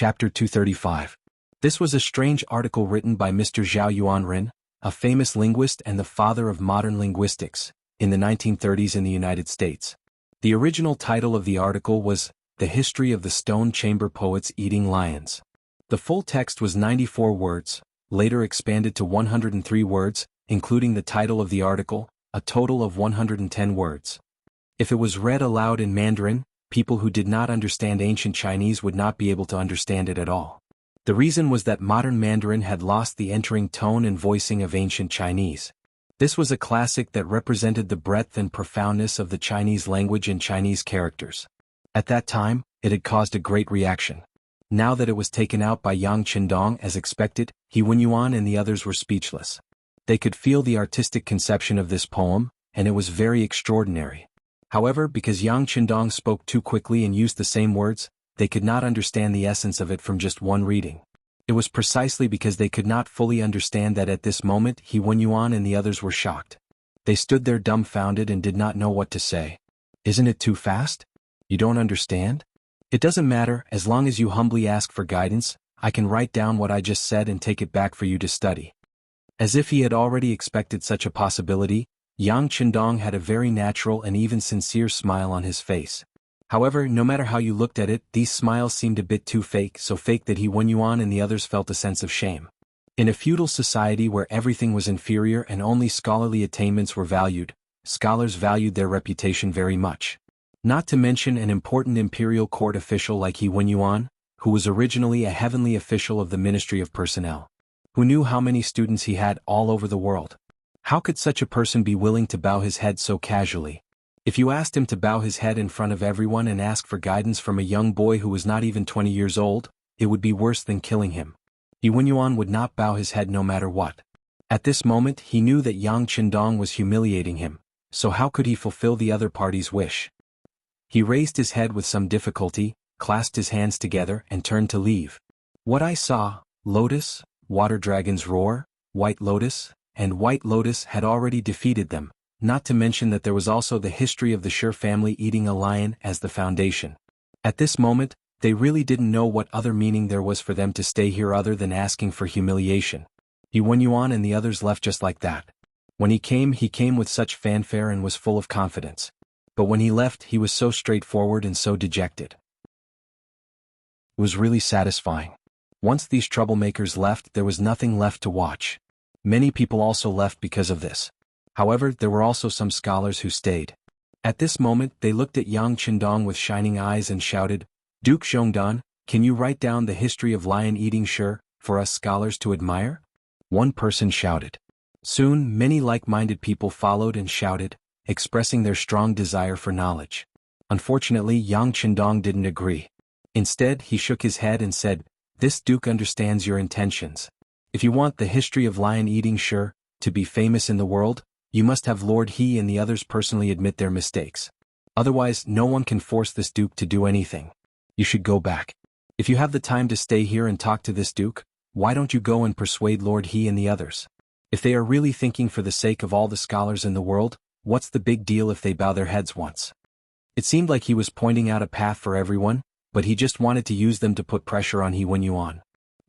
Chapter 235. This was a strange article written by Mr. Zhao Yuanren, a famous linguist and the father of modern linguistics, in the 1930s in the United States. The original title of the article was The History of the Stone Chamber Poets Eating Lions. The full text was 94 words, later expanded to 103 words, including the title of the article, a total of 110 words. If it was read aloud in Mandarin, people who did not understand ancient Chinese would not be able to understand it at all. The reason was that modern Mandarin had lost the entering tone and voicing of ancient Chinese. This was a classic that represented the breadth and profoundness of the Chinese language and Chinese characters. At that time, it had caused a great reaction. Now that it was taken out by Yang Qindong as expected, He Wenyuan and the others were speechless. They could feel the artistic conception of this poem, and it was very extraordinary. However, because Yang Qindong spoke too quickly and used the same words, they could not understand the essence of it from just one reading. It was precisely because they could not fully understand that at this moment He Wenyuan and the others were shocked. They stood there dumbfounded and did not know what to say. Isn't it too fast? You don't understand? It doesn't matter, as long as you humbly ask for guidance, I can write down what I just said and take it back for you to study. As if he had already expected such a possibility, Yang Qindong had a very natural and even sincere smile on his face. However, no matter how you looked at it, these smiles seemed a bit too fake, so fake that He Wenyuan and the others felt a sense of shame. In a feudal society where everything was inferior and only scholarly attainments were valued, scholars valued their reputation very much. Not to mention an important imperial court official like He Wenyuan, who was originally a heavenly official of the Ministry of Personnel. Who knew how many students he had all over the world? How could such a person be willing to bow his head so casually? If you asked him to bow his head in front of everyone and ask for guidance from a young boy who was not even 20 years old, it would be worse than killing him. He Wenyuan would not bow his head no matter what. At this moment he knew that Yang Qindong was humiliating him, so how could he fulfill the other party's wish? He raised his head with some difficulty, clasped his hands together and turned to leave. What I saw, Lotus, Water Dragon's Roar, White Lotus, and White Lotus had already defeated them, not to mention that there was also the history of the Shi family eating a lion as the foundation. At this moment, they really didn't know what other meaning there was for them to stay here other than asking for humiliation. He Wenyuan and the others left just like that. When he came with such fanfare and was full of confidence. But when he left he was so straightforward and so dejected. It was really satisfying. Once these troublemakers left, there was nothing left to watch. Many people also left because of this. However, there were also some scholars who stayed. At this moment they looked at Yang Qindong with shining eyes and shouted, Duke Zhongdan, can you write down the history of lion-eating Shi, for us scholars to admire? One person shouted. Soon many like-minded people followed and shouted, expressing their strong desire for knowledge. Unfortunately, Yang Qindong didn't agree. Instead, he shook his head and said, This duke understands your intentions. If you want the history of lion-eating Shi to be famous in the world, you must have Lord He and the others personally admit their mistakes. Otherwise, no one can force this duke to do anything. You should go back. If you have the time to stay here and talk to this duke, why don't you go and persuade Lord He and the others? If they are really thinking for the sake of all the scholars in the world, what's the big deal if they bow their heads once? It seemed like he was pointing out a path for everyone, but he just wanted to use them to put pressure on He Wenyuan.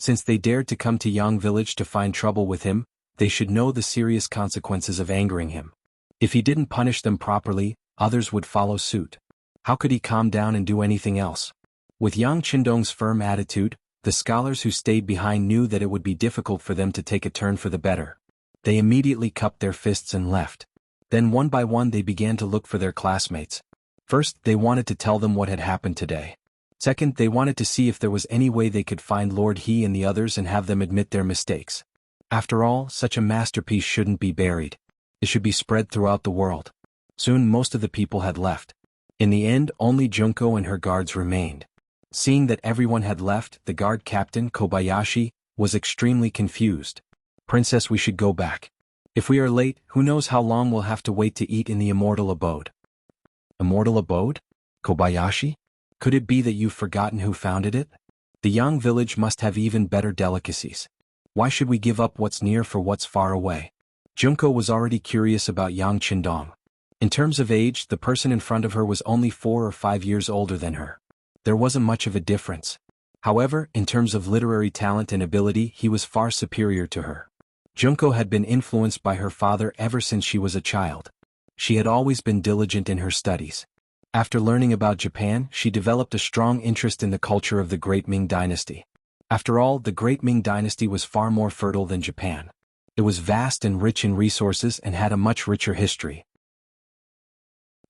Since they dared to come to Yang village to find trouble with him, they should know the serious consequences of angering him. If he didn't punish them properly, others would follow suit. How could he calm down and do anything else? With Yang Qindong's firm attitude, the scholars who stayed behind knew that it would be difficult for them to take a turn for the better. They immediately cupped their fists and left. Then one by one they began to look for their classmates. First, they wanted to tell them what had happened today. Second, they wanted to see if there was any way they could find Lord He and the others and have them admit their mistakes. After all, such a masterpiece shouldn't be buried. It should be spread throughout the world. Soon most of the people had left. In the end, only Junko and her guards remained. Seeing that everyone had left, the guard captain, Kobayashi, was extremely confused. Princess, we should go back. If we are late, who knows how long we'll have to wait to eat in the immortal abode. Immortal abode? Kobayashi? Could it be that you've forgotten who founded it? The Yang village must have even better delicacies. Why should we give up what's near for what's far away? Junko was already curious about Yang Qindong. In terms of age, the person in front of her was only 4 or 5 years older than her. There wasn't much of a difference. However, in terms of literary talent and ability, he was far superior to her. Junko had been influenced by her father ever since she was a child. She had always been diligent in her studies. After learning about Japan, she developed a strong interest in the culture of the Great Ming Dynasty. After all, the Great Ming Dynasty was far more fertile than Japan. It was vast and rich in resources and had a much richer history.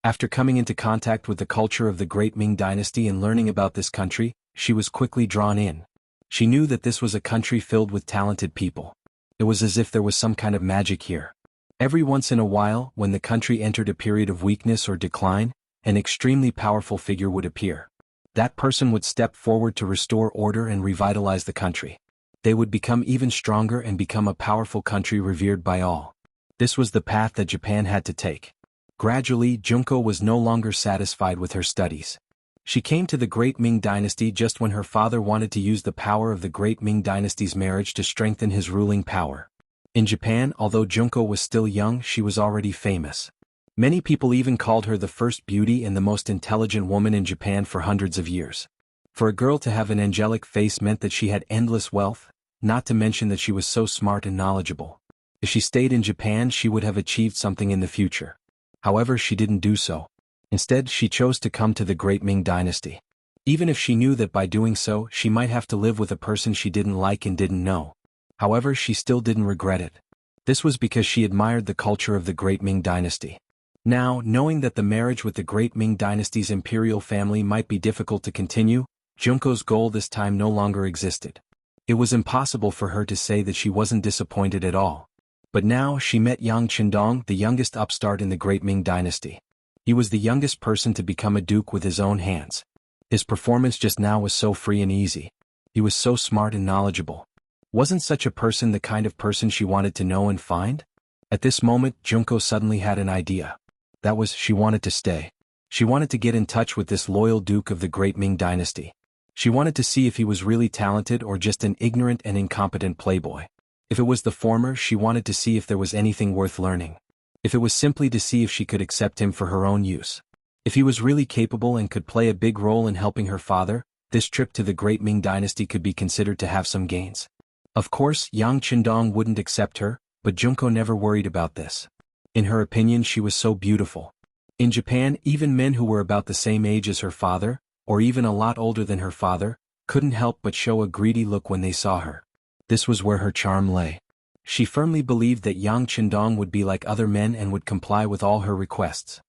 After coming into contact with the culture of the Great Ming Dynasty and learning about this country, she was quickly drawn in. She knew that this was a country filled with talented people. It was as if there was some kind of magic here. Every once in a while, when the country entered a period of weakness or decline, an extremely powerful figure would appear. That person would step forward to restore order and revitalize the country. They would become even stronger and become a powerful country revered by all. This was the path that Japan had to take. Gradually, Junko was no longer satisfied with her studies. She came to the Great Ming Dynasty just when her father wanted to use the power of the Great Ming Dynasty's marriage to strengthen his ruling power. In Japan, although Junko was still young, she was already famous. Many people even called her the first beauty and the most intelligent woman in Japan for hundreds of years. For a girl to have an angelic face meant that she had endless wealth, not to mention that she was so smart and knowledgeable. If she stayed in Japan, she would have achieved something in the future. However, she didn't do so. Instead, she chose to come to the Great Ming Dynasty. Even if she knew that by doing so, she might have to live with a person she didn't like and didn't know. However, she still didn't regret it. This was because she admired the culture of the Great Ming Dynasty. Now, knowing that the marriage with the Great Ming Dynasty's imperial family might be difficult to continue, Junko's goal this time no longer existed. It was impossible for her to say that she wasn't disappointed at all. But now she met Yang Qindong, the youngest upstart in the Great Ming Dynasty. He was the youngest person to become a duke with his own hands. His performance just now was so free and easy. He was so smart and knowledgeable. Wasn't such a person the kind of person she wanted to know and find? At this moment, Junko suddenly had an idea. That was, she wanted to stay. She wanted to get in touch with this loyal duke of the Great Ming Dynasty. She wanted to see if he was really talented or just an ignorant and incompetent playboy. If it was the former, she wanted to see if there was anything worth learning. If it was simply to see if she could accept him for her own use. If he was really capable and could play a big role in helping her father, this trip to the Great Ming Dynasty could be considered to have some gains. Of course, Yang Qindong wouldn't accept her, but Junko never worried about this. In her opinion, she was so beautiful. In Japan, even men who were about the same age as her father, or even a lot older than her father, couldn't help but show a greedy look when they saw her. This was where her charm lay. She firmly believed that Yang Qindong would be like other men and would comply with all her requests.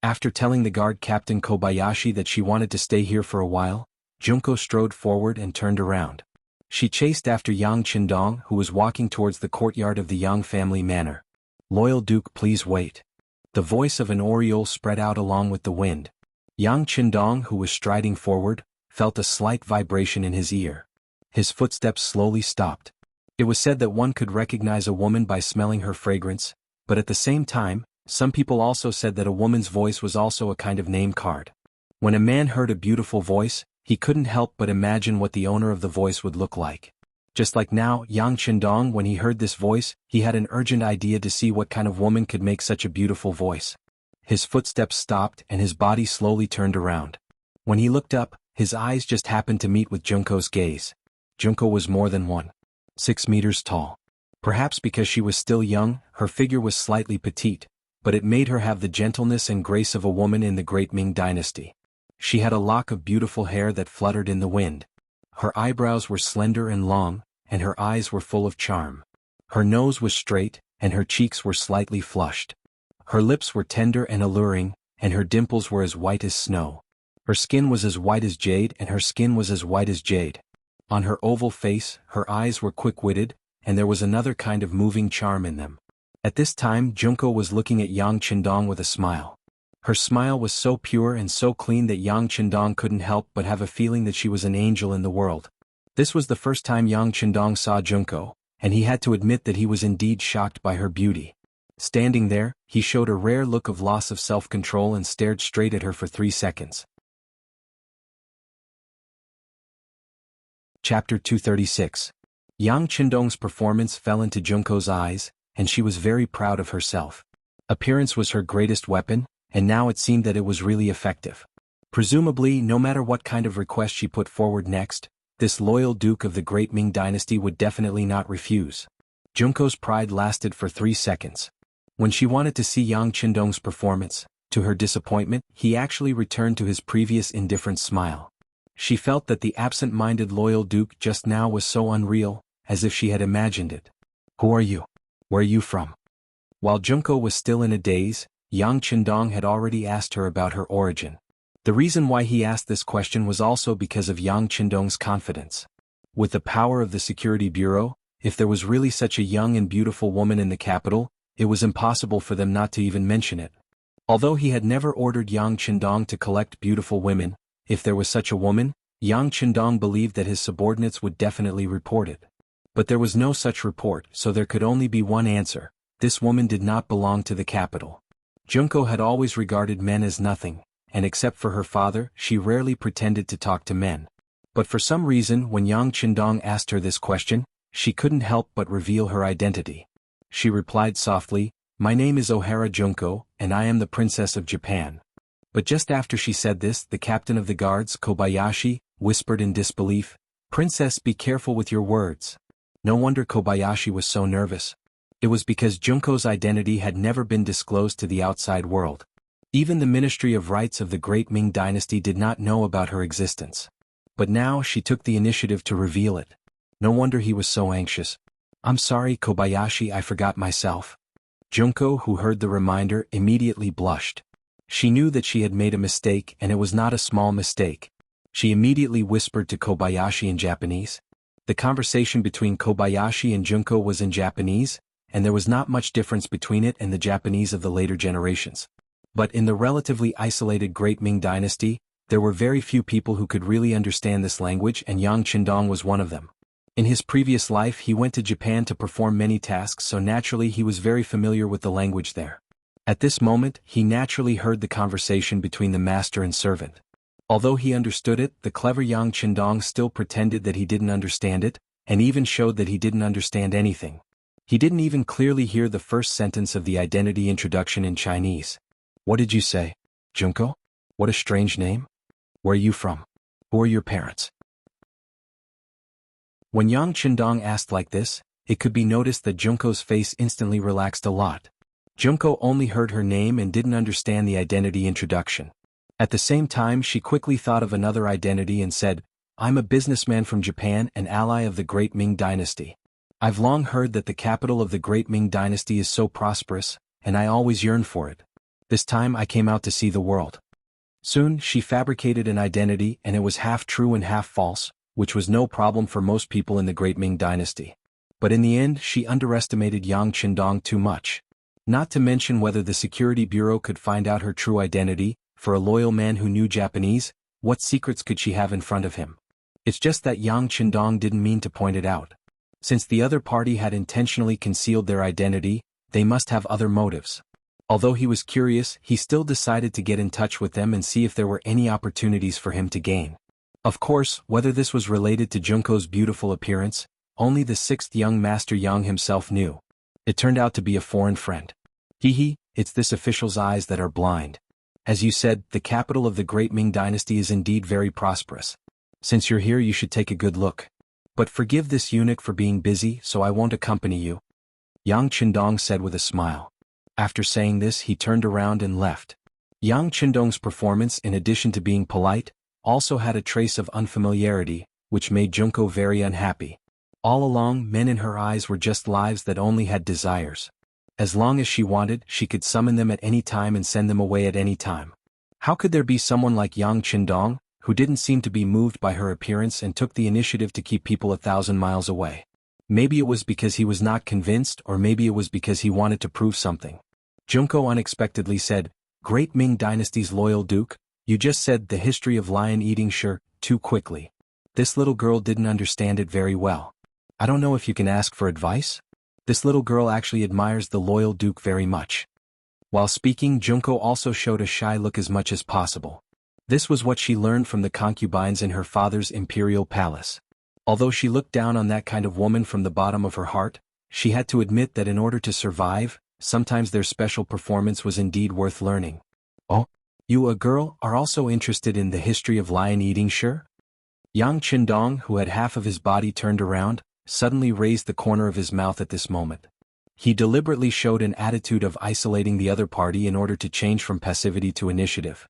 After telling the guard captain Kobayashi that she wanted to stay here for a while, Junko strode forward and turned around. She chased after Yang Qindong, who was walking towards the courtyard of the Yang family manor. "Loyal Duke, please wait." The voice of an oriole spread out along with the wind. Yang Qindong, who was striding forward, felt a slight vibration in his ear. His footsteps slowly stopped. It was said that one could recognize a woman by smelling her fragrance, but at the same time, some people also said that a woman's voice was also a kind of name card. When a man heard a beautiful voice, he couldn't help but imagine what the owner of the voice would look like. Just like now, Yang Qindong, when he heard this voice, he had an urgent idea to see what kind of woman could make such a beautiful voice. His footsteps stopped and his body slowly turned around. When he looked up, his eyes just happened to meet with Junko's gaze. Junko was more than 1.6 meters tall. Perhaps because she was still young, her figure was slightly petite, but it made her have the gentleness and grace of a woman in the Great Ming Dynasty. She had a lock of beautiful hair that fluttered in the wind. Her eyebrows were slender and long, and her eyes were full of charm. Her nose was straight, and her cheeks were slightly flushed. Her lips were tender and alluring, and her dimples were as white as snow. Her skin was as white as jade, and her skin was as white as jade. On her oval face, her eyes were quick-witted, and there was another kind of moving charm in them. At this time, Junko was looking at Yang Qindong with a smile. Her smile was so pure and so clean that Yang Qindong couldn't help but have a feeling that she was an angel in the world. This was the first time Yang Qindong saw Junko, and he had to admit that he was indeed shocked by her beauty. Standing there, he showed a rare look of loss of self-control and stared straight at her for 3 seconds. Chapter 236. Yang Qindong's performance fell into Junko's eyes, and she was very proud of herself. Appearance was her greatest weapon, and now it seemed that it was really effective. Presumably, no matter what kind of request she put forward next, this loyal duke of the great Ming dynasty would definitely not refuse. Junko's pride lasted for 3 seconds. When she wanted to see Yang Qindong's performance, to her disappointment, he actually returned to his previous indifferent smile. She felt that the absent-minded loyal duke just now was so unreal, as if she had imagined it. Who are you? Where are you from? While Junko was still in a daze, Yang Qindong had already asked her about her origin. The reason why he asked this question was also because of Yang Qindong's confidence. With the power of the Security Bureau, if there was really such a young and beautiful woman in the capital, it was impossible for them not to even mention it. Although he had never ordered Yang Qindong to collect beautiful women, if there was such a woman, Yang Qindong believed that his subordinates would definitely report it. But there was no such report, so there could only be one answer: this woman did not belong to the capital. Junko had always regarded men as nothing, and except for her father, she rarely pretended to talk to men. But for some reason, when Yang Qindong asked her this question, she couldn't help but reveal her identity. She replied softly, "My name is Ohara Junko, and I am the Princess of Japan." But just after she said this, the captain of the guards, Kobayashi, whispered in disbelief, "Princess, be careful with your words." No wonder Kobayashi was so nervous. It was because Junko's identity had never been disclosed to the outside world. Even the Ministry of Rights of the Great Ming Dynasty did not know about her existence. But now she took the initiative to reveal it. No wonder he was so anxious. "I'm sorry, Kobayashi, I forgot myself." Junko, who heard the reminder, immediately blushed. She knew that she had made a mistake, and it was not a small mistake. She immediately whispered to Kobayashi in Japanese. The conversation between Kobayashi and Junko was in Japanese, and there was not much difference between it and the Japanese of the later generations. But in the relatively isolated Great Ming Dynasty, there were very few people who could really understand this language, and Yang Qindong was one of them. In his previous life he went to Japan to perform many tasks, so naturally he was very familiar with the language there. At this moment, he naturally heard the conversation between the master and servant. Although he understood it, the clever Yang Qindong still pretended that he didn't understand it, and even showed that he didn't understand anything. He didn't even clearly hear the first sentence of the identity introduction in Chinese. "What did you say, Junko? What a strange name. Where are you from? Who are your parents?" When Yang Qindong asked like this, it could be noticed that Junko's face instantly relaxed a lot. Junko only heard her name and didn't understand the identity introduction. At the same time, she quickly thought of another identity and said, "I'm a businessman from Japan, an ally of the Great Ming Dynasty. I've long heard that the capital of the Great Ming Dynasty is so prosperous, and I always yearn for it. This time I came out to see the world." Soon, she fabricated an identity, and it was half true and half false, which was no problem for most people in the Great Ming Dynasty. But in the end, she underestimated Yang Qindong too much. Not to mention whether the Security Bureau could find out her true identity. For a loyal man who knew Japanese, what secrets could she have in front of him? It's just that Yang Qindong didn't mean to point it out. Since the other party had intentionally concealed their identity, they must have other motives. Although he was curious, he still decided to get in touch with them and see if there were any opportunities for him to gain. Of course, whether this was related to Junko's beautiful appearance, only the sixth young master Yang himself knew. It turned out to be a foreign friend. Hee, it's this official's eyes that are blind. As you said, the capital of the Great Ming Dynasty is indeed very prosperous. Since you're here, you should take a good look. But forgive this eunuch for being busy, so I won't accompany you," Yang Qindong said with a smile. After saying this, he turned around and left. Yang Qindong's performance, in addition to being polite, also had a trace of unfamiliarity, which made Junko very unhappy. All along, men in her eyes were just lives that only had desires. As long as she wanted, she could summon them at any time and send them away at any time. How could there be someone like Yang Qindong, who didn't seem to be moved by her appearance and took the initiative to keep people 1,000 miles away? Maybe it was because he was not convinced, or maybe it was because he wanted to prove something. Junko unexpectedly said, "Great Ming Dynasty's loyal duke, you just said the history of lion eating too quickly. This little girl didn't understand it very well. I don't know if you can ask for advice? This little girl actually admires the loyal duke very much." While speaking, Junko also showed a shy look as much as possible. This was what she learned from the concubines in her father's imperial palace. Although she looked down on that kind of woman from the bottom of her heart, she had to admit that in order to survive, sometimes their special performance was indeed worth learning. "Oh, You, a girl, are also interested in the history of lion eating, sure? Yang Qindong, who had half of his body turned around, suddenly raised the corner of his mouth at this moment. He deliberately showed an attitude of isolating the other party in order to change from passivity to initiative.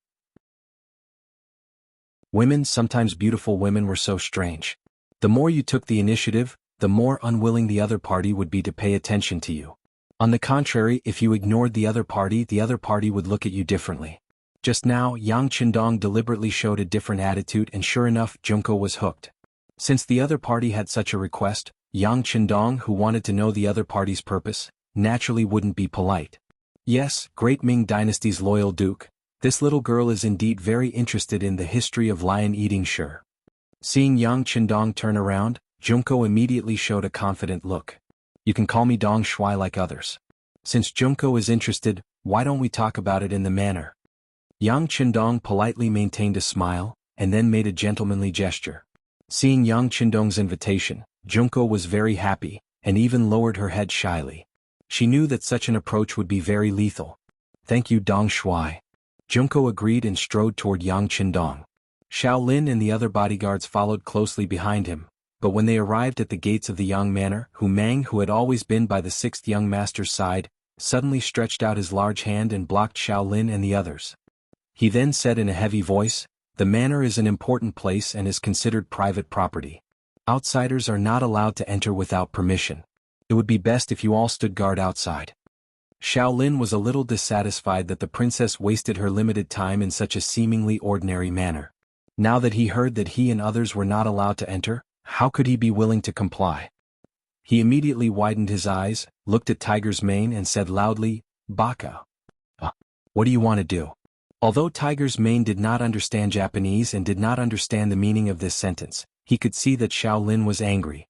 Women, sometimes beautiful women, were so strange. The more you took the initiative, the more unwilling the other party would be to pay attention to you. On the contrary, if you ignored the other party would look at you differently. Just now, Yang Qindong deliberately showed a different attitude, and sure enough, Junko was hooked. Since the other party had such a request, Yang Qindong, who wanted to know the other party's purpose, naturally wouldn't be polite. Yes, Great Ming Dynasty's loyal duke, this little girl is indeed very interested in the history of lion eating, sure. Seeing Yang Qindong turn around, Junko immediately showed a confident look. You can call me Dong Shui like others. Since Junko is interested, why don't we talk about it in the manner? Yang Qindong politely maintained a smile, and then made a gentlemanly gesture. Seeing Yang Qindong's invitation, Junko was very happy, and even lowered her head shyly. She knew that such an approach would be very lethal. Thank you, Dong Shui. Junko agreed and strode toward Yang Qindong. Shaolin and the other bodyguards followed closely behind him, but when they arrived at the gates of the Yang Manor, Hu Mang, who had always been by the sixth young master's side, suddenly stretched out his large hand and blocked Shaolin and the others. He then said in a heavy voice, "The manor is an important place and is considered private property. Outsiders are not allowed to enter without permission. It would be best if you all stood guard outside." Shaolin was a little dissatisfied that the princess wasted her limited time in such a seemingly ordinary manner. Now that he heard that he and others were not allowed to enter, how could he be willing to comply? He immediately widened his eyes, looked at Tiger's Mane and said loudly, "Baka. What do you want to do?" Although Tiger's Mane did not understand Japanese and did not understand the meaning of this sentence, he could see that Shaolin was angry.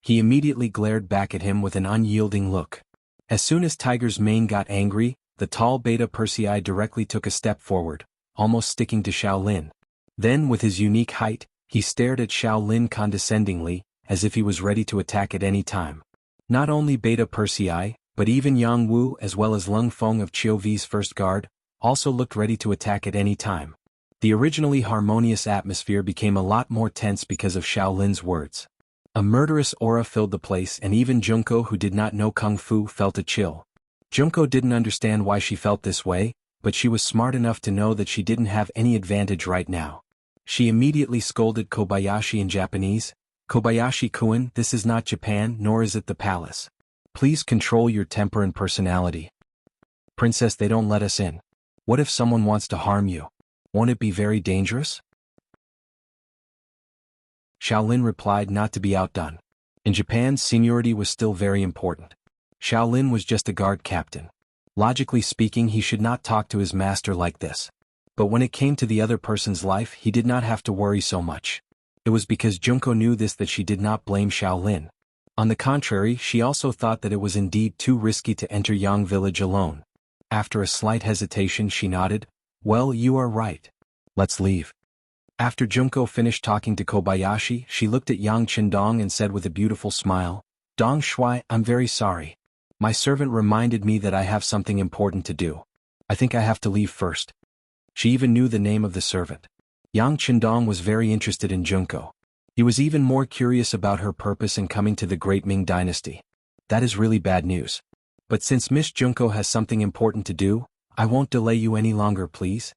He immediately glared back at him with an unyielding look. As soon as Tiger's Mane got angry, the tall Beta Persei directly took a step forward, almost sticking to Shaolin. Then, with his unique height, he stared at Shaolin condescendingly, as if he was ready to attack at any time. Not only Beta Persei, but even Yang Wu as well as Lung Feng of Chiu V's first guard, also looked ready to attack at any time. The originally harmonious atmosphere became a lot more tense because of Shaolin's words. A murderous aura filled the place, and even Junko, who did not know Kung Fu, felt a chill. Junko didn't understand why she felt this way, but she was smart enough to know that she didn't have any advantage right now. She immediately scolded Kobayashi in Japanese, "Kobayashi-kun, this is not Japan, nor is it the palace. Please control your temper and personality. Princess, they don't let us in. What if someone wants to harm you? Won't it be very dangerous?" Shaolin replied, not to be outdone. In Japan, seniority was still very important. Shaolin was just a guard captain. Logically speaking, he should not talk to his master like this. But when it came to the other person's life, he did not have to worry so much. It was because Junko knew this that she did not blame Shaolin. On the contrary, she also thought that it was indeed too risky to enter Yang village alone. After a slight hesitation, she nodded, "Well, you are right. Let's leave." After Junko finished talking to Kobayashi, she looked at Yang Qindong and said with a beautiful smile, "Dong Shui, I'm very sorry. My servant reminded me that I have something important to do. I think I have to leave first." She even knew the name of the servant. Yang Qindong was very interested in Junko. He was even more curious about her purpose in coming to the Great Ming Dynasty. That is really bad news. But since Miss Junko has something important to do, I won't delay you any longer, please.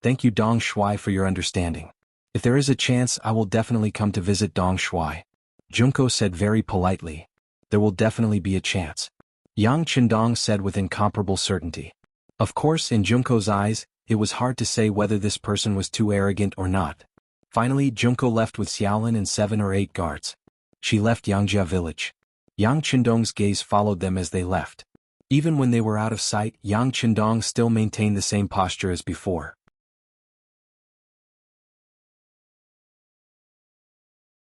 Thank you, Dong Shui, for your understanding. If there is a chance, I will definitely come to visit Dong Shui. Junko said very politely. There will definitely be a chance. Yang Qindong said with incomparable certainty. Of course, in Junko's eyes, it was hard to say whether this person was too arrogant or not. Finally, Junko left with Xiaolin and 7 or 8 guards. She left Yangjia village. Yang Qindong's gaze followed them as they left. Even when they were out of sight, Yang Qindong still maintained the same posture as before.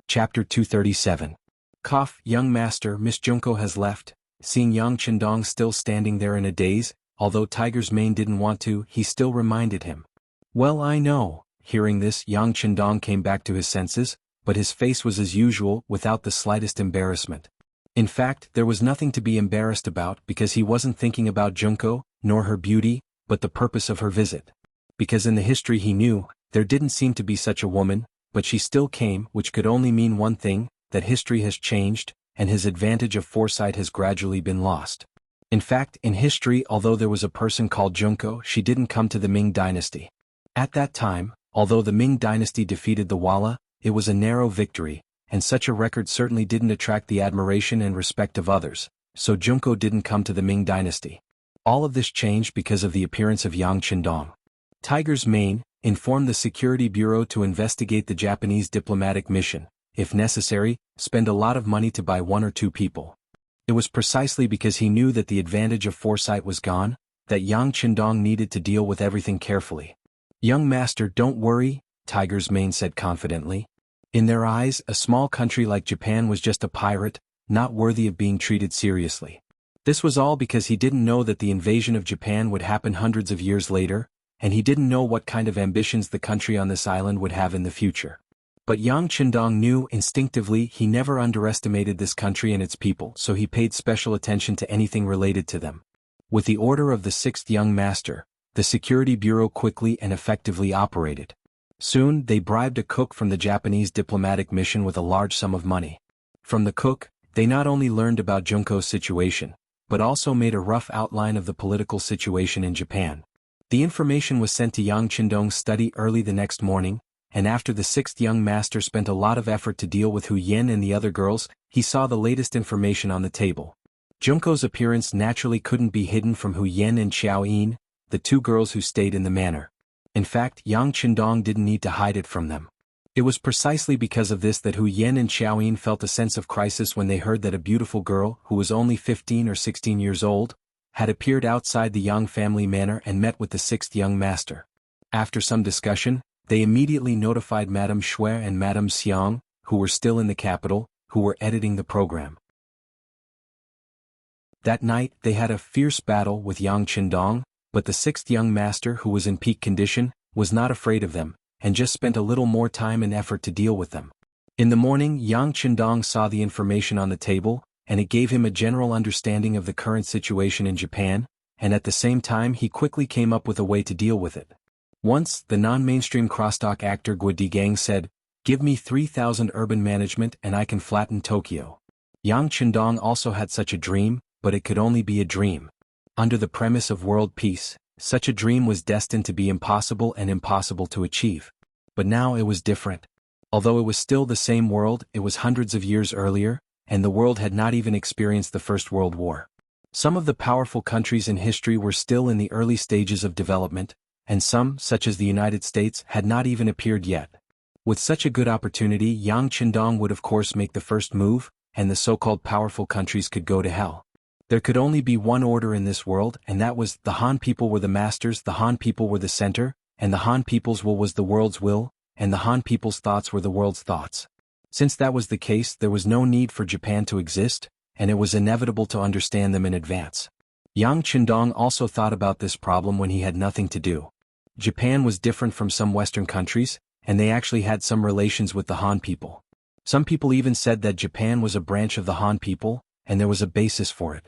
Chapter 237. Cough, young master, Miss Junko has left. Seeing Yang Qindong still standing there in a daze, although Tiger's Mane didn't want to, he still reminded him. Well, I know. Hearing this, Yang Qindong came back to his senses, but his face was as usual, without the slightest embarrassment. In fact, there was nothing to be embarrassed about because he wasn't thinking about Junko, nor her beauty, but the purpose of her visit. because in the history he knew, there didn't seem to be such a woman, but she still came, which could only mean one thing, that history has changed, and his advantage of foresight has gradually been lost. In fact, in history, although there was a person called Junko, she didn't come to the Ming Dynasty. At that time, although the Ming Dynasty defeated the Walla, it was a narrow victory, and such a record certainly didn't attract the admiration and respect of others, so Junko didn't come to the Ming Dynasty. All of this changed because of the appearance of Yang Qindong. Tiger's Mane informed the Security Bureau to investigate the Japanese diplomatic mission, if necessary, spend a lot of money to buy one or two people. It was precisely because he knew that the advantage of foresight was gone, that Yang Qindong needed to deal with everything carefully. "Young master, don't worry," Tiger's Mane said confidently. In their eyes, a small country like Japan was just a pirate, not worthy of being treated seriously. This was all because he didn't know that the invasion of Japan would happen hundreds of years later, and he didn't know what kind of ambitions the country on this island would have in the future. But Yang Qindong knew instinctively he never underestimated this country and its people, so he paid special attention to anything related to them. With the order of the sixth young master, the Security Bureau quickly and effectively operated. Soon, they bribed a cook from the Japanese diplomatic mission with a large sum of money. From the cook, they not only learned about Junko's situation, but also made a rough outline of the political situation in Japan. The information was sent to Yang Qindong's study early the next morning, and after the sixth young master spent a lot of effort to deal with Hu Yen and the other girls, he saw the latest information on the table. Junko's appearance naturally couldn't be hidden from Hu Yen and Xiao Yin, the two girls who stayed in the manor. In fact, Yang Qindong didn't need to hide it from them. It was precisely because of this that Hu Yen and Xiao Yin felt a sense of crisis when they heard that a beautiful girl, who was only 15 or 16 years old, had appeared outside the Yang family manor and met with the sixth young master. After some discussion, they immediately notified Madame Shui and Madame Xiang, who were still in the capital, who were editing the program. That night, they had a fierce battle with Yang Qindong, but the sixth young master, who was in peak condition, was not afraid of them, and just spent a little more time and effort to deal with them. In the morning, Yang Qindong saw the information on the table, and it gave him a general understanding of the current situation in Japan, and at the same time he quickly came up with a way to deal with it. Once, the non-mainstream crosstalk actor Guo Digang said, "Give me 3,000 urban management and I can flatten Tokyo." Yang Qindong also had such a dream, but it could only be a dream. Under the premise of world peace, such a dream was destined to be impossible and impossible to achieve. But now it was different. Although it was still the same world, it was hundreds of years earlier, and the world had not even experienced the First World War. Some of the powerful countries in history were still in the early stages of development, and some, such as the United States, had not even appeared yet. With such a good opportunity, Yang Qindong would of course make the first move, and the so-called powerful countries could go to hell. There could only be one order in this world, and that was, the Han people were the masters, the Han people were the center, and the Han people's will was the world's will, and the Han people's thoughts were the world's thoughts. Since that was the case, there was no need for Japan to exist, and it was inevitable to understand them in advance. Yang Qindong also thought about this problem when he had nothing to do. Japan was different from some Western countries, and they actually had some relations with the Han people. Some people even said that Japan was a branch of the Han people, and there was a basis for it.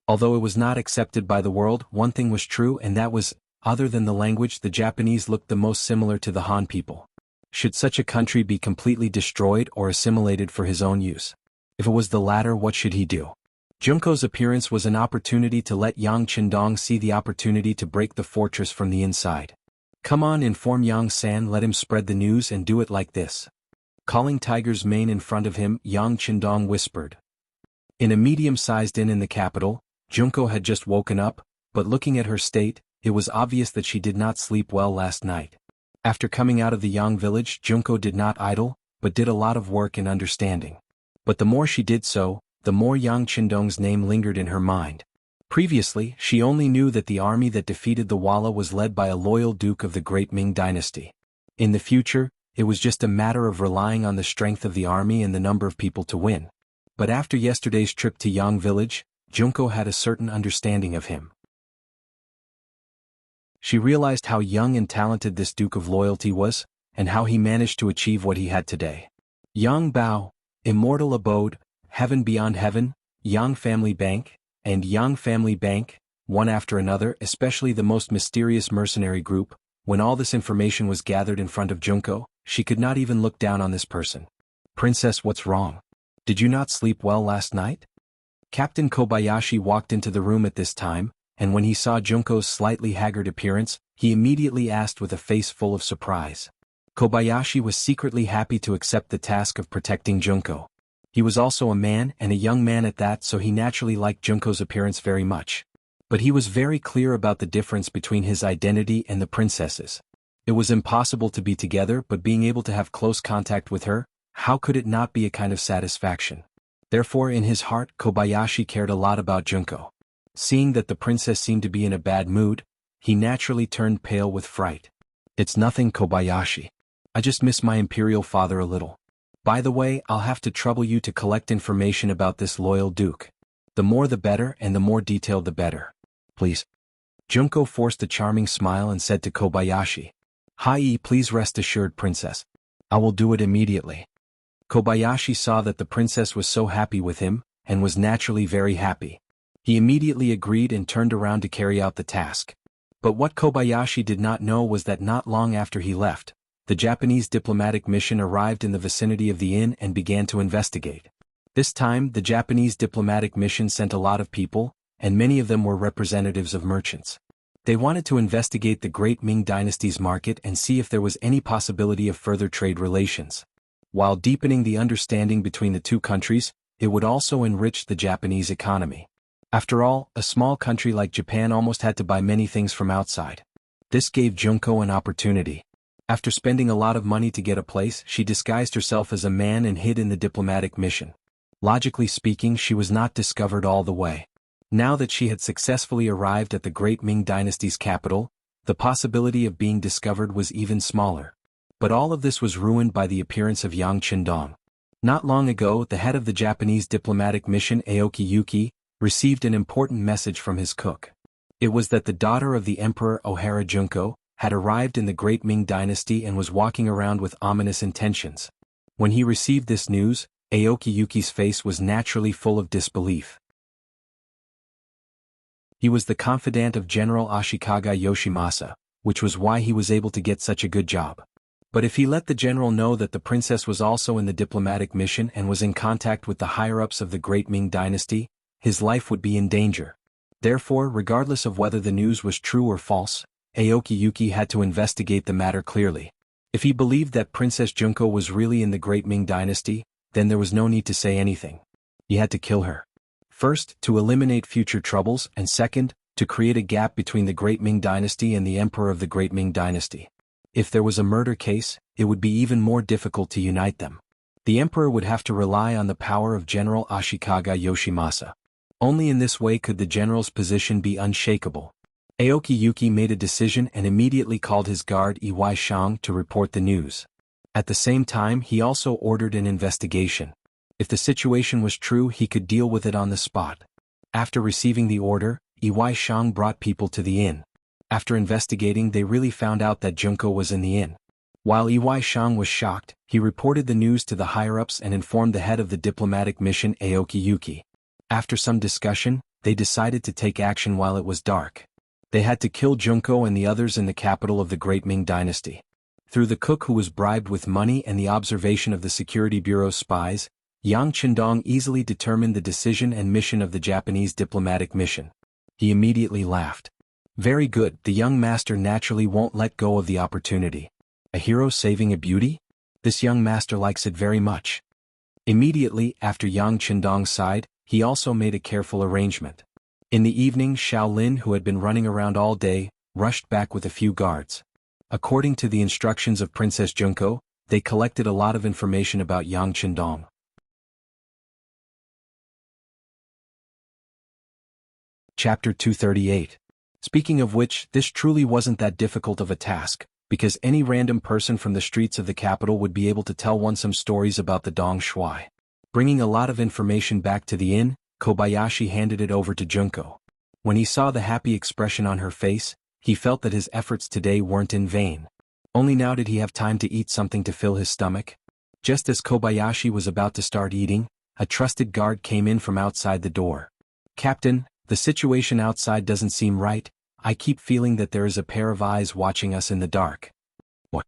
Although it was not accepted by the world, one thing was true, and that was, other than the language, the Japanese looked the most similar to the Han people. Should such a country be completely destroyed or assimilated for his own use? If it was the latter, what should he do? Junko's appearance was an opportunity to let Yang Qindong see the opportunity to break the fortress from the inside. "Come on," inform Yang-san, "let him spread the news and do it like this." Calling Tiger's Mane in front of him, Yang Qindong whispered. In a medium-sized inn in the capital, Junko had just woken up, but looking at her state, it was obvious that she did not sleep well last night. After coming out of the Yang village, Junko did not idle, but did a lot of work in understanding. But the more she did so, the more Yang Qindong's name lingered in her mind. Previously, she only knew that the army that defeated the Walla was led by a loyal duke of the great Ming Dynasty. In the future, it was just a matter of relying on the strength of the army and the number of people to win. But after yesterday's trip to Yang village, Junko had a certain understanding of him. She realized how young and talented this Duke of Loyalty was, and how he managed to achieve what he had today. Yang Bao, Immortal Abode, Heaven Beyond Heaven, Yang Family Bank, and Yang Family Bank, one after another, especially the most mysterious mercenary group, When all this information was gathered in front of Junko, she could not even look down on this person. "Princess, what's wrong? Did you not sleep well last night?" Captain Kobayashi walked into the room at this time, and when he saw Junko's slightly haggard appearance, he immediately asked with a face full of surprise. Kobayashi was secretly happy to accept the task of protecting Junko. He was also a man, and a young man at that, so he naturally liked Junko's appearance very much. But he was very clear about the difference between his identity and the princess's. It was impossible to be together, but being able to have close contact with her, how could it not be a kind of satisfaction? Therefore, in his heart, Kobayashi cared a lot about Junko. Seeing that the princess seemed to be in a bad mood, he naturally turned pale with fright. "It's nothing, Kobayashi. I just miss my imperial father a little. By the way, I'll have to trouble you to collect information about this loyal duke. The more the better, and the more detailed the better. Please." Junko forced a charming smile and said to Kobayashi, "Hi, please rest assured, princess. I will do it immediately." Kobayashi saw that the princess was so happy with him, and was naturally very happy. He immediately agreed and turned around to carry out the task. But what Kobayashi did not know was that not long after he left, the Japanese diplomatic mission arrived in the vicinity of the inn and began to investigate. This time, the Japanese diplomatic mission sent a lot of people, and many of them were representatives of merchants. They wanted to investigate the Great Ming Dynasty's market and see if there was any possibility of further trade relations. While deepening the understanding between the two countries, it would also enrich the Japanese economy. After all, a small country like Japan almost had to buy many things from outside. This gave Junko an opportunity. After spending a lot of money to get a place, she disguised herself as a man and hid in the diplomatic mission. Logically speaking, she was not discovered all the way. Now that she had successfully arrived at the Great Ming Dynasty's capital, the possibility of being discovered was even smaller. But all of this was ruined by the appearance of Yang Qindong. Not long ago, the head of the Japanese diplomatic mission, Aoki Yuki, received an important message from his cook. It was that the daughter of the Emperor Ohara Junko had arrived in the Great Ming Dynasty and was walking around with ominous intentions. When he received this news, Aoki Yuki's face was naturally full of disbelief. He was the confidant of General Ashikaga Yoshimasa, which was why he was able to get such a good job. But if he let the general know that the princess was also in the diplomatic mission and was in contact with the higher-ups of the Great Ming Dynasty, his life would be in danger. Therefore, regardless of whether the news was true or false, Aoki Yuki had to investigate the matter clearly. If he believed that Princess Junko was really in the Great Ming Dynasty, then there was no need to say anything. He had to kill her. First, to eliminate future troubles, and second, to create a gap between the Great Ming Dynasty and the Emperor of the Great Ming Dynasty. If there was a murder case, it would be even more difficult to unite them. The Emperor would have to rely on the power of General Ashikaga Yoshimasa. Only in this way could the general's position be unshakable. Aoki Yuki made a decision and immediately called his guard Iwai Shang to report the news. At the same time, he also ordered an investigation. If the situation was true, he could deal with it on the spot. After receiving the order, Iwai Shang brought people to the inn. After investigating, they really found out that Junko was in the inn. While Iwai Shang was shocked, he reported the news to the higher-ups and informed the head of the diplomatic mission, Aoki Yuki. After some discussion, they decided to take action while it was dark. They had to kill Junko and the others in the capital of the Great Ming Dynasty. Through the cook who was bribed with money and the observation of the Security Bureau's spies, Yang Qindong easily determined the decision and mission of the Japanese diplomatic mission. He immediately laughed. Very good, the young master naturally won't let go of the opportunity. A hero saving a beauty? This young master likes it very much. Immediately after Yang Qindong sighed, he also made a careful arrangement. In the evening, Shaolin, who had been running around all day, rushed back with a few guards. According to the instructions of Princess Junko, they collected a lot of information about Yang Qindong. Chapter 238. Speaking of which, this truly wasn't that difficult of a task, because any random person from the streets of the capital would be able to tell one some stories about the Dong Shui. Bringing a lot of information back to the inn, Kobayashi handed it over to Junko. When he saw the happy expression on her face, he felt that his efforts today weren't in vain. Only now did he have time to eat something to fill his stomach. Just as Kobayashi was about to start eating, a trusted guard came in from outside the door. "Captain, the situation outside doesn't seem right. I keep feeling that there is a pair of eyes watching us in the dark. What?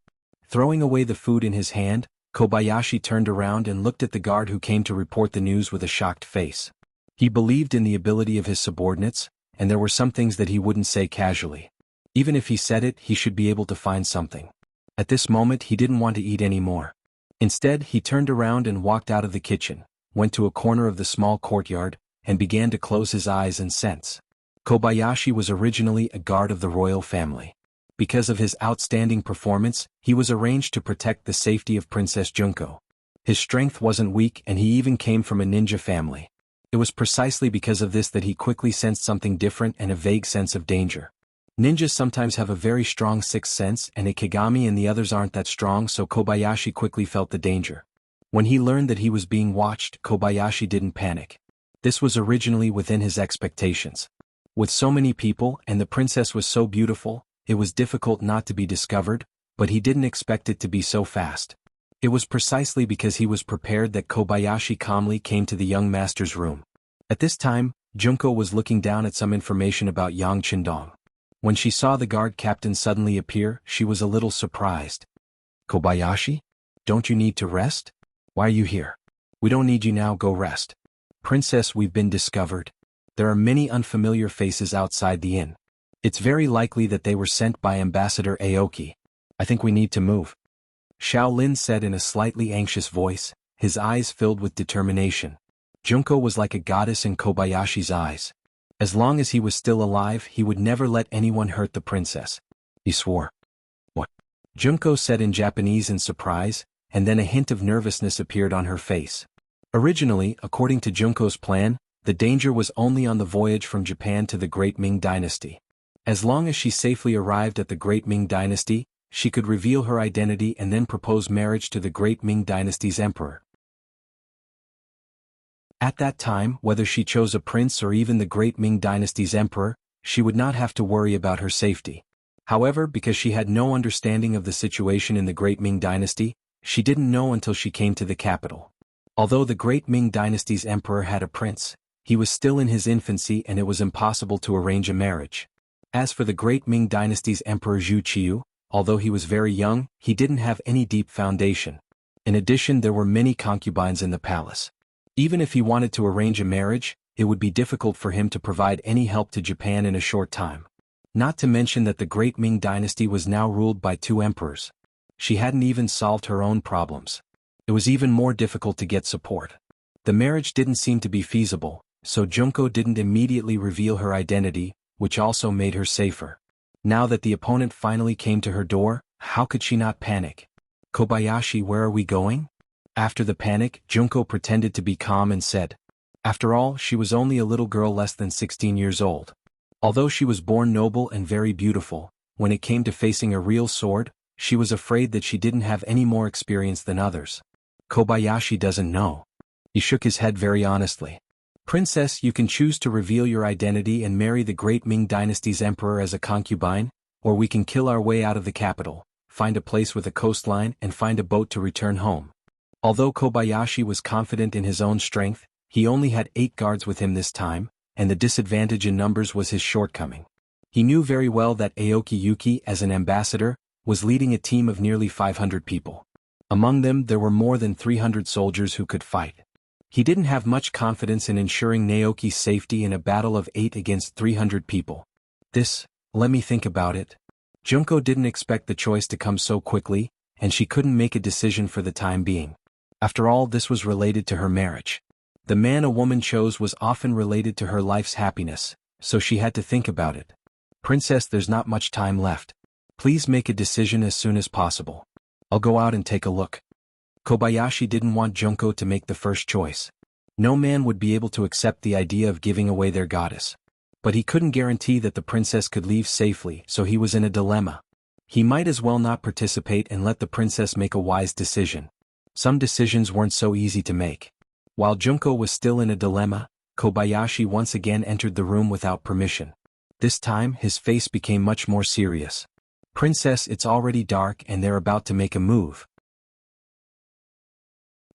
Throwing away the food in his hand, Kobayashi turned around and looked at the guard who came to report the news with a shocked face. He believed in the ability of his subordinates, and there were some things that he wouldn't say casually. Even if he said it, he should be able to find something. At this moment he didn't want to eat anymore. Instead, he turned around and walked out of the kitchen, went to a corner of the small courtyard, and began to close his eyes and sense. Kobayashi was originally a guard of the royal family. Because of his outstanding performance, he was arranged to protect the safety of Princess Junko. His strength wasn't weak and he even came from a ninja family. It was precisely because of this that he quickly sensed something different and a vague sense of danger. Ninjas sometimes have a very strong sixth sense and a Kagami and the others aren't that strong, so Kobayashi quickly felt the danger. When he learned that he was being watched, Kobayashi didn't panic. This was originally within his expectations. With so many people and the princess was so beautiful, it was difficult not to be discovered, but he didn't expect it to be so fast. It was precisely because he was prepared that Kobayashi calmly came to the young master's room. At this time, Junko was looking down at some information about Yang Qindong. When she saw the guard captain suddenly appear, she was a little surprised. Kobayashi? Don't you need to rest? Why are you here? We don't need you now, go rest. Princess, we've been discovered. There are many unfamiliar faces outside the inn. It's very likely that they were sent by Ambassador Aoki. I think we need to move. Xiao Lin said in a slightly anxious voice, his eyes filled with determination. Junko was like a goddess in Kobayashi's eyes. As long as he was still alive, he would never let anyone hurt the princess. He swore. What? Junko said in Japanese in surprise, and then a hint of nervousness appeared on her face. Originally, according to Junko's plan, the danger was only on the voyage from Japan to the Great Ming Dynasty. As long as she safely arrived at the Great Ming Dynasty, she could reveal her identity and then propose marriage to the Great Ming Dynasty's emperor. At that time, whether she chose a prince or even the Great Ming Dynasty's emperor, she would not have to worry about her safety. However, because she had no understanding of the situation in the Great Ming Dynasty, she didn't know until she came to the capital. Although the Great Ming Dynasty's emperor had a prince, he was still in his infancy and it was impossible to arrange a marriage. As for the Great Ming Dynasty's emperor Zhu Qiu, although he was very young, he didn't have any deep foundation. In addition, there were many concubines in the palace. Even if he wanted to arrange a marriage, it would be difficult for him to provide any help to Japan in a short time. Not to mention that the Great Ming Dynasty was now ruled by two emperors. She hadn't even solved her own problems. It was even more difficult to get support. The marriage didn't seem to be feasible, so Junko didn't immediately reveal her identity, which also made her safer. Now that the opponent finally came to her door, how could she not panic? Kobayashi, where are we going? After the panic, Junko pretended to be calm and said. After all, she was only a little girl less than 16 years old. Although she was born noble and very beautiful, when it came to facing a real sword, she was afraid that she didn't have any more experience than others. Kobayashi doesn't know. He shook his head very honestly. Princess, you can choose to reveal your identity and marry the Great Ming Dynasty's emperor as a concubine, or we can kill our way out of the capital, find a place with a coastline and find a boat to return home. Although Kobayashi was confident in his own strength, he only had 8 guards with him this time, and the disadvantage in numbers was his shortcoming. He knew very well that Aoki Yuki, as an ambassador, was leading a team of nearly 500 people. Among them there were more than 300 soldiers who could fight. He didn't have much confidence in ensuring Naoki's safety in a battle of 8 against 300 people. Let me think about it. Junko didn't expect the choice to come so quickly, and she couldn't make a decision for the time being. After all, this was related to her marriage. The man a woman chose was often related to her life's happiness, so she had to think about it. Princess, there's not much time left. Please make a decision as soon as possible. I'll go out and take a look. Kobayashi didn't want Junko to make the first choice. No man would be able to accept the idea of giving away their goddess. But he couldn't guarantee that the princess could leave safely, so he was in a dilemma. He might as well not participate and let the princess make a wise decision. Some decisions weren't so easy to make. While Junko was still in a dilemma, Kobayashi once again entered the room without permission. This time, his face became much more serious. Princess, it's already dark and they're about to make a move.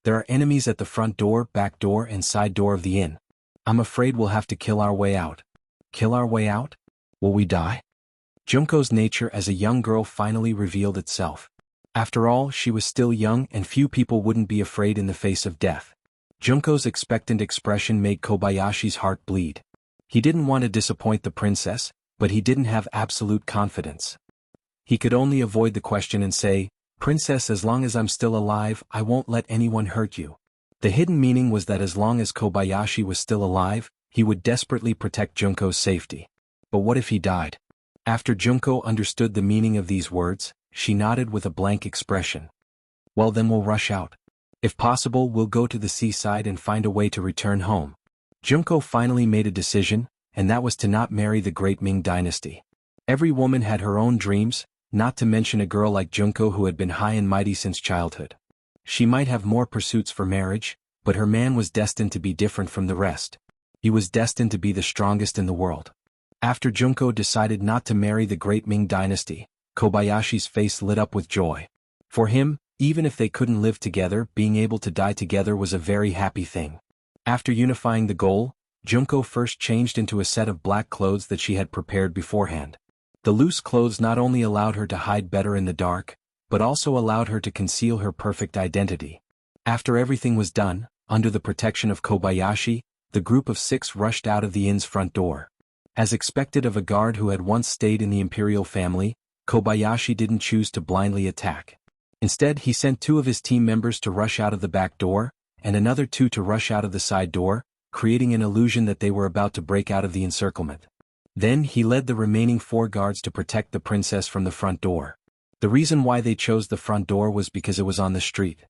There are enemies at the front door, back door and side door of the inn. I'm afraid we'll have to kill our way out. Kill our way out? Will we die? Junko's nature as a young girl finally revealed itself. After all, she was still young and few people wouldn't be afraid in the face of death. Junko's expectant expression made Kobayashi's heart bleed. He didn't want to disappoint the princess, but he didn't have absolute confidence. He could only avoid the question and say, "Princess, as long as I'm still alive, I won't let anyone hurt you." The hidden meaning was that as long as Kobayashi was still alive, he would desperately protect Junko's safety. But what if he died? After Junko understood the meaning of these words, she nodded with a blank expression. "Well, then we'll rush out. If possible, we'll go to the seaside and find a way to return home." Junko finally made a decision, and that was to not marry the great Ming dynasty. Every woman had her own dreams, not to mention a girl like Junko who had been high and mighty since childhood. She might have more pursuits for marriage, but her man was destined to be different from the rest. He was destined to be the strongest in the world. After Junko decided not to marry the great Ming dynasty, Kobayashi's face lit up with joy. For him, even if they couldn't live together, being able to die together was a very happy thing. After unifying the goal, Junko first changed into a set of black clothes that she had prepared beforehand. The loose clothes not only allowed her to hide better in the dark, but also allowed her to conceal her perfect identity. After everything was done, under the protection of Kobayashi, the group of 6 rushed out of the inn's front door. As expected of a guard who had once stayed in the imperial family, Kobayashi didn't choose to blindly attack. Instead, he sent 2 of his team members to rush out of the back door, and another 2 to rush out of the side door, creating an illusion that they were about to break out of the encirclement. Then he led the remaining 4 guards to protect the princess from the front door. The reason why they chose the front door was because it was on the street.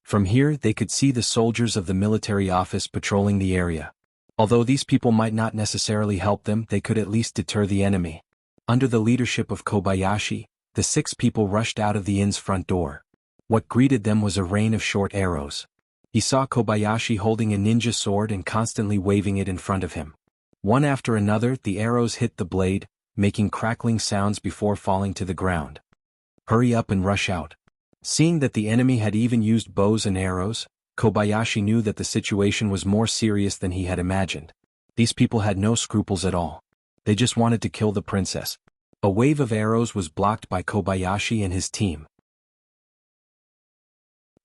From here they could see the soldiers of the military office patrolling the area. Although these people might not necessarily help them, they could at least deter the enemy. Under the leadership of Kobayashi, the 6 people rushed out of the inn's front door. What greeted them was a rain of short arrows. He saw Kobayashi holding a ninja sword and constantly waving it in front of him. One after another, the arrows hit the blade, making crackling sounds before falling to the ground. "Hurry up and rush out." Seeing that the enemy had even used bows and arrows, Kobayashi knew that the situation was more serious than he had imagined. These people had no scruples at all. They just wanted to kill the princess. A wave of arrows was blocked by Kobayashi and his team.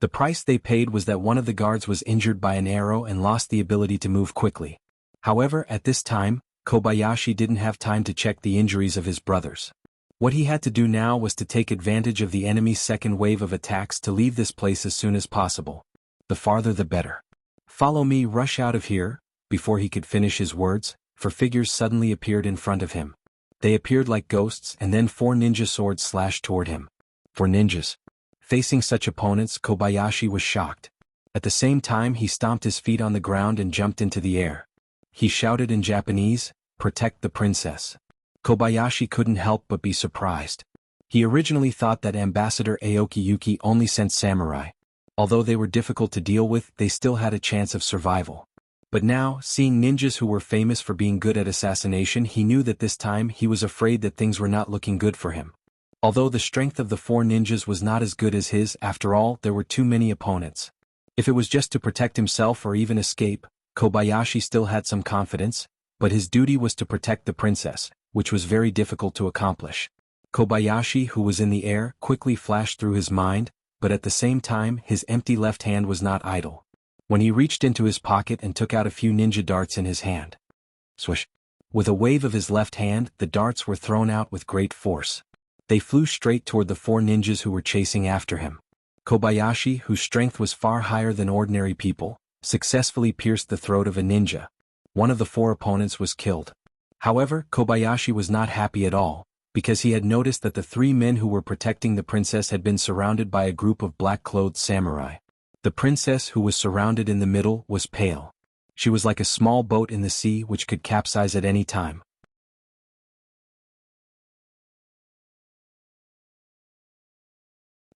The price they paid was that one of the guards was injured by an arrow and lost the ability to move quickly. However, at this time, Kobayashi didn't have time to check the injuries of his brothers. What he had to do now was to take advantage of the enemy's second wave of attacks to leave this place as soon as possible. The farther the better. "Follow me, rush out of here." Before he could finish his words, 4 figures suddenly appeared in front of him. They appeared like ghosts and then 4 ninja swords slashed toward him. 4 ninjas. Facing such opponents, Kobayashi was shocked. At the same time, he stomped his feet on the ground and jumped into the air. He shouted in Japanese, "Protect the princess." Kobayashi couldn't help but be surprised. He originally thought that Ambassador Aoki Yuki only sent samurai. Although they were difficult to deal with, they still had a chance of survival. But now, seeing ninjas who were famous for being good at assassination, he knew that this time he was afraid that things were not looking good for him. Although the strength of the 4 ninjas was not as good as his, after all, there were too many opponents. If it was just to protect himself or even escape, Kobayashi still had some confidence, but his duty was to protect the princess, which was very difficult to accomplish. Kobayashi, who was in the air, quickly flashed through his mind, but at the same time his empty left hand was not idle. When he reached into his pocket and took out a few ninja darts in his hand. Swish! With a wave of his left hand, the darts were thrown out with great force. They flew straight toward the 4 ninjas who were chasing after him. Kobayashi, whose strength was far higher than ordinary people, successfully pierced the throat of a ninja. One of the 4 opponents was killed. However, Kobayashi was not happy at all, because he had noticed that the 3 men who were protecting the princess had been surrounded by a group of black-clothed samurai. The princess, who was surrounded in the middle, was pale. She was like a small boat in the sea which could capsize at any time.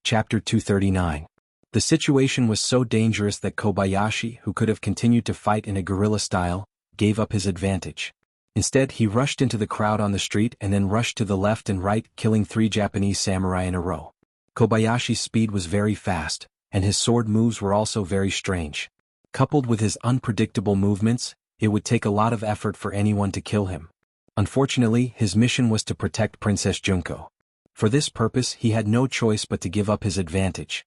Chapter 239. The situation was so dangerous that Kobayashi, who could have continued to fight in a guerrilla style, gave up his advantage. Instead, he rushed into the crowd on the street and then rushed to the left and right, killing 3 Japanese samurai in a row. Kobayashi's speed was very fast, and his sword moves were also very strange. Coupled with his unpredictable movements, it would take a lot of effort for anyone to kill him. Unfortunately, his mission was to protect Princess Junko. For this purpose he had no choice but to give up his advantage.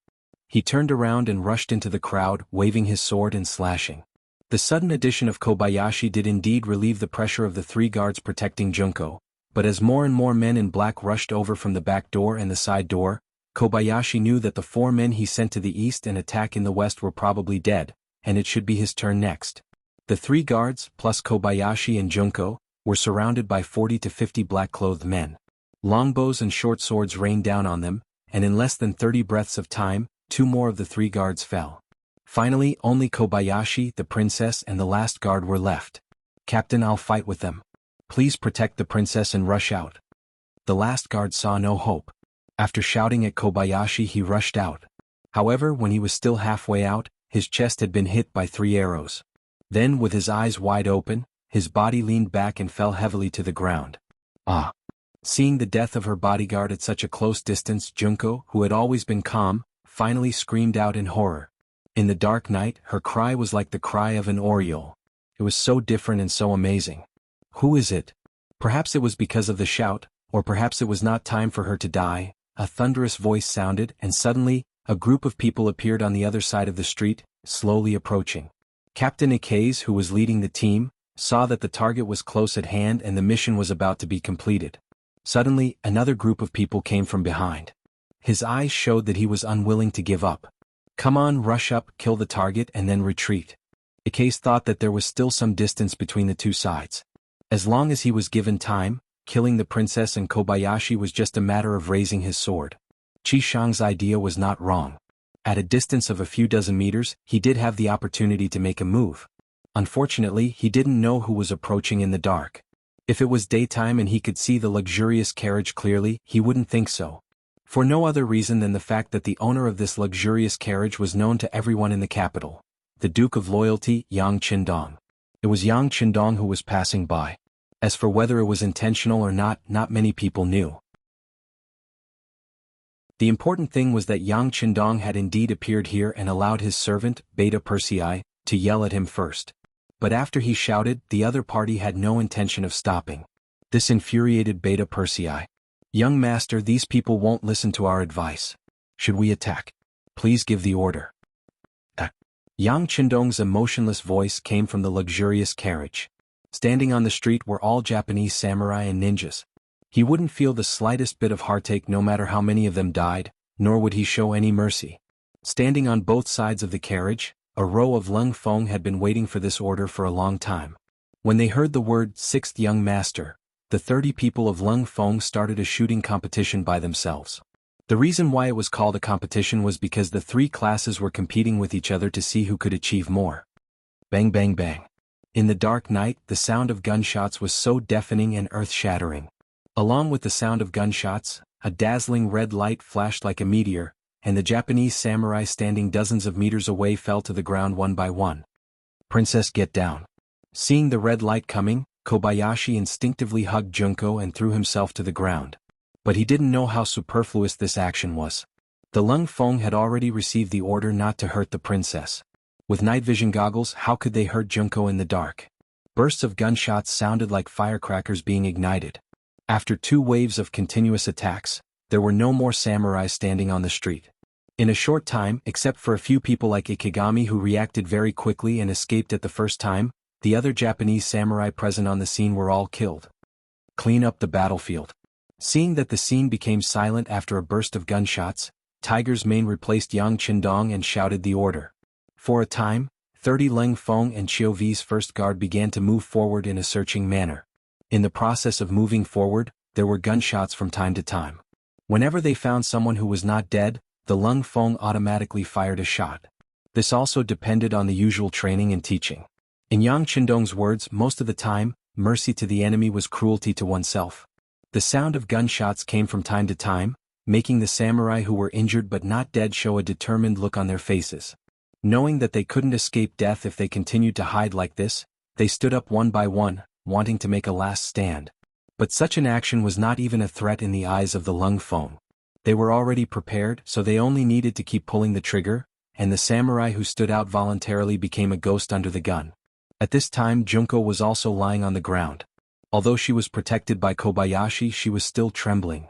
He turned around and rushed into the crowd, waving his sword and slashing. The sudden addition of Kobayashi did indeed relieve the pressure of the 3 guards protecting Junko, but as more and more men in black rushed over from the back door and the side door, Kobayashi knew that the 4 men he sent to the east and attack in the west were probably dead, and it should be his turn next. The 3 guards, plus Kobayashi and Junko, were surrounded by 40 to 50 black-clothed men. Longbows and short swords rained down on them, and in less than 30 breaths of time, 2 more of the 3 guards fell. Finally, only Kobayashi, the princess, and the last guard were left. "Captain, I'll fight with them. Please protect the princess and rush out." The last guard saw no hope. After shouting at Kobayashi, he rushed out. However, when he was still halfway out, his chest had been hit by 3 arrows. Then, with his eyes wide open, his body leaned back and fell heavily to the ground. Ah! Seeing the death of her bodyguard at such a close distance, Junko, who had always been calm, finally screamed out in horror. In the dark night, her cry was like the cry of an oriole. It was so different and so amazing. Who is it? Perhaps it was because of the shout, or perhaps it was not time for her to die. A thunderous voice sounded, and suddenly, a group of people appeared on the other side of the street, slowly approaching. Captain Ikase, who was leading the team, saw that the target was close at hand and the mission was about to be completed. Suddenly, another group of people came from behind. His eyes showed that he was unwilling to give up. "Come on, rush up, kill the target and then retreat." Ikase thought that there was still some distance between the 2 sides. As long as he was given time, killing the princess and Kobayashi was just a matter of raising his sword. Qishang's idea was not wrong. At a distance of a few dozen meters, he did have the opportunity to make a move. Unfortunately, he didn't know who was approaching in the dark. If it was daytime and he could see the luxurious carriage clearly, he wouldn't think so. For no other reason than the fact that the owner of this luxurious carriage was known to everyone in the capital. The Duke of Loyalty, Yang Qindong. It was Yang Qindong who was passing by. As for whether it was intentional or not many people knew. The important thing was that Yang Qindong had indeed appeared here and allowed his servant, Beta Persei, to yell at him first. But after he shouted, the other party had no intention of stopping. This infuriated Beta Persei. "Young master, these people won't listen to our advice. Should we attack? Please give the order." Yang Qindong's emotionless voice came from the luxurious carriage. Standing on the street were all Japanese samurai and ninjas. He wouldn't feel the slightest bit of heartache no matter how many of them died, nor would he show any mercy. Standing on both sides of the carriage, a row of Lung Feng had been waiting for this order for a long time. When they heard the word 6th young master, the 30 people of Lung Feng started a shooting competition by themselves. The reason why it was called a competition was because the 3 classes were competing with each other to see who could achieve more. Bang bang bang. In the dark night, the sound of gunshots was so deafening and earth-shattering. Along with the sound of gunshots, a dazzling red light flashed like a meteor, and the Japanese samurai standing dozens of meters away fell to the ground one by one. "Princess, get down." Seeing the red light coming, Kobayashi instinctively hugged Junko and threw himself to the ground. But he didn't know how superfluous this action was. The Lung Feng had already received the order not to hurt the princess. With night vision goggles, how could they hurt Junko in the dark? Bursts of gunshots sounded like firecrackers being ignited. After 2 waves of continuous attacks, there were no more samurai standing on the street. In a short time, except for a few people like Ikigami who reacted very quickly and escaped at the first time, the other Japanese samurai present on the scene were all killed. Clean up the battlefield. Seeing that the scene became silent after a burst of gunshots, Tiger's Mane replaced Yang Qindong and shouted the order. For a time, 30 Lung Feng and Chiu V's first guard began to move forward in a searching manner. In the process of moving forward, there were gunshots from time to time. Whenever they found someone who was not dead, the Lung Feng automatically fired a shot. This also depended on the usual training and teaching. In Yang Qindong's words, most of the time, mercy to the enemy was cruelty to oneself. The sound of gunshots came from time to time, making the samurai who were injured but not dead show a determined look on their faces. Knowing that they couldn't escape death if they continued to hide like this, they stood up one by one, wanting to make a last stand. But such an action was not even a threat in the eyes of the Lung Feng. They were already prepared, so they only needed to keep pulling the trigger, and the samurai who stood out voluntarily became a ghost under the gun. At this time Junko was also lying on the ground. Although she was protected by Kobayashi, she was still trembling.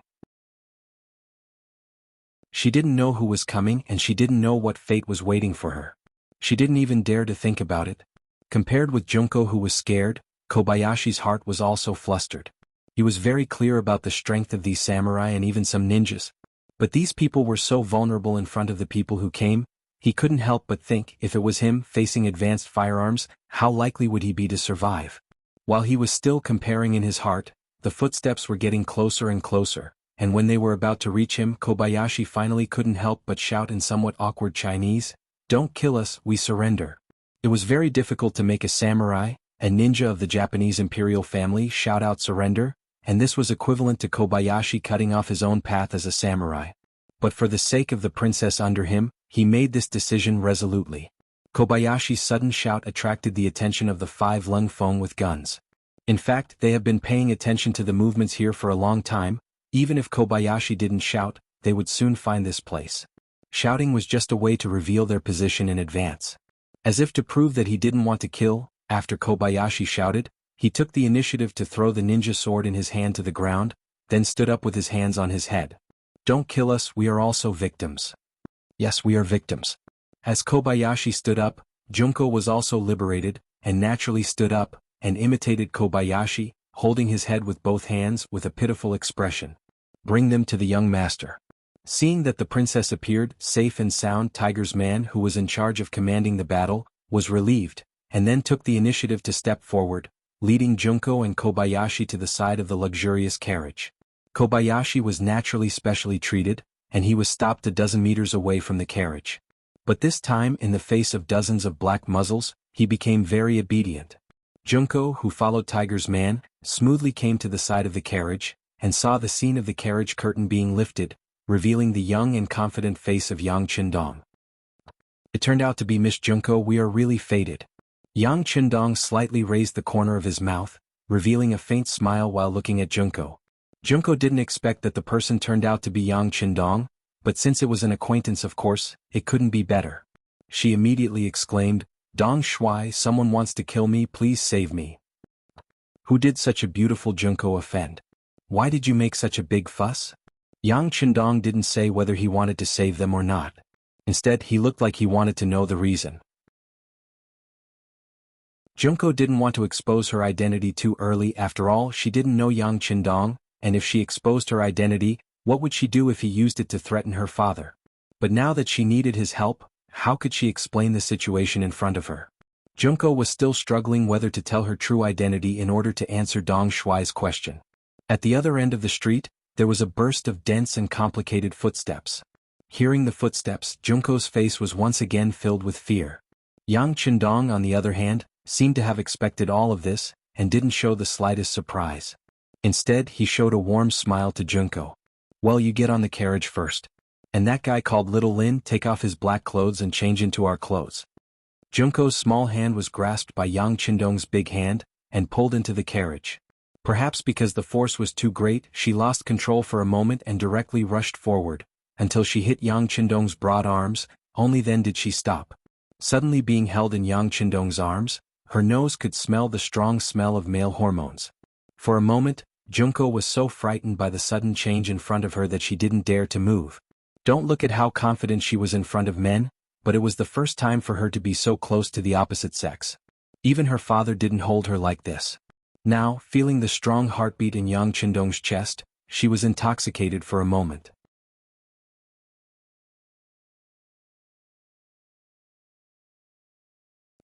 She didn't know who was coming, and she didn't know what fate was waiting for her. She didn't even dare to think about it. Compared with Junko, who was scared, Kobayashi's heart was also flustered. He was very clear about the strength of these samurai and even some ninjas. But these people were so vulnerable in front of the people who came, he couldn't help but think, if it was him facing advanced firearms, how likely would he be to survive? While he was still comparing in his heart, the footsteps were getting closer and closer, and when they were about to reach him, Kobayashi finally couldn't help but shout in somewhat awkward Chinese, "Don't kill us, we surrender." It was very difficult to make a samurai, a ninja of the Japanese imperial family, shout out surrender, and this was equivalent to Kobayashi cutting off his own path as a samurai. But for the sake of the princess under him, he made this decision resolutely. Kobayashi's sudden shout attracted the attention of the 5 Lung Feng with guns. In fact, they have been paying attention to the movements here for a long time. Even if Kobayashi didn't shout, they would soon find this place. Shouting was just a way to reveal their position in advance. As if to prove that he didn't want to kill, after Kobayashi shouted, he took the initiative to throw the ninja sword in his hand to the ground, then stood up with his hands on his head. "Don't kill us, we are also victims." "Yes, we are victims." As Kobayashi stood up, Junko was also liberated, and naturally stood up, and imitated Kobayashi, holding his head with both hands with a pitiful expression. "Bring them to the young master." Seeing that the princess appeared, safe and sound, Tiger's man, who was in charge of commanding the battle, was relieved, and then took the initiative to step forward, leading Junko and Kobayashi to the side of the luxurious carriage. Kobayashi was naturally specially treated, and he was stopped a dozen meters away from the carriage. But this time, in the face of dozens of black muzzles, he became very obedient. Junko, who followed Tiger's man, smoothly came to the side of the carriage, and saw the scene of the carriage curtain being lifted, revealing the young and confident face of Yang Qindong. "It turned out to be Miss Junko, we are really fated." Yang Qindong slightly raised the corner of his mouth, revealing a faint smile while looking at Junko. Junko didn't expect that the person turned out to be Yang Qindong, but since it was an acquaintance, of course, it couldn't be better. She immediately exclaimed, "Dong Shuai, someone wants to kill me, please save me." "Who did such a beautiful Junko offend? Why did you make such a big fuss?" Yang Qindong didn't say whether he wanted to save them or not. Instead, he looked like he wanted to know the reason. Junko didn't want to expose her identity too early. After all, she didn't know Yang Qindong, and if she exposed her identity, what would she do if he used it to threaten her father? But now that she needed his help, how could she explain the situation in front of her? Junko was still struggling whether to tell her true identity in order to answer Dong Shuai's question. At the other end of the street, there was a burst of dense and complicated footsteps. Hearing the footsteps, Junko's face was once again filled with fear. Yang Qindong, on the other hand, seemed to have expected all of this, and didn't show the slightest surprise. Instead, he showed a warm smile to Junko. "Well, you get on the carriage first. And that guy called Little Lin, take off his black clothes and change into our clothes." Junko's small hand was grasped by Yang Qindong's big hand, and pulled into the carriage. Perhaps because the force was too great, she lost control for a moment and directly rushed forward, until she hit Yang Qindong's broad arms. Only then did she stop. Suddenly being held in Yang Qindong's arms, her nose could smell the strong smell of male hormones. For a moment, Junko was so frightened by the sudden change in front of her that she didn't dare to move. Don't look at how confident she was in front of men, but it was the first time for her to be so close to the opposite sex. Even her father didn't hold her like this. Now, feeling the strong heartbeat in Yang Qindong's chest, she was intoxicated for a moment.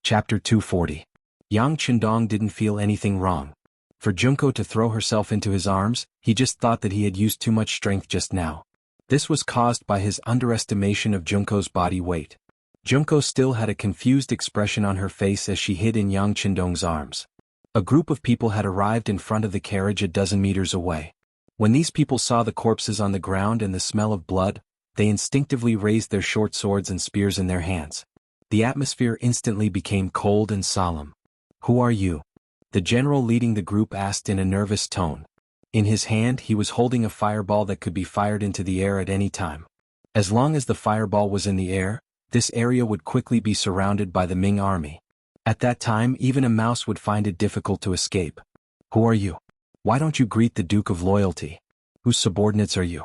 Chapter 240. Yang Qindong didn't feel anything wrong. For Junko to throw herself into his arms, he just thought that he had used too much strength just now. This was caused by his underestimation of Junko's body weight. Junko still had a confused expression on her face as she hid in Yang Qindong's arms. A group of people had arrived in front of the carriage a dozen meters away. When these people saw the corpses on the ground and the smell of blood, they instinctively raised their short swords and spears in their hands. The atmosphere instantly became cold and solemn. "Who are you?" the general leading the group asked in a nervous tone. In his hand he was holding a fireball that could be fired into the air at any time. As long as the fireball was in the air, this area would quickly be surrounded by the Ming army. At that time even a mouse would find it difficult to escape. "Who are you?" Why don't you greet the Duke of Loyalty? Whose subordinates are you?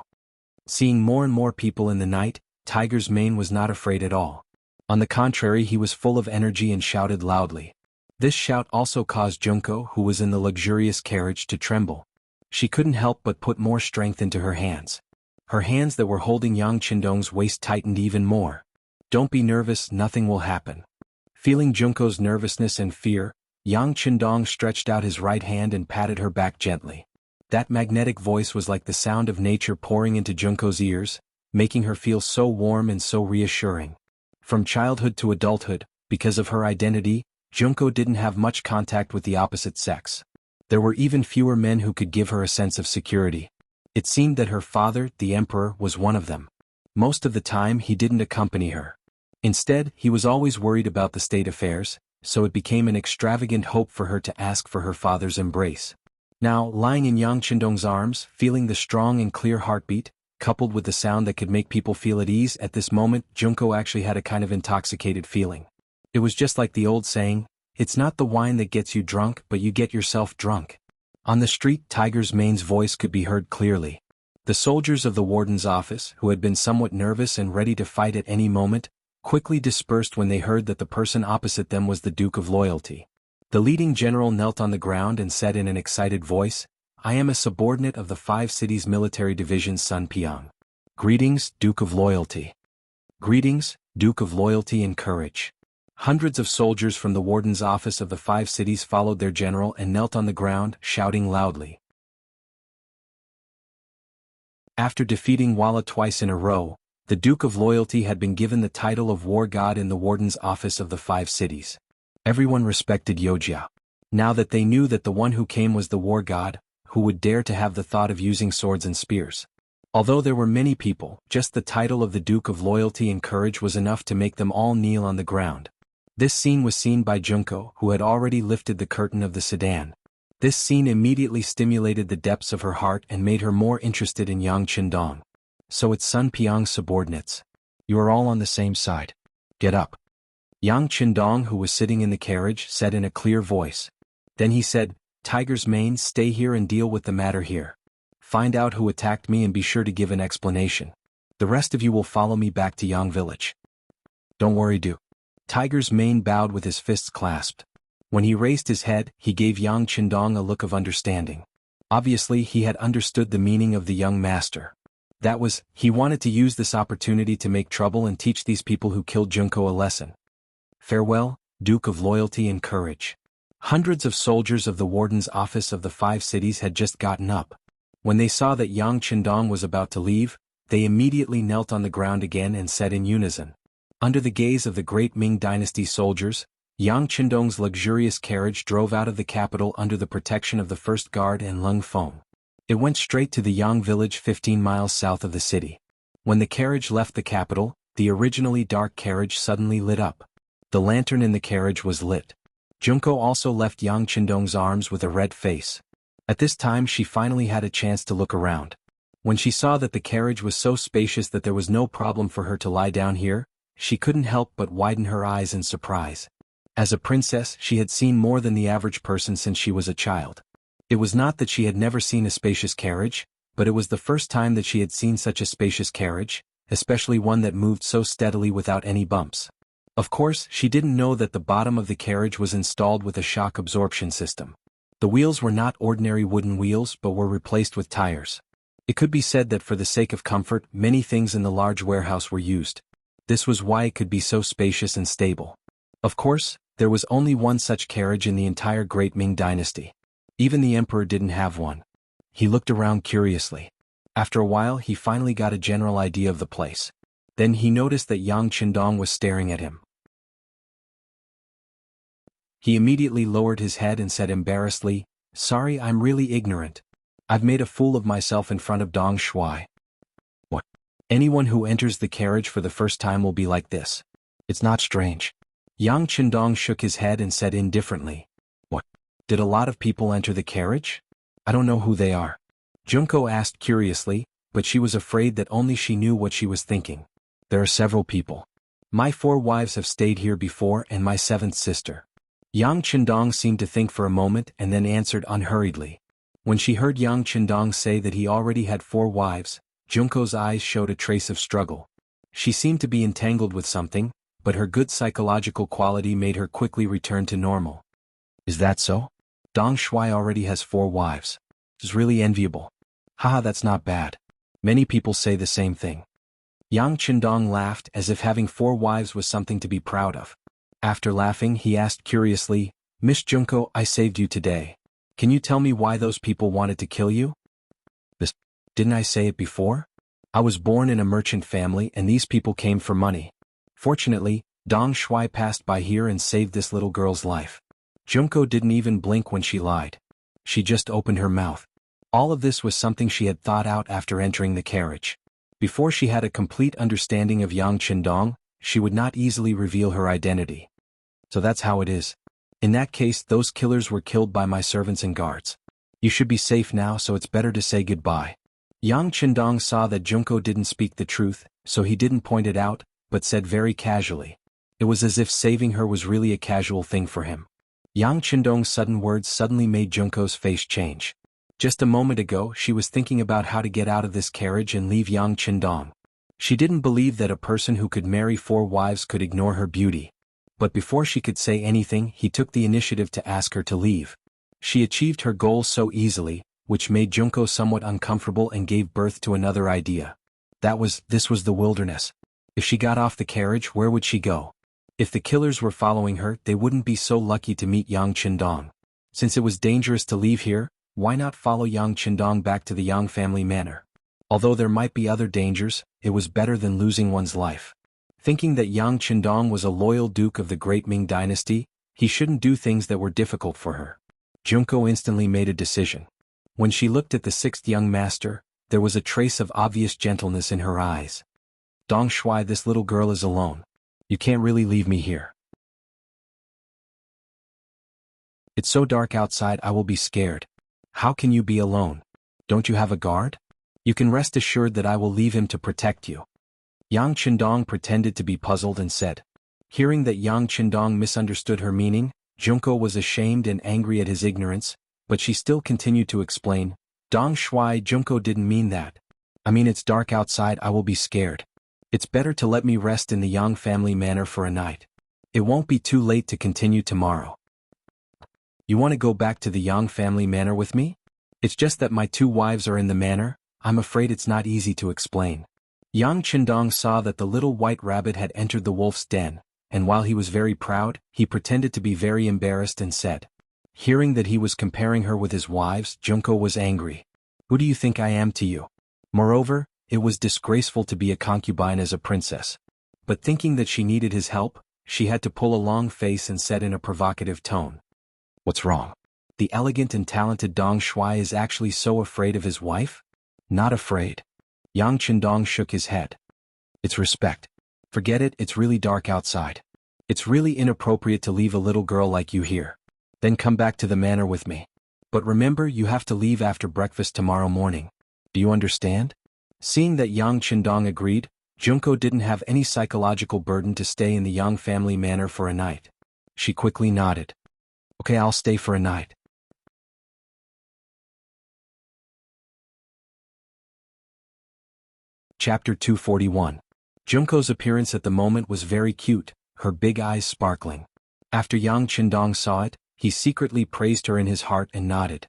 Seeing more and more people in the night, Tiger's Mane was not afraid at all. On the contrary, he was full of energy and shouted loudly. This shout also caused Junko, who was in the luxurious carriage, to tremble. She couldn't help but put more strength into her hands. Her hands that were holding Yang Qindong's waist tightened even more. Don't be nervous, nothing will happen. Feeling Junko's nervousness and fear, Yang Qindong stretched out his right hand and patted her back gently. That magnetic voice was like the sound of nature pouring into Junko's ears, making her feel so warm and so reassuring. From childhood to adulthood, because of her identity, Junko didn't have much contact with the opposite sex. There were even fewer men who could give her a sense of security. It seemed that her father, the emperor, was one of them. Most of the time he didn't accompany her. Instead, he was always worried about the state affairs, so it became an extravagant hope for her to ask for her father's embrace. Now, lying in Yang Qindong's arms, feeling the strong and clear heartbeat, coupled with the sound that could make people feel at ease at this moment, Junko actually had a kind of intoxicated feeling. It was just like the old saying, it's not the wine that gets you drunk, but you get yourself drunk. On the street, Tiger's Mane's voice could be heard clearly. The soldiers of the warden's office, who had been somewhat nervous and ready to fight at any moment, quickly dispersed when they heard that the person opposite them was the Duke of Loyalty. The leading general knelt on the ground and said in an excited voice, I am a subordinate of the 5 cities military division Sun Piang. Greetings, Duke of Loyalty. Greetings, Duke of Loyalty and Courage. Hundreds of soldiers from the warden's office of the 5 cities followed their general and knelt on the ground, shouting loudly. After defeating Walla twice in a row, the Duke of Loyalty had been given the title of War God in the warden's office of the 5 cities. Everyone respected Yojia. Now that they knew that the one who came was the War God, who would dare to have the thought of using swords and spears? Although there were many people, just the title of the Duke of Loyalty and Courage was enough to make them all kneel on the ground. This scene was seen by Junko, who had already lifted the curtain of the sedan. This scene immediately stimulated the depths of her heart and made her more interested in Yang Qindong. So it's Sun Piang's subordinates. You are all on the same side. Get up. Yang Qindong, who was sitting in the carriage, said in a clear voice. Then he said, Tiger's Mane, stay here and deal with the matter here. Find out who attacked me and be sure to give an explanation. The rest of you will follow me back to Yang Village. Don't worry, Duke. Tiger's Mane bowed with his fists clasped. When he raised his head, he gave Yang Qindong a look of understanding. Obviously, he had understood the meaning of the young master. That was, he wanted to use this opportunity to make trouble and teach these people who killed Junko a lesson. Farewell, Duke of Loyalty and Courage. Hundreds of soldiers of the warden's office of the 5 cities had just gotten up. When they saw that Yang Qindong was about to leave, they immediately knelt on the ground again and said in unison. Under the gaze of the great Ming Dynasty soldiers, Yang Qindong's luxurious carriage drove out of the capital under the protection of the First Guard and Lung Feng. It went straight to the Yang village 15 miles south of the city. When the carriage left the capital, the originally dark carriage suddenly lit up. The lantern in the carriage was lit. Junko also left Yang Qindong's arms with a red face. At this time she finally had a chance to look around. When she saw that the carriage was so spacious that there was no problem for her to lie down here, she couldn't help but widen her eyes in surprise. As a princess, she had seen more than the average person since she was a child. It was not that she had never seen a spacious carriage, but it was the first time that she had seen such a spacious carriage, especially one that moved so steadily without any bumps. Of course, she didn't know that the bottom of the carriage was installed with a shock absorption system. The wheels were not ordinary wooden wheels but were replaced with tires. It could be said that for the sake of comfort, many things in the large warehouse were used. This was why it could be so spacious and stable. Of course, there was only one such carriage in the entire Great Ming Dynasty. Even the emperor didn't have one. He looked around curiously. After a while he finally got a general idea of the place. Then he noticed that Yang Qindong was staring at him. He immediately lowered his head and said embarrassedly, Sorry, I'm really ignorant. I've made a fool of myself in front of Dong Shuai. What? Anyone who enters the carriage for the first time will be like this. It's not strange. Yang Qindong shook his head and said indifferently. What? Did a lot of people enter the carriage? I don't know who they are. Junko asked curiously, but she was afraid that only she knew what she was thinking. There are several people. My 4 wives have stayed here before and my 7th sister. Yang Qindong seemed to think for a moment and then answered unhurriedly. When she heard Yang Qindong say that he already had 4 wives, Junko's eyes showed a trace of struggle. She seemed to be entangled with something, but her good psychological quality made her quickly return to normal. Is that so? Dong Shuai already has 4 wives. It's really enviable. Haha, that's not bad. Many people say the same thing. Yang Qindong laughed as if having 4 wives was something to be proud of. After laughing, he asked curiously, Miss Junko, I saved you today. Can you tell me why those people wanted to kill you? Didn't I say it before? I was born in a merchant family and these people came for money. Fortunately, Dong Shuai passed by here and saved this little girl's life. Junko didn't even blink when she lied. She just opened her mouth. All of this was something she had thought out after entering the carriage. Before she had a complete understanding of Yang Qindong, she would not easily reveal her identity. So that's how it is. In that case, those killers were killed by my servants and guards. You should be safe now, so it's better to say goodbye. Yang Qindong saw that Junko didn't speak the truth, so he didn't point it out, but said very casually. It was as if saving her was really a casual thing for him. Yang Qindong's sudden words suddenly made Junko's face change. Just a moment ago, she was thinking about how to get out of this carriage and leave Yang Qindong. She didn't believe that a person who could marry 4 wives could ignore her beauty. But before she could say anything, he took the initiative to ask her to leave. She achieved her goal so easily, which made Junko somewhat uncomfortable and gave birth to another idea. This was the wilderness. If she got off the carriage, where would she go? If the killers were following her, they wouldn't be so lucky to meet Yang Qindong. Since it was dangerous to leave here, why not follow Yang Qindong back to the Yang family manor? Although there might be other dangers, it was better than losing one's life. Thinking that Yang Qindong was a loyal duke of the great Ming Dynasty, he shouldn't do things that were difficult for her. Junko instantly made a decision. When she looked at the 6th young master, there was a trace of obvious gentleness in her eyes. Dong Shuai, this little girl is alone. You can't really leave me here. It's so dark outside, I will be scared. How can you be alone? Don't you have a guard? You can rest assured that I will leave him to protect you. Yang Qindong pretended to be puzzled and said. Hearing that Yang Qindong misunderstood her meaning, Junko was ashamed and angry at his ignorance, but she still continued to explain. Dong Shuai, Junko didn't mean that. I mean, it's dark outside, I will be scared. It's better to let me rest in the Yang family manor for a night. It won't be too late to continue tomorrow. You want to go back to the Yang family manor with me? It's just that my 2 wives are in the manor. I'm afraid it's not easy to explain. Yang Qindong saw that the little white rabbit had entered the wolf's den, and while he was very proud, he pretended to be very embarrassed and said. Hearing that he was comparing her with his wives, Junko was angry. Who do you think I am to you? Moreover, it was disgraceful to be a concubine as a princess. But thinking that she needed his help, she had to pull a long face and said in a provocative tone. What's wrong? The elegant and talented Dong Shuai is actually so afraid of his wife? Not afraid. Yang Qindong shook his head. It's respect. Forget it, it's really dark outside. It's really inappropriate to leave a little girl like you here. Then come back to the manor with me. But remember, you have to leave after breakfast tomorrow morning. Do you understand? Seeing that Yang Qindong agreed, Junko didn't have any psychological burden to stay in the Yang family manor for a night. She quickly nodded. Okay, I'll stay for a night. Chapter 241. Junko's appearance at the moment was very cute, her big eyes sparkling. After Yang Qindong saw it, he secretly praised her in his heart and nodded.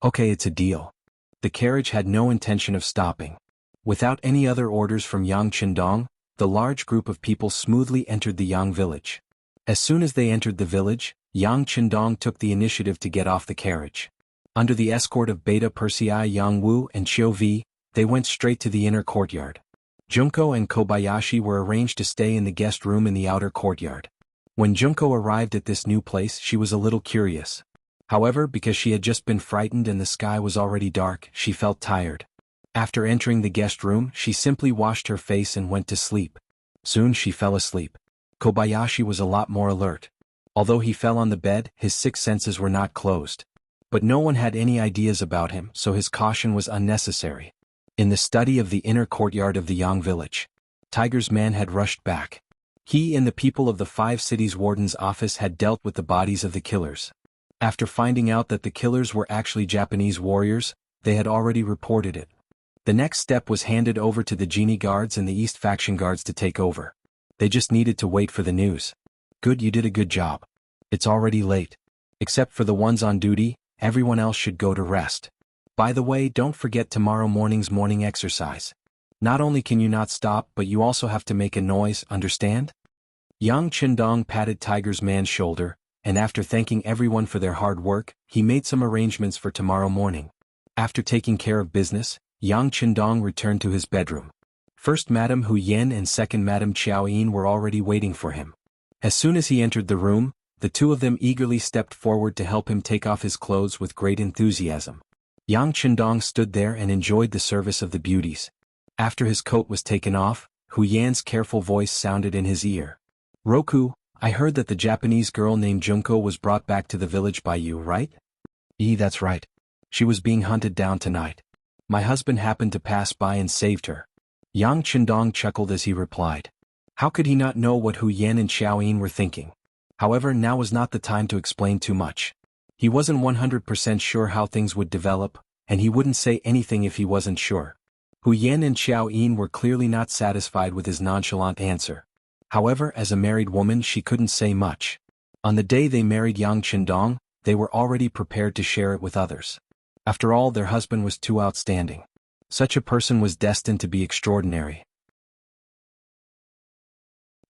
Okay, it's a deal. The carriage had no intention of stopping. Without any other orders from Yang Qindong, the large group of people smoothly entered the Yang village. As soon as they entered the village, Yang Qindong took the initiative to get off the carriage. Under the escort of Beta Persei Yang Wu and Qiu Vi, they went straight to the inner courtyard. Junko and Kobayashi were arranged to stay in the guest room in the outer courtyard. When Junko arrived at this new place, she was a little curious. However, because she had just been frightened and the sky was already dark, she felt tired. After entering the guest room, she simply washed her face and went to sleep. Soon she fell asleep. Kobayashi was a lot more alert. Although he fell on the bed, his 6 senses were not closed. But no one had any ideas about him, so his caution was unnecessary. In the study of the inner courtyard of the Yang village, Tiger's man had rushed back. He and the people of the 5 cities warden's office had dealt with the bodies of the killers. After finding out that the killers were actually Japanese warriors, they had already reported it. The next step was handed over to the Genie guards and the East faction guards to take over. They just needed to wait for the news. Good, you did a good job. It's already late. Except for the ones on duty, everyone else should go to rest. By the way, don't forget tomorrow morning's morning exercise. Not only can you not stop, but you also have to make a noise, understand? Yang Qindong patted Tiger's man's shoulder, and after thanking everyone for their hard work, he made some arrangements for tomorrow morning. After taking care of business, Yang Qindong returned to his bedroom. First Madame Hu Yan and second Madame Qiao Yin were already waiting for him. As soon as he entered the room, the two of them eagerly stepped forward to help him take off his clothes with great enthusiasm. Yang Qindong stood there and enjoyed the service of the beauties. After his coat was taken off, Hu Yan's careful voice sounded in his ear. Roku, I heard that the Japanese girl named Junko was brought back to the village by you, right? That's right. She was being hunted down tonight. My husband happened to pass by and saved her. Yang Qindong chuckled as he replied. How could he not know what Hu Yan and Xiao Yin were thinking? However, now was not the time to explain too much. He wasn't 100% sure how things would develop, and he wouldn't say anything if he wasn't sure. Hu Yan and Xiao Yin were clearly not satisfied with his nonchalant answer. However, as a married woman she couldn't say much. On the day they married Yang Qindong, they were already prepared to share it with others. After all, their husband was too outstanding. Such a person was destined to be extraordinary.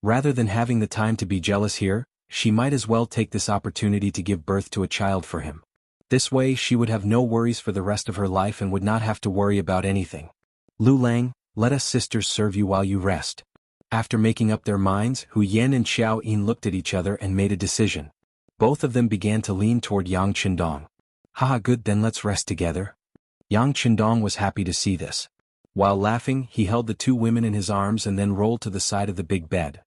Rather than having the time to be jealous here, she might as well take this opportunity to give birth to a child for him. This way she would have no worries for the rest of her life and would not have to worry about anything. Lu Lang, let us sisters serve you while you rest. After making up their minds, Hu Yan and Xiao Yin looked at each other and made a decision. Both of them began to lean toward Yang Qindong. Haha, good, then let's rest together. Yang Qindong was happy to see this. While laughing, he held the two women in his arms and then rolled to the side of the big bed.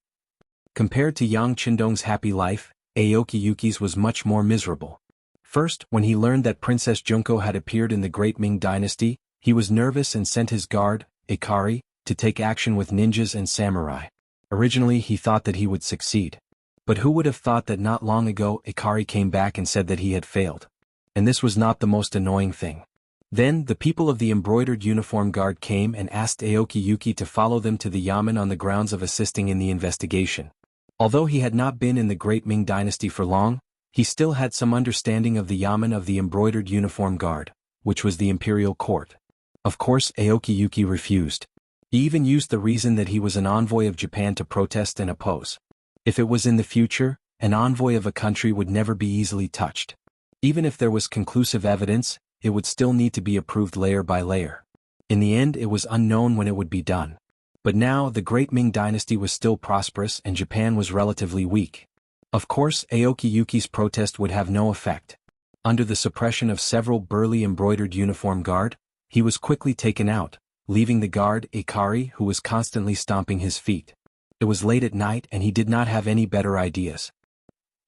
Compared to Yang Qindong's happy life, Aoki Yuki's was much more miserable. First, when he learned that Princess Junko had appeared in the Great Ming Dynasty, he was nervous and sent his guard, Ikari, to take action with ninjas and samurai. Originally he thought that he would succeed. But who would have thought that not long ago Ikari came back and said that he had failed? And this was not the most annoying thing. Then, the people of the embroidered uniform guard came and asked Aoki Yuki to follow them to the yamen on the grounds of assisting in the investigation. Although he had not been in the Great Ming Dynasty for long, he still had some understanding of the yamen of the embroidered uniform guard, which was the imperial court. Of course, Aoki Yuki refused. He even used the reason that he was an envoy of Japan to protest and oppose. If it was in the future, an envoy of a country would never be easily touched. Even if there was conclusive evidence, it would still need to be approved layer by layer. In the end, it was unknown when it would be done. But now, the Great Ming Dynasty was still prosperous and Japan was relatively weak. Of course, Aoki Yuki's protest would have no effect. Under the suppression of several burly embroidered uniform guard, he was quickly taken out, leaving the guard, Ikari, who was constantly stomping his feet. It was late at night and he did not have any better ideas.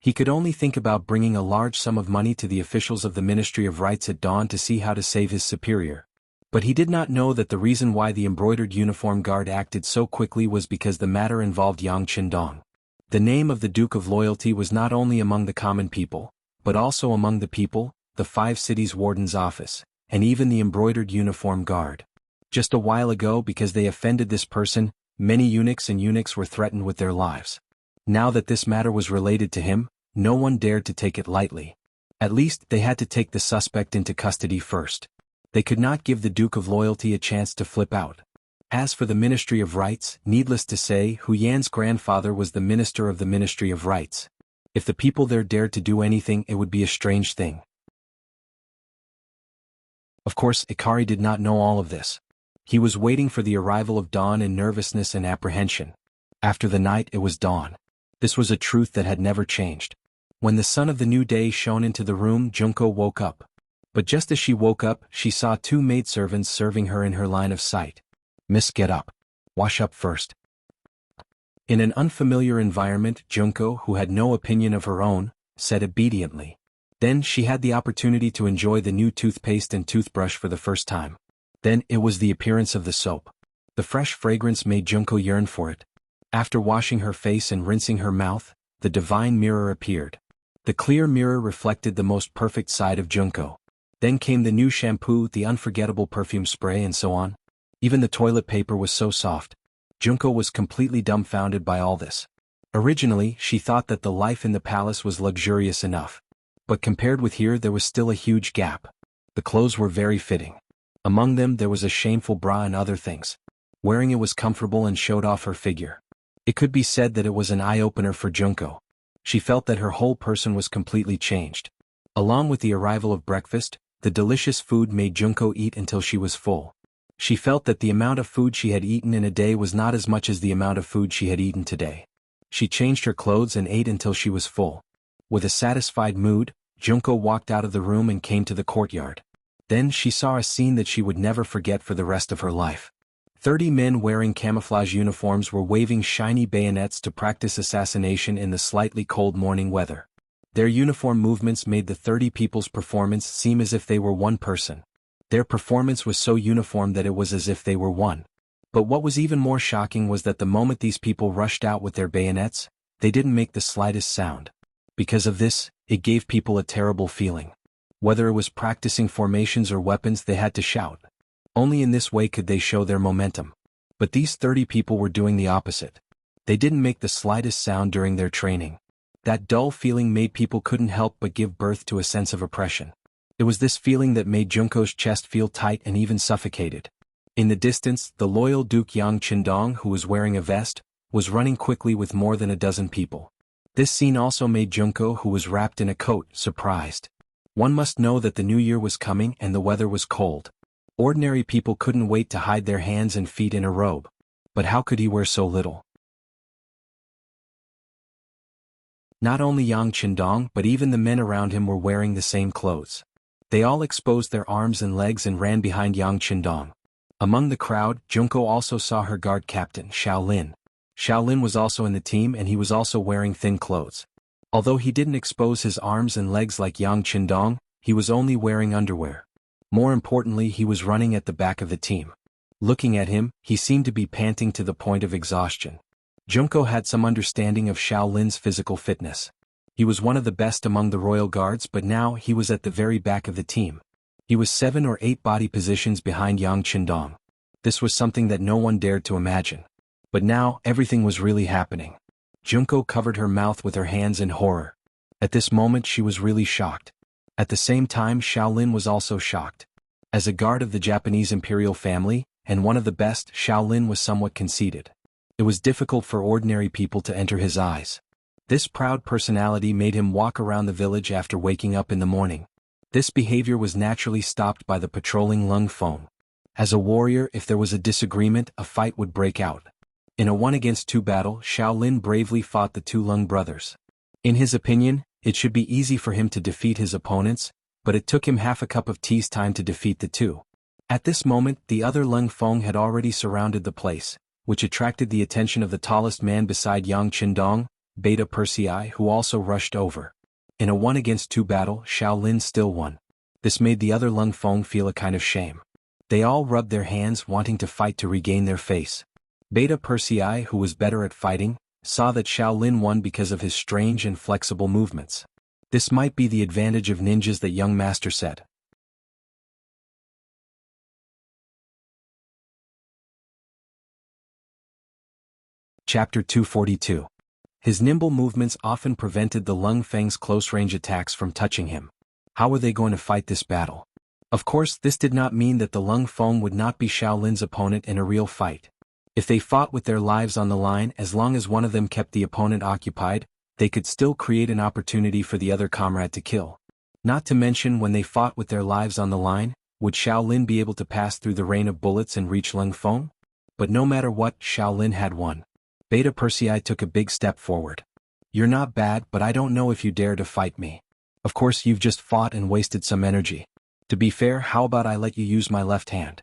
He could only think about bringing a large sum of money to the officials of the Ministry of Rights at dawn to see how to save his superior. But he did not know that the reason why the embroidered uniform guard acted so quickly was because the matter involved Yang Qindong. The name of the Duke of Loyalty was not only among the common people, but also among the people, the 5 cities' warden's office, and even the embroidered uniform guard. Just a while ago, because they offended this person, many eunuchs were threatened with their lives. Now that this matter was related to him, no one dared to take it lightly. At least, they had to take the suspect into custody first. They could not give the Duke of Loyalty a chance to flip out. As for the Ministry of Rights, needless to say, Hu Yan's grandfather was the minister of the Ministry of Rights. If the people there dared to do anything, it would be a strange thing. Of course, Ikari did not know all of this. He was waiting for the arrival of dawn in nervousness and apprehension. After the night, it was dawn. This was a truth that had never changed. When the sun of the new day shone into the room, Junko woke up. But just as she woke up, she saw 2 maidservants serving her in her line of sight. Miss, get up. Wash up first. In an unfamiliar environment, Junko, who had no opinion of her own, said obediently. Then she had the opportunity to enjoy the new toothpaste and toothbrush for the first time. Then it was the appearance of the soap. The fresh fragrance made Junko yearn for it. After washing her face and rinsing her mouth, the divine mirror appeared. The clear mirror reflected the most perfect side of Junko. Then came the new shampoo, the unforgettable perfume spray, and so on. Even the toilet paper was so soft. Junko was completely dumbfounded by all this. Originally, she thought that the life in the palace was luxurious enough. But compared with here, there was still a huge gap. The clothes were very fitting. Among them there was a shameful bra and other things. Wearing it was comfortable and showed off her figure. It could be said that it was an eye-opener for Junko. She felt that her whole person was completely changed. Along with the arrival of breakfast, the delicious food made Junko eat until she was full. She felt that the amount of food she had eaten in a day was not as much as the amount of food she had eaten today. She changed her clothes and ate until she was full. With a satisfied mood, Junko walked out of the room and came to the courtyard. Then she saw a scene that she would never forget for the rest of her life. 30 men wearing camouflage uniforms were waving shiny bayonets to practice assassination in the slightly cold morning weather. Their uniform movements made the 30 people's performance seem as if they were one person. Their performance was so uniform that it was as if they were one. But what was even more shocking was that the moment these people rushed out with their bayonets, they didn't make the slightest sound. Because of this, it gave people a terrible feeling. Whether it was practicing formations or weapons, they had to shout. Only in this way could they show their momentum. But these 30 people were doing the opposite. They didn't make the slightest sound during their training. That dull feeling made people couldn't help but give birth to a sense of oppression. It was this feeling that made Junko's chest feel tight and even suffocated. In the distance, the loyal Duke Yang Qindong, who was wearing a vest, was running quickly with more than a dozen people. This scene also made Junko, who was wrapped in a coat, surprised. One must know that the new year was coming and the weather was cold. Ordinary people couldn't wait to hide their hands and feet in a robe. But how could he wear so little? Not only Yang Qindong, but even the men around him were wearing the same clothes. They all exposed their arms and legs and ran behind Yang Qindong. Among the crowd, Junko also saw her guard captain, Shaolin. Shaolin was also in the team and he was also wearing thin clothes. Although he didn't expose his arms and legs like Yang Qindong, he was only wearing underwear. More importantly, he was running at the back of the team. Looking at him, he seemed to be panting to the point of exhaustion. Junko had some understanding of Shaolin's physical fitness. He was one of the best among the royal guards, but now he was at the very back of the team. He was 7 or 8 body positions behind Yang Qindong. This was something that no one dared to imagine. But now, everything was really happening. Junko covered her mouth with her hands in horror. At this moment she was really shocked. At the same time, Shaolin was also shocked. As a guard of the Japanese imperial family, and one of the best, Shaolin was somewhat conceited. It was difficult for ordinary people to enter his eyes. This proud personality made him walk around the village after waking up in the morning. This behavior was naturally stopped by the patrolling Lung Feng. As a warrior, if there was a disagreement, a fight would break out. In a 1-against-2 battle, Shaolin bravely fought the 2 Lung brothers. In his opinion, it should be easy for him to defeat his opponents, but it took him half a cup of tea's time to defeat the 2. At this moment, the other Lung Feng had already surrounded the place, which attracted the attention of the tallest man beside Yang Qindong, Beta Persei, who also rushed over. In a 1-against-2 battle, Shaolin still won. This made the other Lung Feng feel a kind of shame. They all rubbed their hands, wanting to fight to regain their face. Beta Persei, who was better at fighting, saw that Shaolin won because of his strange and flexible movements. This might be the advantage of ninjas, that young master said. Chapter 242. His nimble movements often prevented the Lung Feng's close-range attacks from touching him. How were they going to fight this battle? Of course, this did not mean that the Lung Feng would not be Shaolin's opponent in a real fight. If they fought with their lives on the line, as long as one of them kept the opponent occupied, they could still create an opportunity for the other comrade to kill. Not to mention, when they fought with their lives on the line, would Shaolin be able to pass through the rain of bullets and reach Lung Feng? But no matter what, Shaolin had won. Beta Persei took a big step forward. "You're not bad, but I don't know if you dare to fight me. Of course, you've just fought and wasted some energy. To be fair, how about I let you use my left hand?"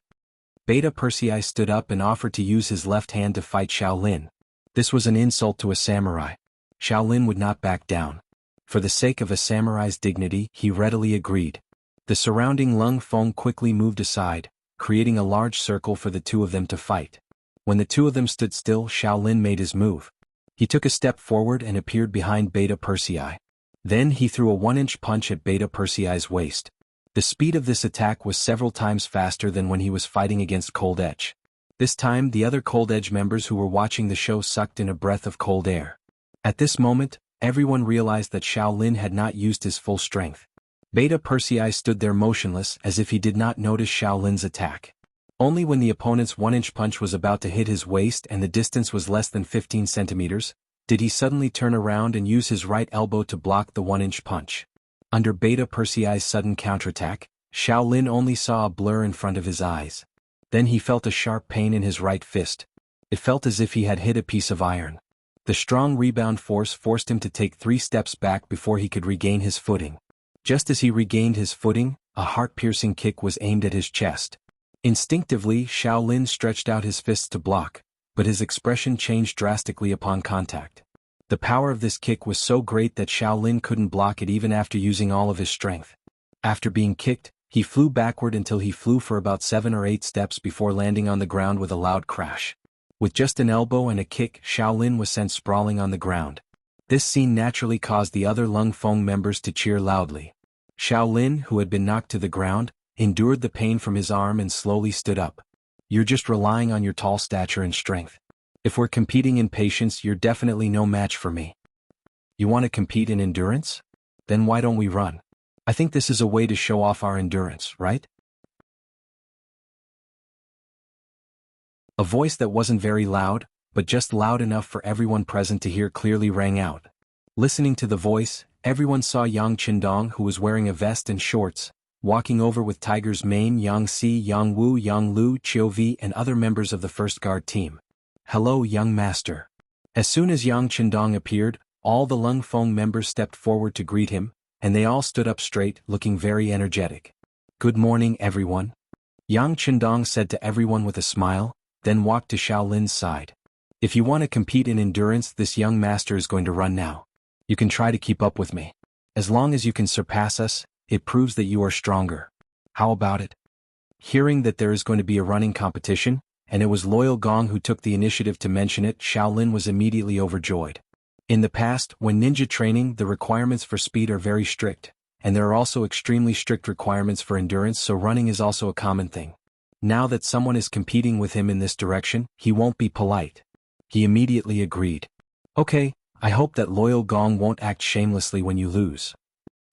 Beta Persei stood up and offered to use his left hand to fight Shaolin. This was an insult to a samurai. Shaolin would not back down. For the sake of a samurai's dignity, he readily agreed. The surrounding Lung Feng quickly moved aside, creating a large circle for the 2 of them to fight. When the 2 of them stood still, Shaolin made his move. He took a step forward and appeared behind Beta Persei. Then he threw a 1-inch punch at Beta Persei's waist. The speed of this attack was several times faster than when he was fighting against Cold Edge. This time the other Cold Edge members who were watching the show sucked in a breath of cold air. At this moment, everyone realized that Shaolin had not used his full strength. Beta Persei stood there motionless as if he did not notice Shaolin's attack. Only when the opponent's 1-inch punch was about to hit his waist and the distance was less than 15 centimeters, did he suddenly turn around and use his right elbow to block the 1-inch punch. Under Beta Persei's sudden counterattack, Shaolin only saw a blur in front of his eyes. Then he felt a sharp pain in his right fist. It felt as if he had hit a piece of iron. The strong rebound force forced him to take 3 steps back before he could regain his footing. Just as he regained his footing, a heart-piercing kick was aimed at his chest. Instinctively, Shaolin stretched out his fists to block, but his expression changed drastically upon contact. The power of this kick was so great that Shaolin couldn't block it even after using all of his strength. After being kicked, he flew backward until he flew for about 7 or 8 steps before landing on the ground with a loud crash. With just an elbow and a kick, Shaolin was sent sprawling on the ground. This scene naturally caused the other Lung Feng members to cheer loudly. Shaolin, who had been knocked to the ground, endured the pain from his arm and slowly stood up. You're just relying on your tall stature and strength. If we're competing in patience, you're definitely no match for me. You want to compete in endurance? Then why don't we run? I think this is a way to show off our endurance, right? A voice that wasn't very loud, but just loud enough for everyone present to hear clearly rang out. Listening to the voice, everyone saw Yang Qindong, who was wearing a vest and shorts, walking over with Tiger's mane Yang Si, Yang Wu, Yang Lu, Chiu Vi and other members of the first guard team. Hello, young master. As soon as Yang Qindong appeared, all the Lung Feng members stepped forward to greet him, and they all stood up straight, looking very energetic. Good morning, everyone. Yang Qindong said to everyone with a smile, then walked to Shaolin's side. If you want to compete in endurance, this young master is going to run now. You can try to keep up with me. As long as you can surpass us, it proves that you are stronger. How about it? Hearing that there is going to be a running competition, and it was Loyal Gong who took the initiative to mention it, Shaolin was immediately overjoyed. In the past, when ninja training, the requirements for speed are very strict, and there are also extremely strict requirements for endurance, so running is also a common thing. Now that someone is competing with him in this direction, he won't be polite. He immediately agreed. Okay, I hope that Loyal Gong won't act shamelessly when you lose.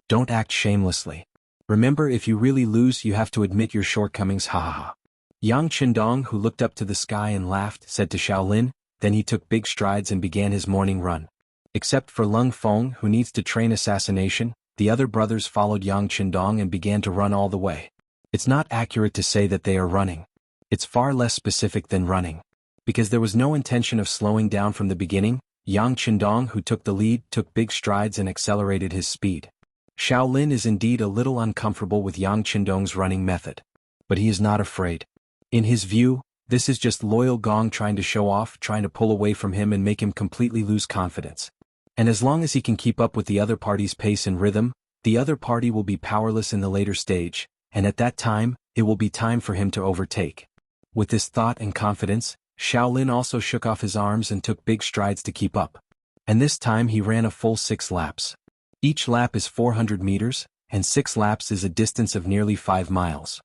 Don't act shamelessly. Remember, if you really lose, you have to admit your shortcomings, ha ha ha. Yang Qindong, who looked up to the sky and laughed, said to Shaolin, then he took big strides and began his morning run. Except for Lung Feng, who needs to train assassination, the other brothers followed Yang Qindong and began to run all the way. It's not accurate to say that they are running. It's far less specific than running. Because there was no intention of slowing down from the beginning, Yang Qindong, who took the lead, took big strides and accelerated his speed. Shaolin is indeed a little uncomfortable with Yang Qindong's running method. But he is not afraid. In his view, this is just Loyal Gong trying to show off, trying to pull away from him and make him completely lose confidence. And as long as he can keep up with the other party's pace and rhythm, the other party will be powerless in the later stage, and at that time, it will be time for him to overtake. With this thought and confidence, Shaolin also shook off his arms and took big strides to keep up. And this time he ran a full 6 laps. Each lap is 400 meters, and 6 laps is a distance of nearly 5 miles.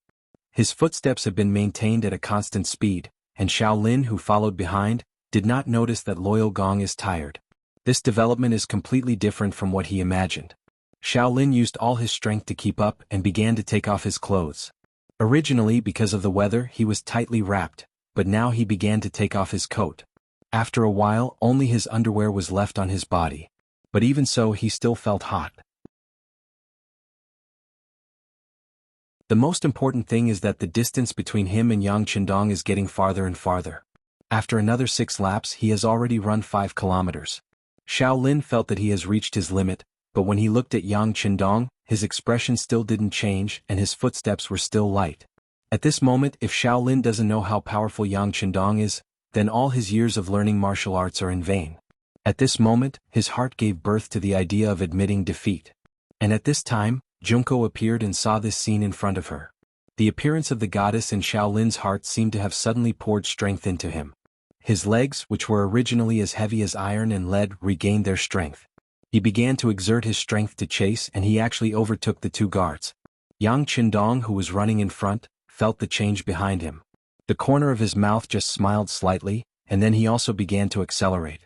His footsteps have been maintained at a constant speed, and Shaolin, who followed behind, did not notice that Loyal Gong is tired. This development is completely different from what he imagined. Shaolin used all his strength to keep up and began to take off his clothes. Originally, because of the weather, he was tightly wrapped, but now he began to take off his coat. After a while, only his underwear was left on his body. But even so, he still felt hot. The most important thing is that the distance between him and Yang Qindong is getting farther and farther. After another 6 laps, he has already run 5 kilometers. Shaolin felt that he has reached his limit, but when he looked at Yang Qindong, his expression still didn't change and his footsteps were still light. At this moment, if Shaolin doesn't know how powerful Yang Qindong is, then all his years of learning martial arts are in vain. At this moment, his heart gave birth to the idea of admitting defeat. And at this time, Junko appeared and saw this scene in front of her. The appearance of the goddess in Shaolin's heart seemed to have suddenly poured strength into him. His legs, which were originally as heavy as iron and lead, regained their strength. He began to exert his strength to chase, and he actually overtook the two guards. Yang Qindong, who was running in front, felt the change behind him. The corner of his mouth just smiled slightly, and then he also began to accelerate.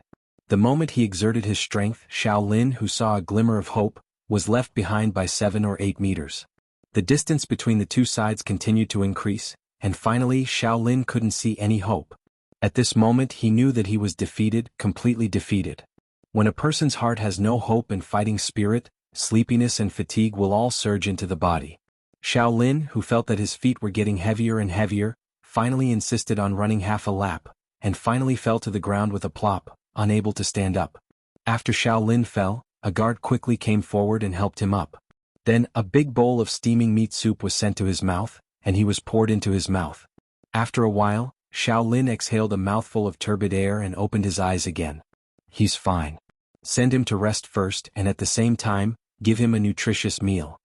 The moment he exerted his strength, Shaolin, who saw a glimmer of hope, was left behind by 7 or 8 meters. The distance between the two sides continued to increase, and finally Shaolin couldn't see any hope. At this moment he knew that he was defeated, completely defeated. When a person's heart has no hope and fighting spirit, sleepiness and fatigue will all surge into the body. Shaolin, who felt that his feet were getting heavier and heavier, finally insisted on running half a lap, and finally fell to the ground with a plop, unable to stand up. After Shaolin fell, a guard quickly came forward and helped him up. Then, a big bowl of steaming meat soup was sent to his mouth, and he was poured into his mouth. After a while, Shaolin exhaled a mouthful of turbid air and opened his eyes again. He's fine. Send him to rest first, and at the same time, give him a nutritious meal.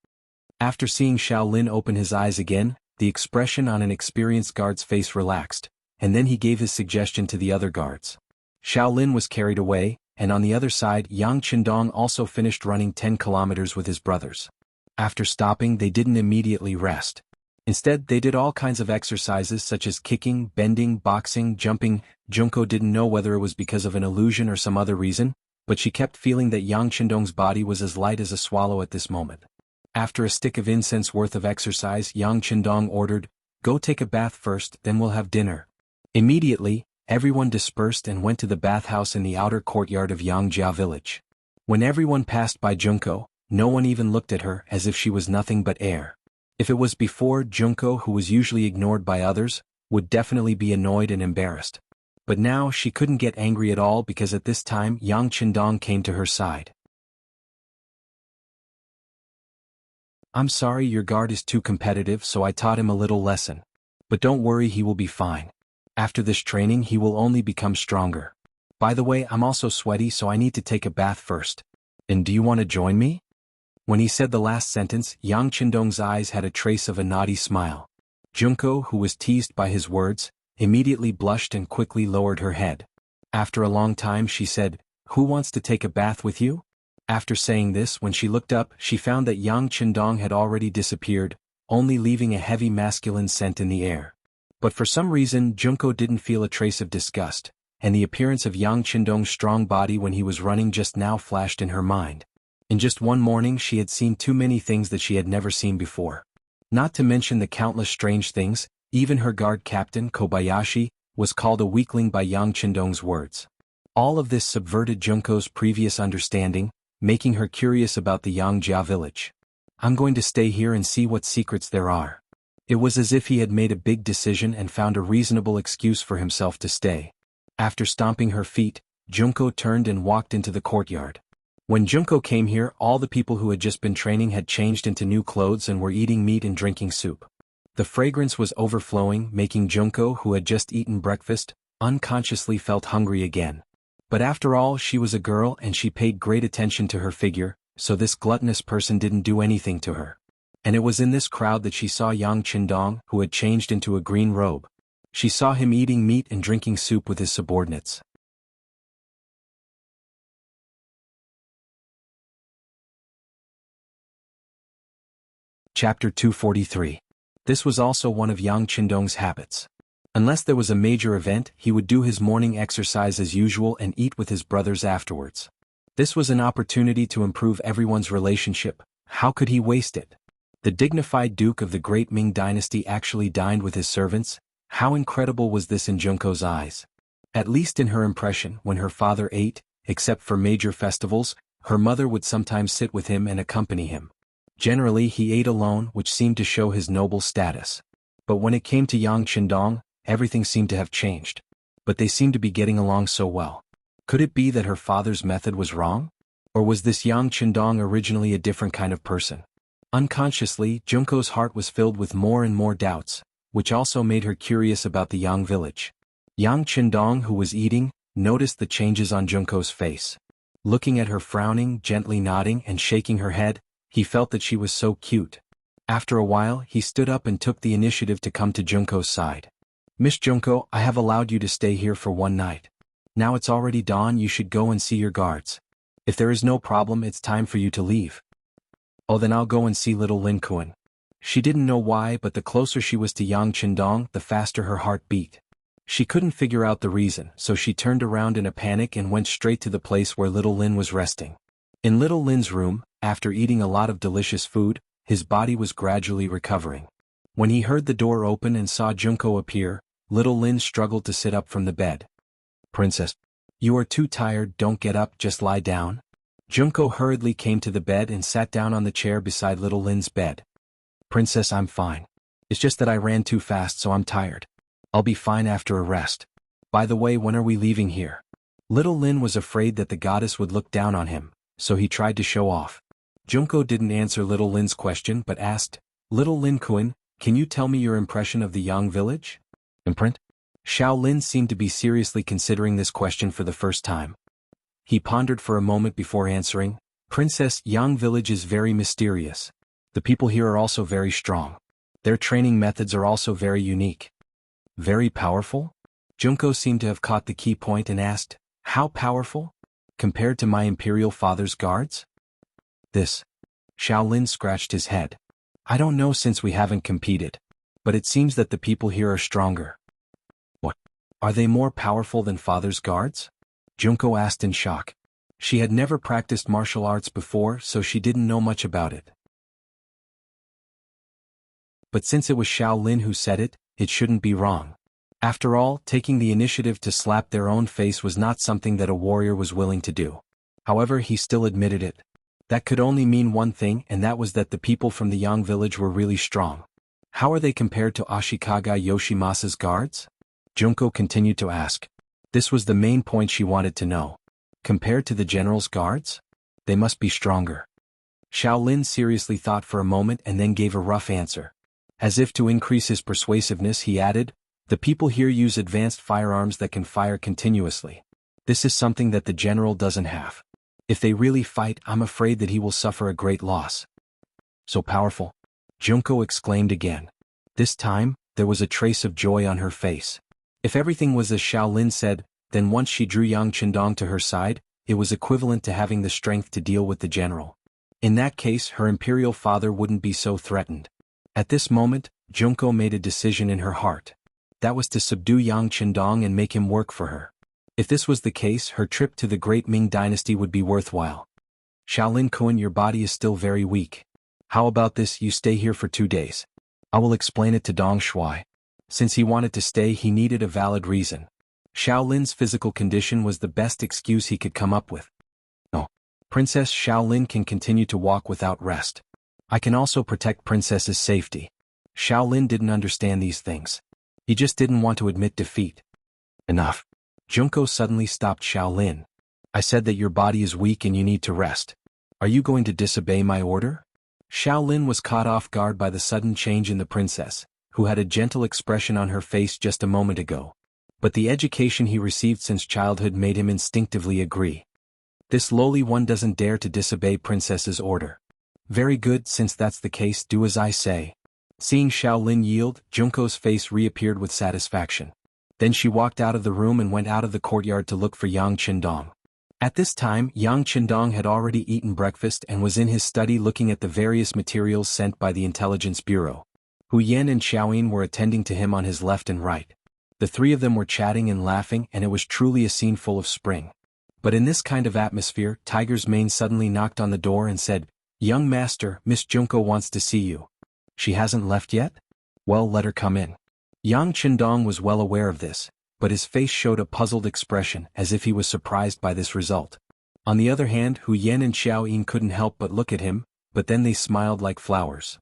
After seeing Shaolin open his eyes again, the expression on an experienced guard's face relaxed, and then he gave his suggestion to the other guards. Shaolin was carried away, and on the other side Yang Qindong also finished running 10 kilometers with his brothers. After stopping, they didn't immediately rest. Instead, they did all kinds of exercises such as kicking, bending, boxing, jumping. Junko didn't know whether it was because of an illusion or some other reason, but she kept feeling that Yang Qindong's body was as light as a swallow at this moment. After a stick of incense worth of exercise, Yang Qindong ordered, "Go take a bath first, then we'll have dinner." Immediately, everyone dispersed and went to the bathhouse in the outer courtyard of Yangjia village. When everyone passed by Junko, no one even looked at her, as if she was nothing but air. If it was before, Junko, who was usually ignored by others, would definitely be annoyed and embarrassed. But now she couldn't get angry at all because at this time Yang Qindong came to her side. "I'm sorry, your guard is too competitive, so I taught him a little lesson. But don't worry, he will be fine. After this training he will only become stronger. By the way, I'm also sweaty, so I need to take a bath first. And do you want to join me?" When he said the last sentence, Yang Qindong's eyes had a trace of a naughty smile. Junko, who was teased by his words, immediately blushed and quickly lowered her head. After a long time she said, "Who wants to take a bath with you?" After saying this, when she looked up, she found that Yang Qindong had already disappeared, only leaving a heavy masculine scent in the air. But for some reason Junko didn't feel a trace of disgust, and the appearance of Yang Qindong's strong body when he was running just now flashed in her mind. In just one morning she had seen too many things that she had never seen before. Not to mention the countless strange things, even her guard captain, Kobayashi, was called a weakling by Yang Qindong's words. All of this subverted Junko's previous understanding, making her curious about the Yangjia village. "I'm going to stay here and see what secrets there are." It was as if he had made a big decision and found a reasonable excuse for himself to stay. After stomping her feet, Junko turned and walked into the courtyard. When Junko came here, all the people who had just been training had changed into new clothes and were eating meat and drinking soup. The fragrance was overflowing, making Junko, who had just eaten breakfast, unconsciously felt hungry again. But after all, she was a girl and she paid great attention to her figure, so this gluttonous person didn't do anything to her. And it was in this crowd that she saw Yang Qindong, who had changed into a green robe. She saw him eating meat and drinking soup with his subordinates. Chapter 243. This was also one of Yang Qindong's habits. Unless there was a major event, he would do his morning exercise as usual and eat with his brothers afterwards. This was an opportunity to improve everyone's relationship. How could he waste it? The dignified duke of the great Ming dynasty actually dined with his servants. How incredible was this in Junko's eyes? At least in her impression, when her father ate, except for major festivals, her mother would sometimes sit with him and accompany him. Generally he ate alone, which seemed to show his noble status. But when it came to Yang Qindong, everything seemed to have changed. But they seemed to be getting along so well. Could it be that her father's method was wrong? Or was this Yang Qindong originally a different kind of person? Unconsciously, Junko's heart was filled with more and more doubts, which also made her curious about the Yang village. Yang Qindong, who was eating, noticed the changes on Junko's face. Looking at her frowning, gently nodding and shaking her head, he felt that she was so cute. After a while, he stood up and took the initiative to come to Junko's side. "Miss Junko, I have allowed you to stay here for one night. Now it's already dawn, you should go and see your guards. If there is no problem, it's time for you to leave. Oh, then I'll go and see little Lin Kuan. She didn't know why, but the closer she was to Yang Qindong, the faster her heart beat. She couldn't figure out the reason, so she turned around in a panic and went straight to the place where little Lin was resting. In little Lin's room, after eating a lot of delicious food, his body was gradually recovering. When he heard the door open and saw Junko appear, little Lin struggled to sit up from the bed. Princess, you are too tired, don't get up, just lie down. Junko hurriedly came to the bed and sat down on the chair beside little Lin's bed. Princess, I'm fine. It's just that I ran too fast, so I'm tired. I'll be fine after a rest. By the way, when are we leaving here? Little Lin was afraid that the goddess would look down on him, so he tried to show off. Junko didn't answer little Lin's question but asked, Little Lin Kuan, can you tell me your impression of the Yang village? Imprint? Xiao Lin seemed to be seriously considering this question for the first time. He pondered for a moment before answering, Princess, Yang village is very mysterious. The people here are also very strong. Their training methods are also very unique. Very powerful? Junko seemed to have caught the key point and asked, how powerful? Compared to my imperial father's guards? This. Xiao Lin scratched his head. I don't know since we haven't competed. But it seems that the people here are stronger. What? Are they more powerful than father's guards? Junko asked in shock. She had never practiced martial arts before, so she didn't know much about it. But since it was Xiao Lin who said it, it shouldn't be wrong. After all, taking the initiative to slap their own face was not something that a warrior was willing to do. However, he still admitted it. That could only mean one thing, and that was that the people from the Yang village were really strong. How are they compared to Ashikaga Yoshimasa's guards? Junko continued to ask. This was the main point she wanted to know. Compared to the general's guards? They must be stronger. Xiao Lin seriously thought for a moment and then gave a rough answer. As if to increase his persuasiveness, he added, the people here use advanced firearms that can fire continuously. This is something that the general doesn't have. If they really fight, I'm afraid that he will suffer a great loss. So powerful? Junko exclaimed again. This time, there was a trace of joy on her face. If everything was as Xiao Lin said, then once she drew Yang Qindong to her side, it was equivalent to having the strength to deal with the general. In that case, her imperial father wouldn't be so threatened. At this moment, Junko made a decision in her heart. That was to subdue Yang Qindong and make him work for her. If this was the case, her trip to the great Ming Dynasty would be worthwhile. Xiao Lin Kuan, your body is still very weak. How about this, you stay here for 2 days. I will explain it to Dong Shuai. Since he wanted to stay, he needed a valid reason. Xiao Lin's physical condition was the best excuse he could come up with. No. Princess Xiao Lin can continue to walk without rest. I can also protect Princess's safety. Xiao Lin didn't understand these things. He just didn't want to admit defeat. Enough. Junko suddenly stopped Xiao Lin. I said that your body is weak and you need to rest. Are you going to disobey my order? Xiao Lin was caught off guard by the sudden change in the princess, who had a gentle expression on her face just a moment ago. But the education he received since childhood made him instinctively agree. This lowly one doesn't dare to disobey princess's order. Very good, since that's the case, do as I say. Seeing Xiao Lin yield, Junko's face reappeared with satisfaction. Then she walked out of the room and went out of the courtyard to look for Yang Qindong. At this time, Yang Qindong had already eaten breakfast and was in his study looking at the various materials sent by the Intelligence Bureau. Hu Yan and Xiaoyin were attending to him on his left and right. The three of them were chatting and laughing, and it was truly a scene full of spring. But in this kind of atmosphere, Tiger's Mane suddenly knocked on the door and said, Young master, Miss Junko wants to see you. She hasn't left yet? Well, let her come in. Yang Qindong was well aware of this, but his face showed a puzzled expression as if he was surprised by this result. On the other hand, Hu Yan and Xiaoyin couldn't help but look at him, but then they smiled like flowers.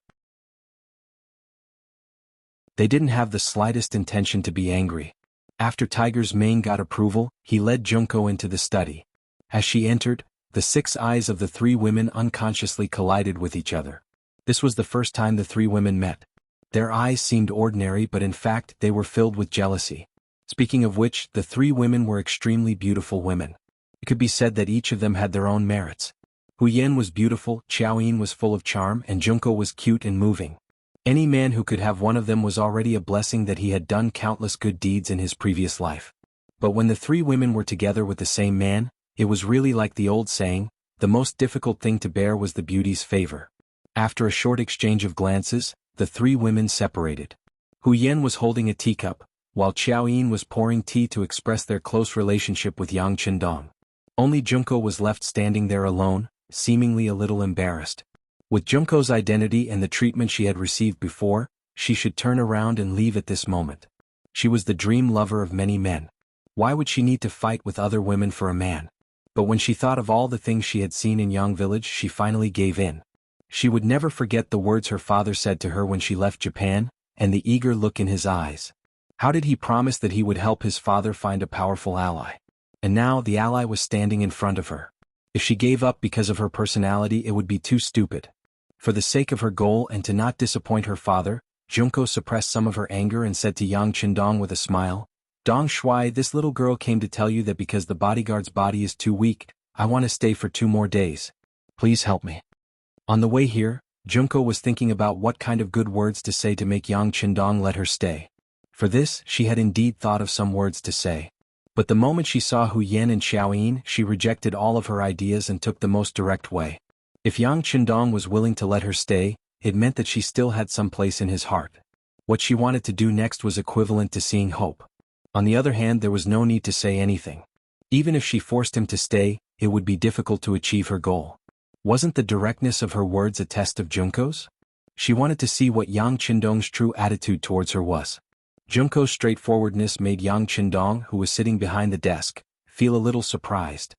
They didn't have the slightest intention to be angry. After Tiger's Mane got approval, he led Junko into the study. As she entered, the 6 eyes of the 3 women unconsciously collided with each other. This was the first time the 3 women met. Their eyes seemed ordinary, but in fact they were filled with jealousy. Speaking of which, the 3 women were extremely beautiful women. It could be said that each of them had their own merits. Hu Yan was beautiful, Xiaoyin was full of charm, and Junko was cute and moving. Any man who could have one of them was already a blessing that he had done countless good deeds in his previous life. But when the 3 women were together with the same man, it was really like the old saying, The most difficult thing to bear was the beauty's favor. After a short exchange of glances, the three women separated. Hu Yan was holding a teacup, while Qiao Yin was pouring tea to express their close relationship with Yang Qindong. Only Junko was left standing there alone, seemingly a little embarrassed. With Junko's identity and the treatment she had received before, she should turn around and leave at this moment. She was the dream lover of many men. Why would she need to fight with other women for a man? But when she thought of all the things she had seen in Yang Village, she finally gave in. She would never forget the words her father said to her when she left Japan, and the eager look in his eyes. How did he promise that he would help his father find a powerful ally? And now the ally was standing in front of her. If she gave up because of her personality, it would be too stupid. For the sake of her goal and to not disappoint her father, Junko suppressed some of her anger and said to Yang Qindong with a smile, "Dong Shuai, this little girl came to tell you that because the bodyguard's body is too weak, I want to stay for 2 more days. Please help me." On the way here, Junko was thinking about what kind of good words to say to make Yang Qindong let her stay. For this, she had indeed thought of some words to say. But the moment she saw Hu Yan and Xiao Yin, she rejected all of her ideas and took the most direct way. If Yang Qindong was willing to let her stay, it meant that she still had some place in his heart. What she wanted to do next was equivalent to seeing hope. On the other hand, there was no need to say anything. Even if she forced him to stay, it would be difficult to achieve her goal. Wasn't the directness of her words a test of Junko's? She wanted to see what Yang Qindong's true attitude towards her was. Junko's straightforwardness made Yang Qindong, who was sitting behind the desk, feel a little surprised.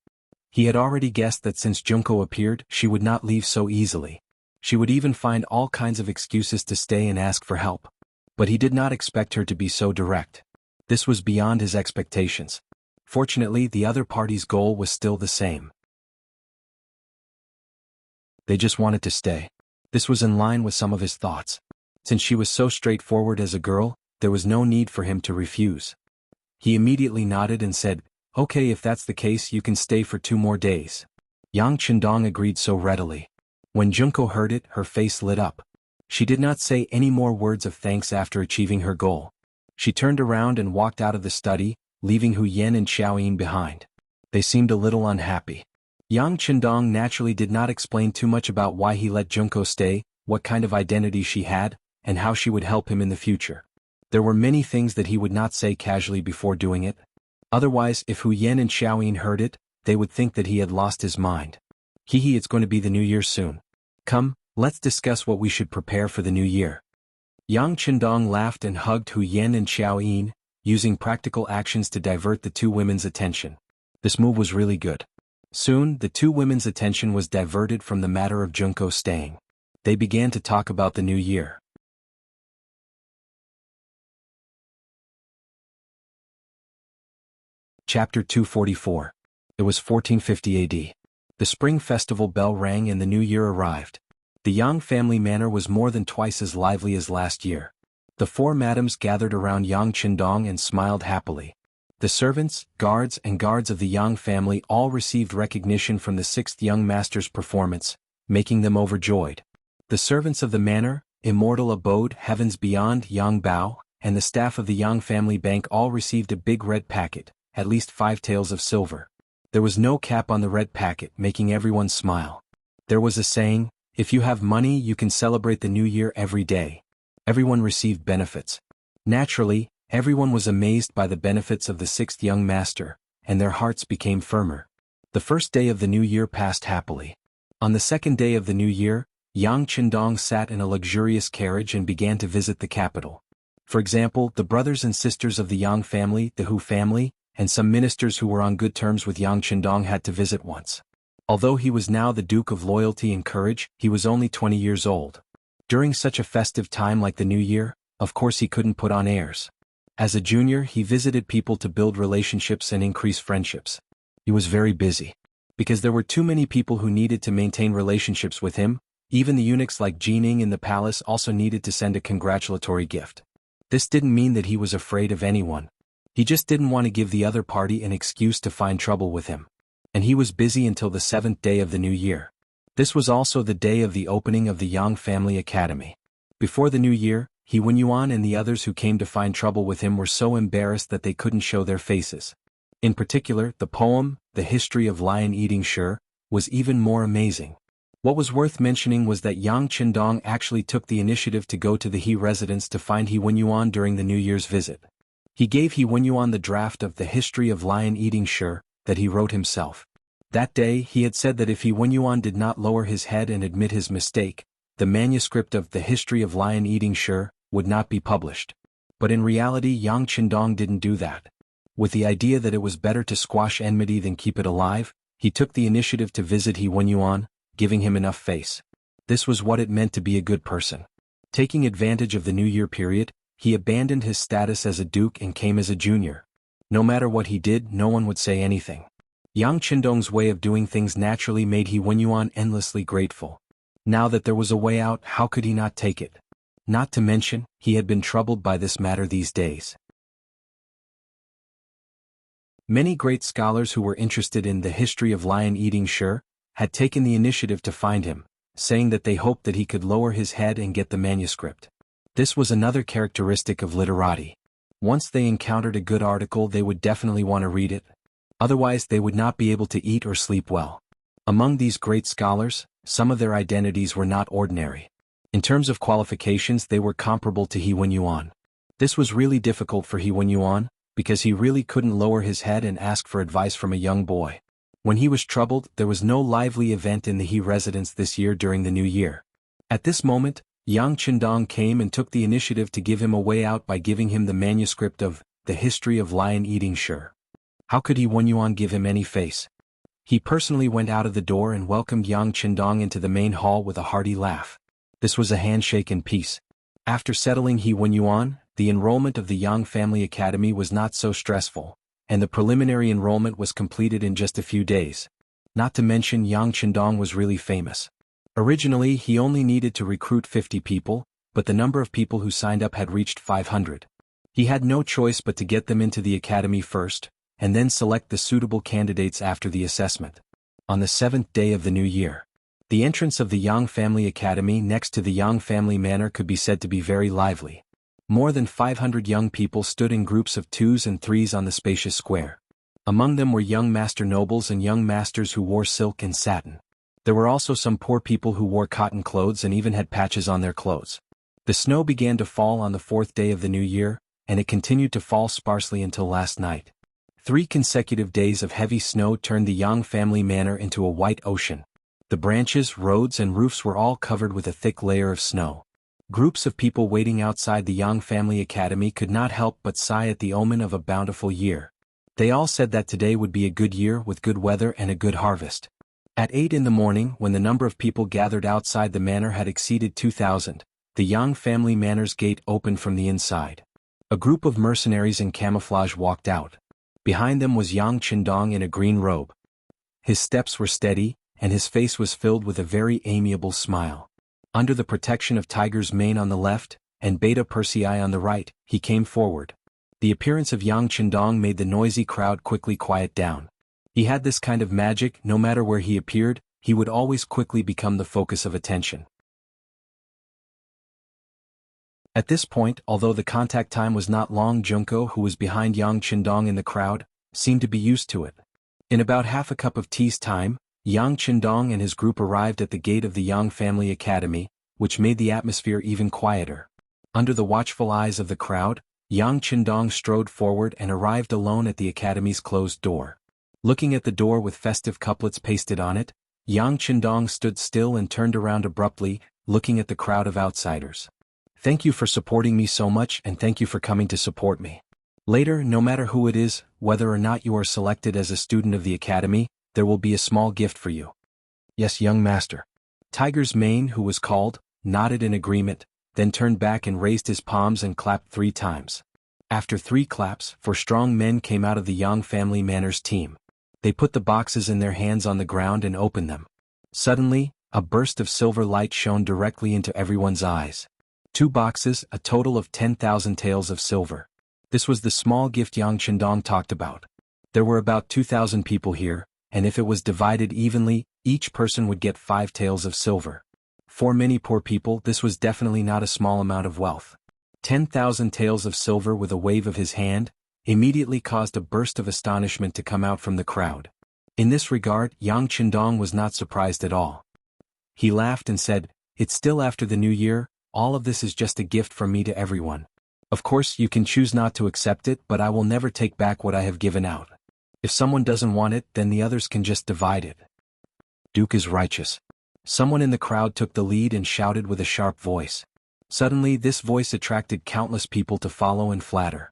He had already guessed that since Junko appeared, she would not leave so easily. She would even find all kinds of excuses to stay and ask for help. But he did not expect her to be so direct. This was beyond his expectations. Fortunately, the other party's goal was still the same. They just wanted to stay. This was in line with some of his thoughts. Since she was so straightforward as a girl, there was no need for him to refuse. He immediately nodded and said, "Okay, if that's the case, you can stay for 2 more days." Yang Qindong agreed so readily. When Junko heard it, her face lit up. She did not say any more words of thanks after achieving her goal. She turned around and walked out of the study, leaving Hu Yan and Xiao Yin behind. They seemed a little unhappy. Yang Qindong naturally did not explain too much about why he let Junko stay, what kind of identity she had, and how she would help him in the future. There were many things that he would not say casually before doing it. Otherwise, if Hu Yan and Xiao Yin heard it, they would think that he had lost his mind. It's going to be the new year soon. Come, let's discuss what we should prepare for the new year. Yang Qindong laughed and hugged Hu Yan and Xiao Yin, using practical actions to divert the 2 women's attention. This move was really good. Soon, the 2 women's attention was diverted from the matter of Junko staying. They began to talk about the new year. Chapter 244. It was 1450 AD. The spring festival bell rang and the new year arrived. The Yang family manor was more than twice as lively as last year. The 4 madams gathered around Yang Qindong and smiled happily. The servants, guards of the Yang family all received recognition from the 6th young master's performance, making them overjoyed. The servants of the manor, Immortal Abode, Heavens Beyond, Yang Bao, and the staff of the Yang family bank all received a big red packet, at least 5 taels of silver. There was no cap on the red packet, making everyone smile. There was a saying, "If you have money, you can celebrate the new year every day." Everyone received benefits. Naturally, everyone was amazed by the benefits of the 6th young master, and their hearts became firmer. The first day of the new year passed happily. On the second day of the new year, Yang Qindong sat in a luxurious carriage and began to visit the capital. For example, the brothers and sisters of the Yang family, the Hu family, and some ministers who were on good terms with Yang Qindong had to visit once. Although he was now the Duke of Loyalty and Courage, he was only 20 years old. During such a festive time like the New Year, of course he couldn't put on airs. As a junior, he visited people to build relationships and increase friendships. He was very busy. Because there were too many people who needed to maintain relationships with him, even the eunuchs like Jining in the palace also needed to send a congratulatory gift. This didn't mean that he was afraid of anyone. He just didn't want to give the other party an excuse to find trouble with him. And he was busy until the 7th day of the new year. This was also the day of the opening of the Yang Family Academy. Before the new year, He Wenyuan and the others who came to find trouble with him were so embarrassed that they couldn't show their faces. In particular, the poem, The History of Lion Eating Shi, was even more amazing. What was worth mentioning was that Yang Qindong actually took the initiative to go to the He residence to find He Wenyuan during the New Year's visit. He gave He Wenyuan the draft of the History of Lion-Eating Shi that he wrote himself. That day he had said that if He Wenyuan did not lower his head and admit his mistake, the manuscript of the History of Lion-Eating Shi would not be published. But in reality Yang Qindong didn't do that. With the idea that it was better to squash enmity than keep it alive, he took the initiative to visit He Wenyuan, giving him enough face. This was what it meant to be a good person. Taking advantage of the New Year period, he abandoned his status as a duke and came as a junior. No matter what he did, no one would say anything. Yang Qindong's way of doing things naturally made He Wenyuan endlessly grateful. Now that there was a way out, how could he not take it? Not to mention, he had been troubled by this matter these days. Many great scholars who were interested in the History of Lion-Eating Shi had taken the initiative to find him, saying that they hoped that he could lower his head and get the manuscript. This was another characteristic of literati. Once they encountered a good article they would definitely want to read it. Otherwise they would not be able to eat or sleep well. Among these great scholars, some of their identities were not ordinary. In terms of qualifications they were comparable to He Wenyuan. This was really difficult for He Wenyuan, because he really couldn't lower his head and ask for advice from a young boy. When he was troubled, there was no lively event in the He residence this year during the New Year. At this moment, Yang Qindong came and took the initiative to give him a way out by giving him the manuscript of the History of Lion-Eating Shi. How could He Wenyuan give him any face? He personally went out of the door and welcomed Yang Qindong into the main hall with a hearty laugh. This was a handshake and peace. After settling He Wenyuan, the enrollment of the Yang Family Academy was not so stressful, and the preliminary enrollment was completed in just a few days. Not to mention Yang Qindong was really famous. Originally he only needed to recruit 50 people, but the number of people who signed up had reached 500. He had no choice but to get them into the academy first, and then select the suitable candidates after the assessment. On the 7th day of the new year, the entrance of the Yang Family Academy next to the Yang Family Manor could be said to be very lively. More than 500 young people stood in groups of 2s and 3s on the spacious square. Among them were young master nobles and young masters who wore silk and satin. There were also some poor people who wore cotton clothes and even had patches on their clothes. The snow began to fall on the 4th day of the new year, and it continued to fall sparsely until last night. 3 consecutive days of heavy snow turned the Yang Family Manor into a white ocean. The branches, roads and roofs were all covered with a thick layer of snow. Groups of people waiting outside the Yang Family Academy could not help but sigh at the omen of a bountiful year. They all said that today would be a good year with good weather and a good harvest. At 8 in the morning, when the number of people gathered outside the manor had exceeded 2,000, the Yang Family Manor's gate opened from the inside. A group of mercenaries in camouflage walked out. Behind them was Yang Qindong in a green robe. His steps were steady, and his face was filled with a very amiable smile. Under the protection of Tiger's Mane on the left, and Beta Persei on the right, he came forward. The appearance of Yang Qindong made the noisy crowd quickly quiet down. He had this kind of magic, no matter where he appeared, he would always quickly become the focus of attention. At this point, although the contact time was not long, Junko, who was behind Yang Qindong in the crowd, seemed to be used to it. In about half a cup of tea's time, Yang Qindong and his group arrived at the gate of the Yang Family Academy, which made the atmosphere even quieter. Under the watchful eyes of the crowd, Yang Qindong strode forward and arrived alone at the academy's closed door. Looking at the door with festive couplets pasted on it, Yang Qindong stood still and turned around abruptly, looking at the crowd of outsiders. "Thank you for supporting me so much, and thank you for coming to support me. Later, no matter who it is, whether or not you are selected as a student of the academy, there will be a small gift for you." "Yes, young master." Tiger's Mane, who was called, nodded in agreement, then turned back and raised his palms and clapped 3 times. After 3 claps, 4 strong men came out of the Yang Family Manor's team. They put the boxes in their hands on the ground and opened them. Suddenly, a burst of silver light shone directly into everyone's eyes. 2 boxes, a total of 10,000 taels of silver. This was the small gift Yang Qindong talked about. There were about 2,000 people here, and if it was divided evenly, each person would get 5 taels of silver. For many poor people, this was definitely not a small amount of wealth. 10,000 taels of silver with a wave of his hand immediately caused a burst of astonishment to come out from the crowd. In this regard, Yang Qindong was not surprised at all. He laughed and said, "It's still after the new year, all of this is just a gift from me to everyone. Of course you can choose not to accept it, but I will never take back what I have given out. If someone doesn't want it, then the others can just divide it." Duke is righteous. Someone in the crowd took the lead and shouted with a sharp voice. Suddenly this voice attracted countless people to follow and flatter.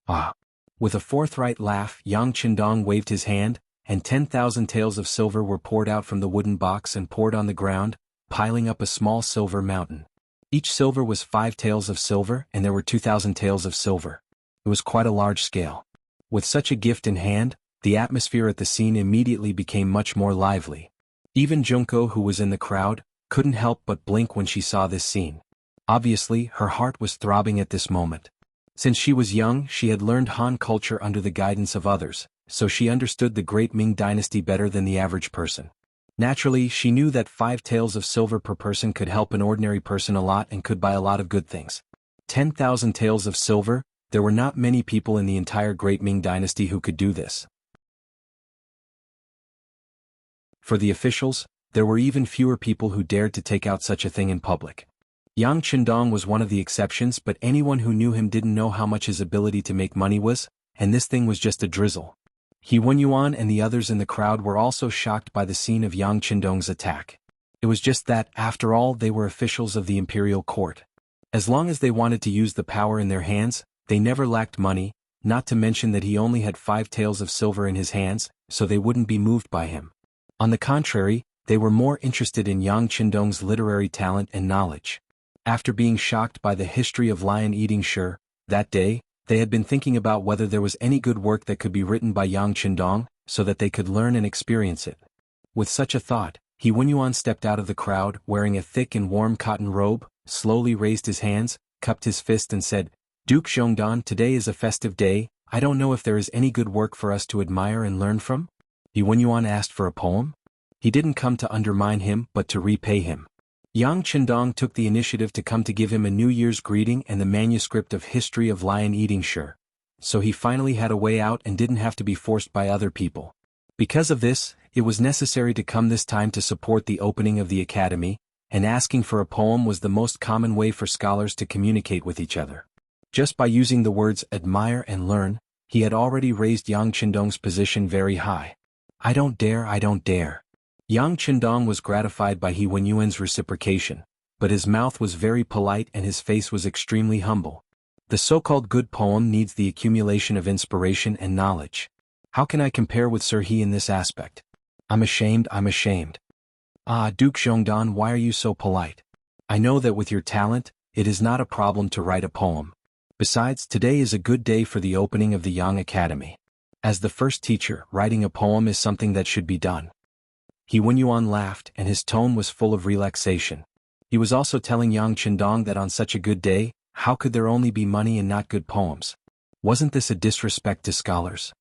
Ah! With a forthright laugh, Yang Qindong waved his hand, and 10,000 taels of silver were poured out from the wooden box and poured on the ground, piling up a small silver mountain. Each silver was 5 taels of silver, and there were 2,000 taels of silver. It was quite a large scale. With such a gift in hand, the atmosphere at the scene immediately became much more lively. Even Junko, who was in the crowd, couldn't help but blink when she saw this scene. Obviously, her heart was throbbing at this moment. Since she was young, she had learned Han culture under the guidance of others, so she understood the great Ming dynasty better than the average person. Naturally, she knew that 5 taels of silver per person could help an ordinary person a lot and could buy a lot of good things. 10,000 taels of silver, there were not many people in the entire great Ming dynasty who could do this. For the officials, there were even fewer people who dared to take out such a thing in public. Yang Qindong was one of the exceptions, but anyone who knew him didn't know how much his ability to make money was, and this thing was just a drizzle. He Wenyuan and the others in the crowd were also shocked by the scene of Yang Qindong's attack. It was just that, after all, they were officials of the imperial court. As long as they wanted to use the power in their hands, they never lacked money, not to mention that he only had 5 taels of silver in his hands, so they wouldn't be moved by him. On the contrary, they were more interested in Yang Qindong's literary talent and knowledge. After being shocked by the history of lion-eating Shi, that day, they had been thinking about whether there was any good work that could be written by Yang Qindong, so that they could learn and experience it. With such a thought, He Wenyuan stepped out of the crowd, wearing a thick and warm cotton robe, slowly raised his hands, cupped his fist and said, "Duke Zhongdan, today is a festive day, I don't know if there is any good work for us to admire and learn from?" He Wenyuan asked for a poem. He didn't come to undermine him but to repay him. Yang Qindong took the initiative to come to give him a New Year's greeting and the manuscript of History of Lion-Eating Shi. So he finally had a way out and didn't have to be forced by other people. Because of this, it was necessary to come this time to support the opening of the academy, and asking for a poem was the most common way for scholars to communicate with each other. Just by using the words admire and learn, he had already raised Yang Qindong's position very high. "I don't dare, I don't dare." Yang Qindong was gratified by He Wenyuan's reciprocation, but his mouth was very polite and his face was extremely humble. The so-called good poem needs the accumulation of inspiration and knowledge. How can I compare with Sir He in this aspect? I'm ashamed, I'm ashamed. Ah, Duke Zhongdan, why are you so polite? I know that with your talent, it is not a problem to write a poem. Besides, today is a good day for the opening of the Yang Academy. As the first teacher, writing a poem is something that should be done. He Wenyuan laughed and his tone was full of relaxation. He was also telling Yang Qindong that on such a good day, how could there only be money and not good poems? Wasn't this a disrespect to scholars?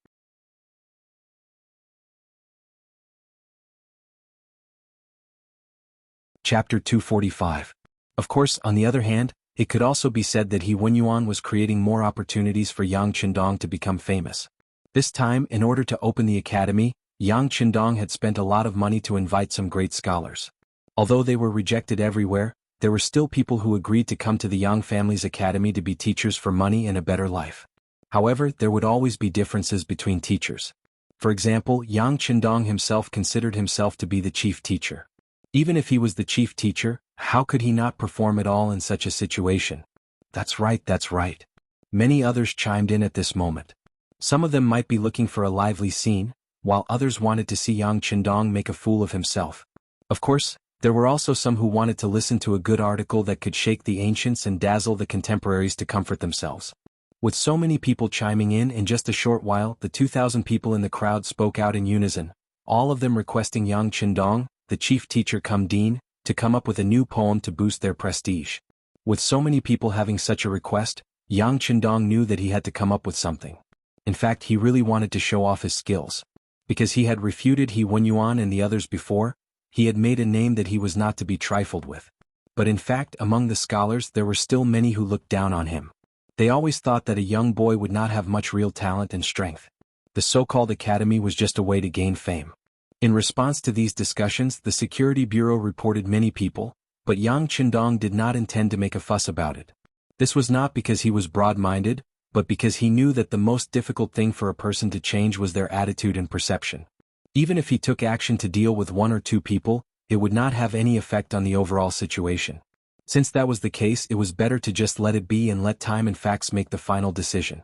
Chapter 245. Of course, on the other hand, it could also be said that He Wenyuan was creating more opportunities for Yang Qindong to become famous. This time, in order to open the academy, Yang Qindong had spent a lot of money to invite some great scholars. Although they were rejected everywhere, there were still people who agreed to come to the Yang family's academy to be teachers for money and a better life. However, there would always be differences between teachers. For example, Yang Qindong himself considered himself to be the chief teacher. Even if he was the chief teacher, how could he not perform at all in such a situation? That's right, that's right. Many others chimed in at this moment. Some of them might be looking for a lively scene, while others wanted to see Yang Qindong make a fool of himself. Of course, there were also some who wanted to listen to a good article that could shake the ancients and dazzle the contemporaries to comfort themselves. With so many people chiming in just a short while, the 2,000 people in the crowd spoke out in unison, all of them requesting Yang Qindong, the chief teacher cum dean, to come up with a new poem to boost their prestige. With so many people having such a request, Yang Qindong knew that he had to come up with something. In fact, he really wanted to show off his skills. Because he had refuted He Wenyuan and the others before, he had made a name that he was not to be trifled with. But in fact, among the scholars there were still many who looked down on him. They always thought that a young boy would not have much real talent and strength. The so-called academy was just a way to gain fame. In response to these discussions, the Security Bureau reported many people, but Yang Qindong did not intend to make a fuss about it. This was not because he was broad-minded, but because he knew that the most difficult thing for a person to change was their attitude and perception. Even if he took action to deal with one or two people, it would not have any effect on the overall situation. Since that was the case, it was better to just let it be and let time and facts make the final decision.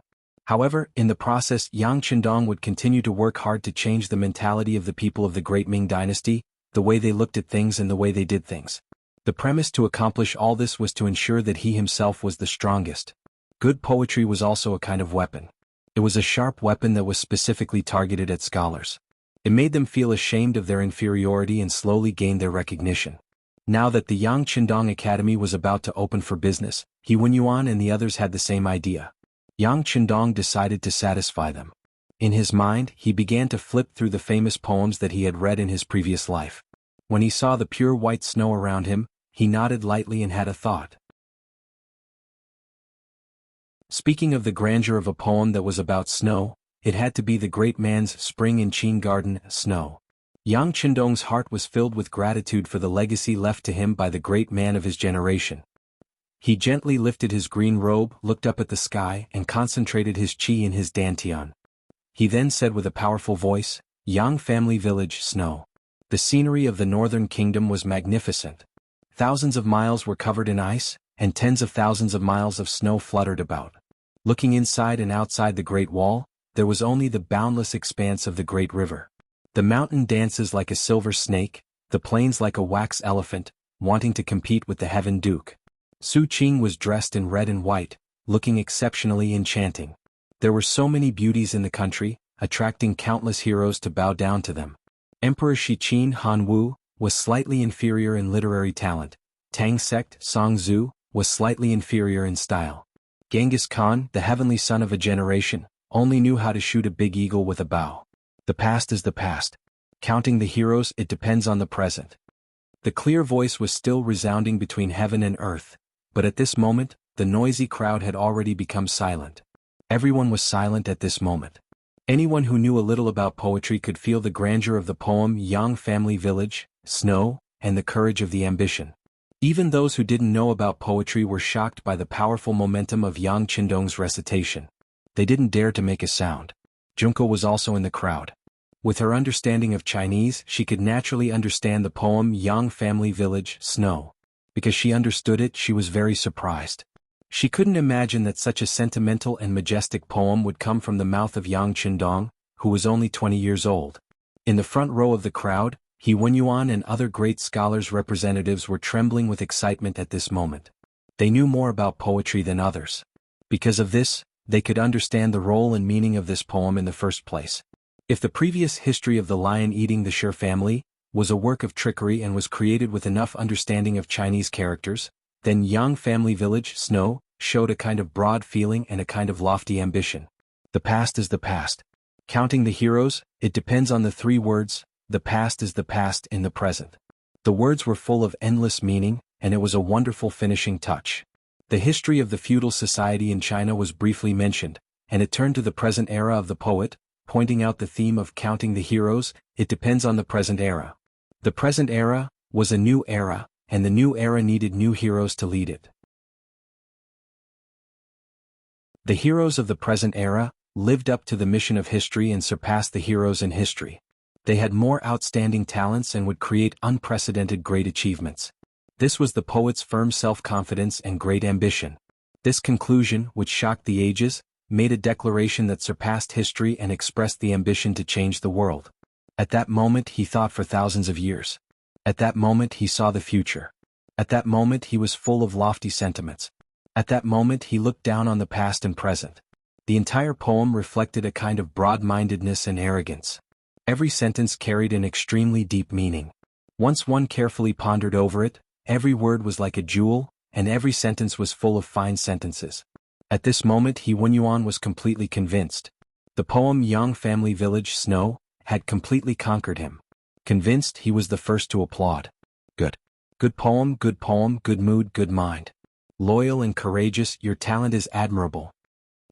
However, in the process, Yang Qindong would continue to work hard to change the mentality of the people of the Great Ming Dynasty, the way they looked at things and the way they did things. The premise to accomplish all this was to ensure that he himself was the strongest. Good poetry was also a kind of weapon. It was a sharp weapon that was specifically targeted at scholars. It made them feel ashamed of their inferiority and slowly gained their recognition. Now that the Yang Qindong Academy was about to open for business, He Wenyuan and the others had the same idea. Yang Qindong decided to satisfy them. In his mind, he began to flip through the famous poems that he had read in his previous life. When he saw the pure white snow around him, he nodded lightly and had a thought. Speaking of the grandeur of a poem that was about snow, it had to be the great man's Spring in Qin Garden, Snow. Yang Qindong's heart was filled with gratitude for the legacy left to him by the great man of his generation. He gently lifted his green robe, looked up at the sky, and concentrated his qi in his dantian. He then said with a powerful voice, "Yang Family Village, Snow." The scenery of the northern kingdom was magnificent. Thousands of miles were covered in ice, and tens of thousands of miles of snow fluttered about. Looking inside and outside the Great Wall, there was only the boundless expanse of the great river. The mountain dances like a silver snake, the plains like a wax elephant, wanting to compete with the Heaven Duke. Su Qing was dressed in red and white, looking exceptionally enchanting. There were so many beauties in the country, attracting countless heroes to bow down to them. Emperor Shiqin Han Wu was slightly inferior in literary talent. Tang sect Song Zhu was slightly inferior in style. Genghis Khan, the heavenly son of a generation, only knew how to shoot a big eagle with a bow. The past is the past. Counting the heroes, it depends on the present. The clear voice was still resounding between heaven and earth, but at this moment, the noisy crowd had already become silent. Everyone was silent at this moment. Anyone who knew a little about poetry could feel the grandeur of the poem Yang Family Village, Snow, and the courage of the ambition. Even those who didn't know about poetry were shocked by the powerful momentum of Yang Qindong's recitation. They didn't dare to make a sound. Junko was also in the crowd. With her understanding of Chinese, she could naturally understand the poem Yang Family Village, Snow. Because she understood it, she was very surprised. She couldn't imagine that such a sentimental and majestic poem would come from the mouth of Yang Qindong, who was only 20 years old. In the front row of the crowd, He Wenyuan and other great scholars' representatives were trembling with excitement at this moment. They knew more about poetry than others. Because of this, they could understand the role and meaning of this poem in the first place. If the previous history of the lion eating the Shi family was a work of trickery and was created with enough understanding of Chinese characters, then Yang Family Village, Snow, showed a kind of broad feeling and a kind of lofty ambition. The past is the past. Counting the heroes, it depends on the three words, the past is the past in the present. The words were full of endless meaning, and it was a wonderful finishing touch. The history of the feudal society in China was briefly mentioned, and it turned to the present era of the poet, pointing out the theme of counting the heroes, it depends on the present era. The present era was a new era, and the new era needed new heroes to lead it. The heroes of the present era lived up to the mission of history and surpassed the heroes in history. They had more outstanding talents and would create unprecedented great achievements. This was the poet's firm self-confidence and great ambition. This conclusion, which shocked the ages, made a declaration that surpassed history and expressed the ambition to change the world. At that moment he thought for thousands of years. At that moment he saw the future. At that moment he was full of lofty sentiments. At that moment he looked down on the past and present. The entire poem reflected a kind of broad-mindedness and arrogance. Every sentence carried an extremely deep meaning. Once one carefully pondered over it, every word was like a jewel, and every sentence was full of fine sentences. At this moment He Wenyuan was completely convinced. The poem Yang Family Village, Snow, had completely conquered him. Convinced, he was the first to applaud. Good. Good poem, good mood, good mind. Loyal and courageous, your talent is admirable.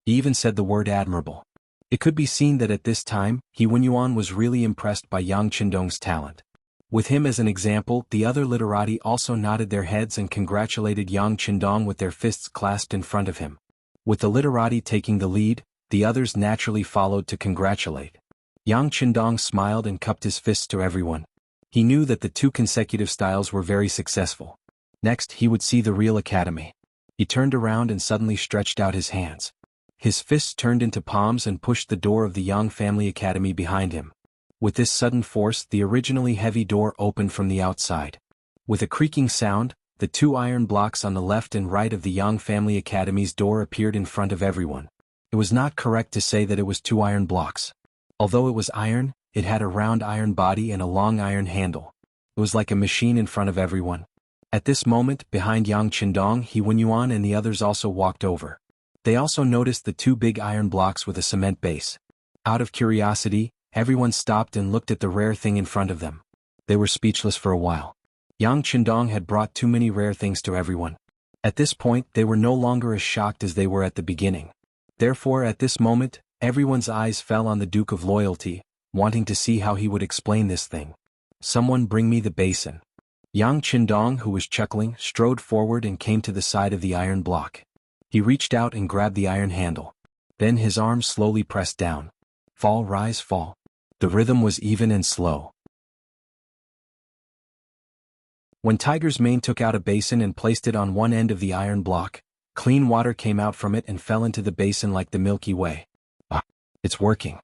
He even said the word admirable. It could be seen that at this time, He Wenyuan was really impressed by Yang Qindong's talent. With him as an example, the other literati also nodded their heads and congratulated Yang Qindong with their fists clasped in front of him. With the literati taking the lead, the others naturally followed to congratulate. Yang Qindong smiled and cupped his fists to everyone. He knew that the 2 consecutive styles were very successful. Next, he would see the real academy. He turned around and suddenly stretched out his hands. His fists turned into palms and pushed the door of the Yang Family Academy behind him. With this sudden force, the originally heavy door opened from the outside. With a creaking sound, the 2 iron blocks on the left and right of the Yang Family Academy's door appeared in front of everyone. It was not correct to say that it was 2 iron blocks. Although it was iron, it had a round iron body and a long iron handle. It was like a machine in front of everyone. At this moment, behind Yang Qindong, He Wenyuan and the others also walked over. They also noticed the 2 big iron blocks with a cement base. Out of curiosity, everyone stopped and looked at the rare thing in front of them. They were speechless for a while. Yang Qindong had brought too many rare things to everyone. At this point, they were no longer as shocked as they were at the beginning. Therefore, at this moment, everyone's eyes fell on the Duke of Loyalty, wanting to see how he would explain this thing. Someone bring me the basin. Yang Qindong, who was chuckling, strode forward and came to the side of the iron block. He reached out and grabbed the iron handle. Then his arm slowly pressed down. Fall, rise, fall. The rhythm was even and slow. When Tiger's Mane took out a basin and placed it on one end of the iron block, clean water came out from it and fell into the basin like the Milky Way. Ah, it's working.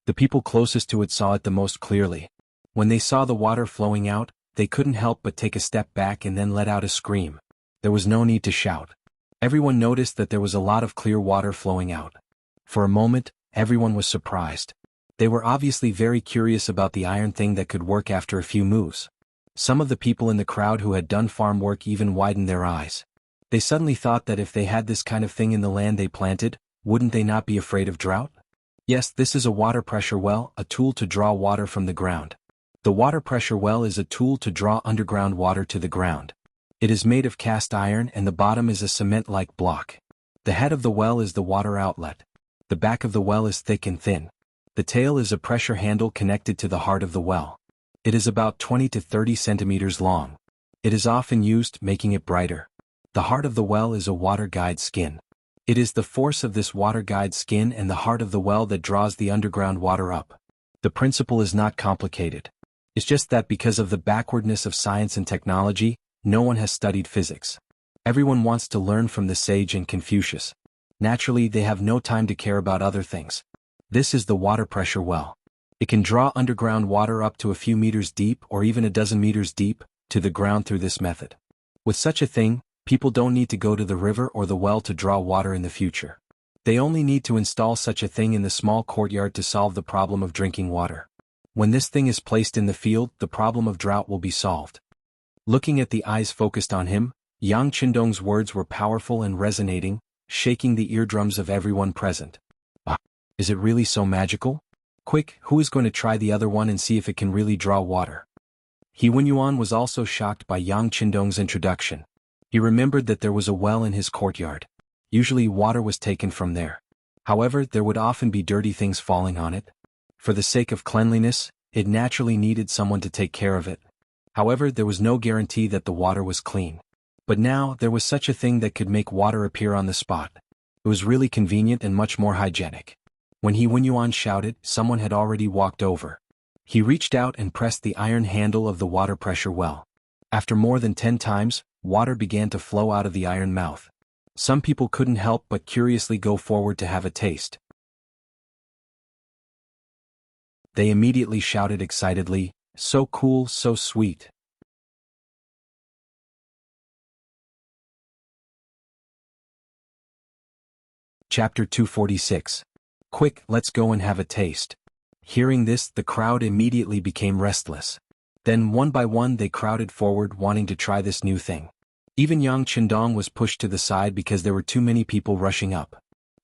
The people closest to it saw it the most clearly. When they saw the water flowing out, they couldn't help but take a step back and then let out a scream. There was no need to shout. Everyone noticed that there was a lot of clear water flowing out. For a moment, everyone was surprised. They were obviously very curious about the iron thing that could work after a few moves. Some of the people in the crowd who had done farm work even widened their eyes. They suddenly thought that if they had this kind of thing in the land they planted, wouldn't they not be afraid of drought? Yes, this is a water pressure well, a tool to draw water from the ground. The water pressure well is a tool to draw underground water to the ground. It is made of cast iron and the bottom is a cement-like block. The head of the well is the water outlet. The back of the well is thick and thin. The tail is a pressure handle connected to the heart of the well. It is about 20 to 30 centimeters long. It is often used, making it brighter. The heart of the well is a water guide skin. It is the force of this water guide skin and the heart of the well that draws the underground water up. The principle is not complicated. It's just that because of the backwardness of science and technology, no one has studied physics. Everyone wants to learn from the sage and Confucius. Naturally, they have no time to care about other things. This is the water pressure well. It can draw underground water up to a few meters deep or even a dozen meters deep, to the ground through this method. With such a thing, people don't need to go to the river or the well to draw water in the future. They only need to install such a thing in the small courtyard to solve the problem of drinking water. When this thing is placed in the field, the problem of drought will be solved. Looking at the eyes focused on him, Yang Qindong's words were powerful and resonating, shaking the eardrums of everyone present. Ah, is it really so magical? Quick, who is going to try the other one and see if it can really draw water? He Wenyuan was also shocked by Yang Qindong's introduction. He remembered that there was a well in his courtyard. Usually water was taken from there. However, there would often be dirty things falling on it. For the sake of cleanliness, it naturally needed someone to take care of it. However, there was no guarantee that the water was clean. But now, there was such a thing that could make water appear on the spot. It was really convenient and much more hygienic. When He Wenyuan shouted, someone had already walked over. He reached out and pressed the iron handle of the water pressure well. After more than 10 times, water began to flow out of the iron mouth. Some people couldn't help but curiously go forward to have a taste. They immediately shouted excitedly, "So cool, so sweet." Chapter 246. Quick, let's go and have a taste. Hearing this, the crowd immediately became restless. Then one by one they crowded forward wanting to try this new thing. Even Yang Qindong was pushed to the side because there were too many people rushing up.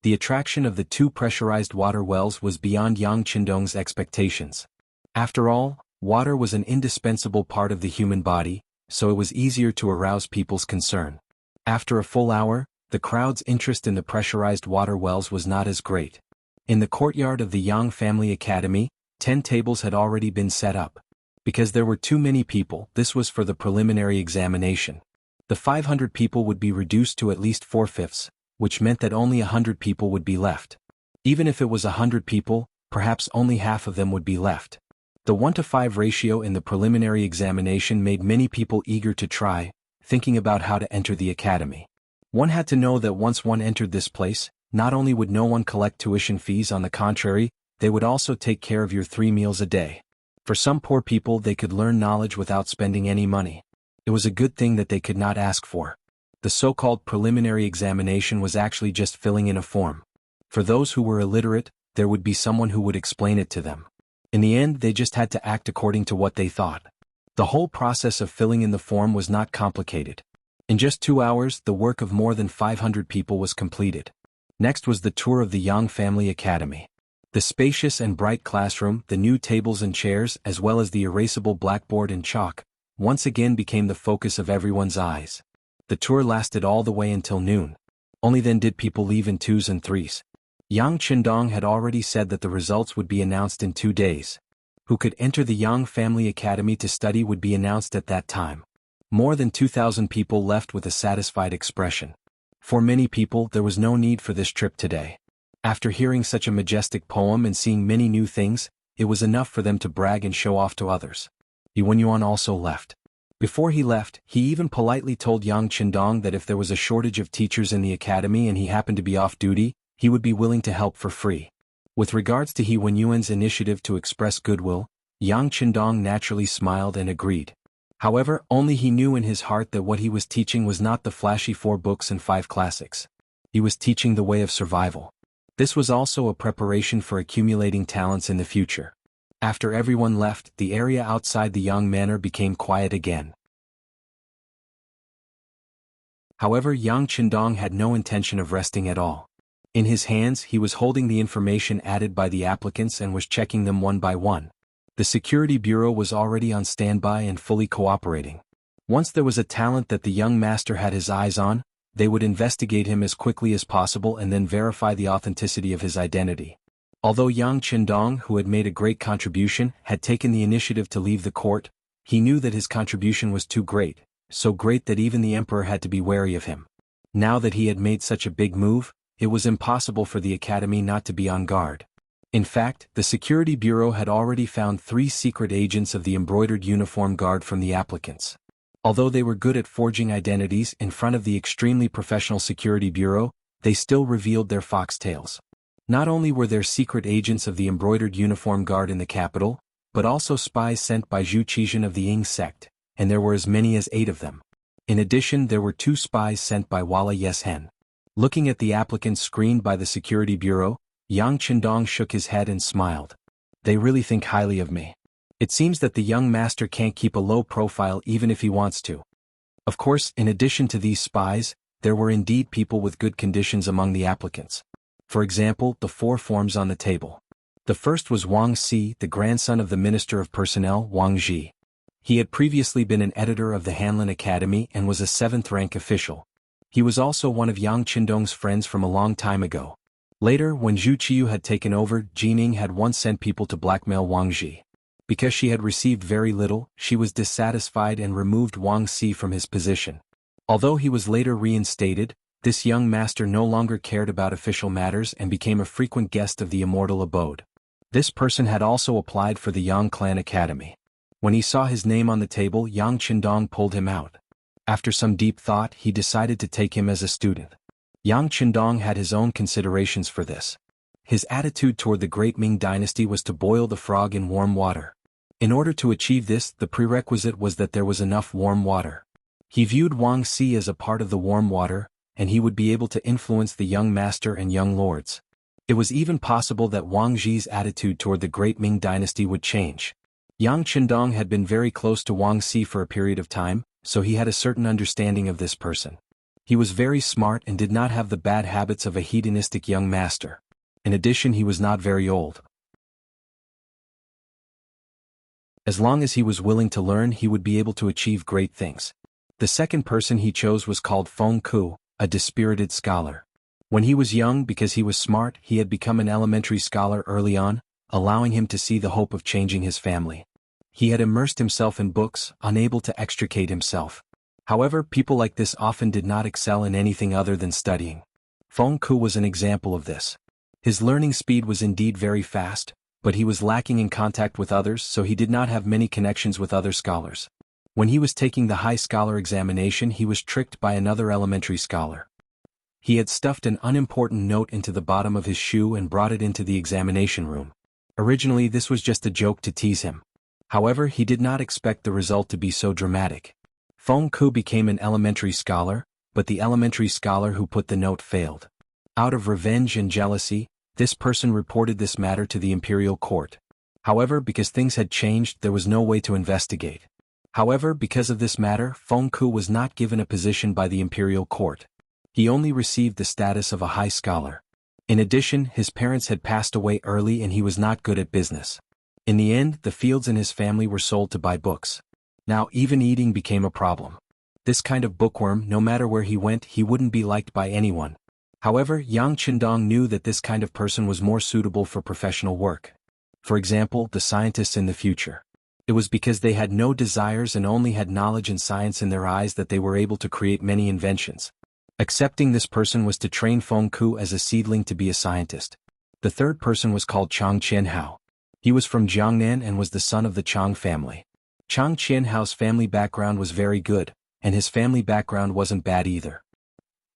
The attraction of the 2 pressurized water wells was beyond Yang Qindong's expectations. After all, water was an indispensable part of the human body, so it was easier to arouse people's concern. After a full hour, the crowd's interest in the pressurized water wells was not as great. In the courtyard of the Yang Family Academy, 10 tables had already been set up. Because there were too many people, this was for the preliminary examination. The 500 people would be reduced to at least 4/5, which meant that only 100 people would be left. Even if it was 100 people, perhaps only half of them would be left. The 1-to-5 ratio in the preliminary examination made many people eager to try, thinking about how to enter the academy. One had to know that once one entered this place, not only would no one collect tuition fees, on the contrary, they would also take care of your 3 meals a day. For some poor people, they could learn knowledge without spending any money. It was a good thing that they could not ask for. The so-called preliminary examination was actually just filling in a form. For those who were illiterate, there would be someone who would explain it to them. In the end, they just had to act according to what they thought. The whole process of filling in the form was not complicated. In just 2 hours, the work of more than 500 people was completed. Next was the tour of the Yang Family Academy. The spacious and bright classroom, the new tables and chairs, as well as the erasable blackboard and chalk, once again became the focus of everyone's eyes. The tour lasted all the way until noon. Only then did people leave in 2s and 3s. Yang Qindong had already said that the results would be announced in 2 days. Who could enter the Yang Family Academy to study would be announced at that time. More than 2,000 people left with a satisfied expression. For many people, there was no need for this trip today. After hearing such a majestic poem and seeing many new things, it was enough for them to brag and show off to others. Yuan Yuan also left. Before he left, he even politely told Yang Qindong that if there was a shortage of teachers in the academy and he happened to be off duty, he would be willing to help for free. With regards to Yuan Yuan's initiative to express goodwill, Yang Qindong naturally smiled and agreed. However, only he knew in his heart that what he was teaching was not the flashy 4 books and 5 classics. He was teaching the way of survival. This was also a preparation for accumulating talents in the future. After everyone left, the area outside the Yang Manor became quiet again. However, Yang Qindong had no intention of resting at all. In his hands, he was holding the information added by the applicants and was checking them one by one. The Security Bureau was already on standby and fully cooperating. Once there was a talent that the young master had his eyes on, they would investigate him as quickly as possible and then verify the authenticity of his identity. Although Yang Qindong, who had made a great contribution, had taken the initiative to leave the court, he knew that his contribution was too great, so great that even the emperor had to be wary of him. Now that he had made such a big move, it was impossible for the academy not to be on guard. In fact, the Security Bureau had already found 3 secret agents of the embroidered uniform guard from the applicants. Although they were good at forging identities in front of the extremely professional Security Bureau, they still revealed their foxtails. Not only were there secret agents of the embroidered uniform guard in the capital, but also spies sent by Zhu Qizhen of the Ying sect, and there were as many as 8 of them. In addition, there were 2 spies sent by Walla Yeshen. Looking at the applicants screened by the Security Bureau, Yang Qindong shook his head and smiled. They really think highly of me. It seems that the young master can't keep a low profile even if he wants to. Of course, in addition to these spies, there were indeed people with good conditions among the applicants. For example, the 4 forms on the table. The first was Wang Si, the grandson of the Minister of Personnel, Wang Ji. He had previously been an editor of the Hanlin Academy and was a 7th-rank official. He was also one of Yang Qindong's friends from a long time ago. Later, when Zhu Qiyu had taken over, Jining had once sent people to blackmail Wang Ji. Because she had received very little, she was dissatisfied and removed Wang Si from his position. Although he was later reinstated, this young master no longer cared about official matters and became a frequent guest of the immortal abode. This person had also applied for the Yang Clan Academy. When he saw his name on the table, Yang Qindong pulled him out. After some deep thought, he decided to take him as a student. Yang Qindong had his own considerations for this. His attitude toward the great Ming dynasty was to boil the frog in warm water. In order to achieve this, the prerequisite was that there was enough warm water. He viewed Wang Si as a part of the warm water, and he would be able to influence the young master and young lords. It was even possible that Wang Ji's attitude toward the great Ming dynasty would change. Yang Qindong had been very close to Wang Si for a period of time, so he had a certain understanding of this person. He was very smart and did not have the bad habits of a hedonistic young master. In addition, he was not very old. As long as he was willing to learn, he would be able to achieve great things. The second person he chose was called Feng Ku, a dispirited scholar. When he was young, because he was smart, he had become an elementary scholar early on, allowing him to see the hope of changing his family. He had immersed himself in books, unable to extricate himself. However, people like this often did not excel in anything other than studying. Feng Ku was an example of this. His learning speed was indeed very fast, but he was lacking in contact with others, so he did not have many connections with other scholars. When he was taking the high scholar examination, he was tricked by another elementary scholar. He had stuffed an unimportant note into the bottom of his shoe and brought it into the examination room. Originally, this was just a joke to tease him. However, he did not expect the result to be so dramatic. Feng Ku became an elementary scholar, but the elementary scholar who put the note failed. Out of revenge and jealousy, this person reported this matter to the imperial court. However, because things had changed, there was no way to investigate. However, because of this matter, Feng Ku was not given a position by the imperial court. He only received the status of a high scholar. In addition, his parents had passed away early and he was not good at business. In the end, the fields in his family were sold to buy books. Now even eating became a problem. This kind of bookworm, no matter where he went, he wouldn't be liked by anyone. However, Yang Qindong knew that this kind of person was more suitable for professional work. For example, the scientists in the future. It was because they had no desires and only had knowledge and science in their eyes that they were able to create many inventions. Accepting this person was to train Feng Ku as a seedling to be a scientist. The third person was called Chang Qianhao. He was from Jiangnan and was the son of the Chang family. Chang Qianhao's family background was very good, and his family background wasn't bad either.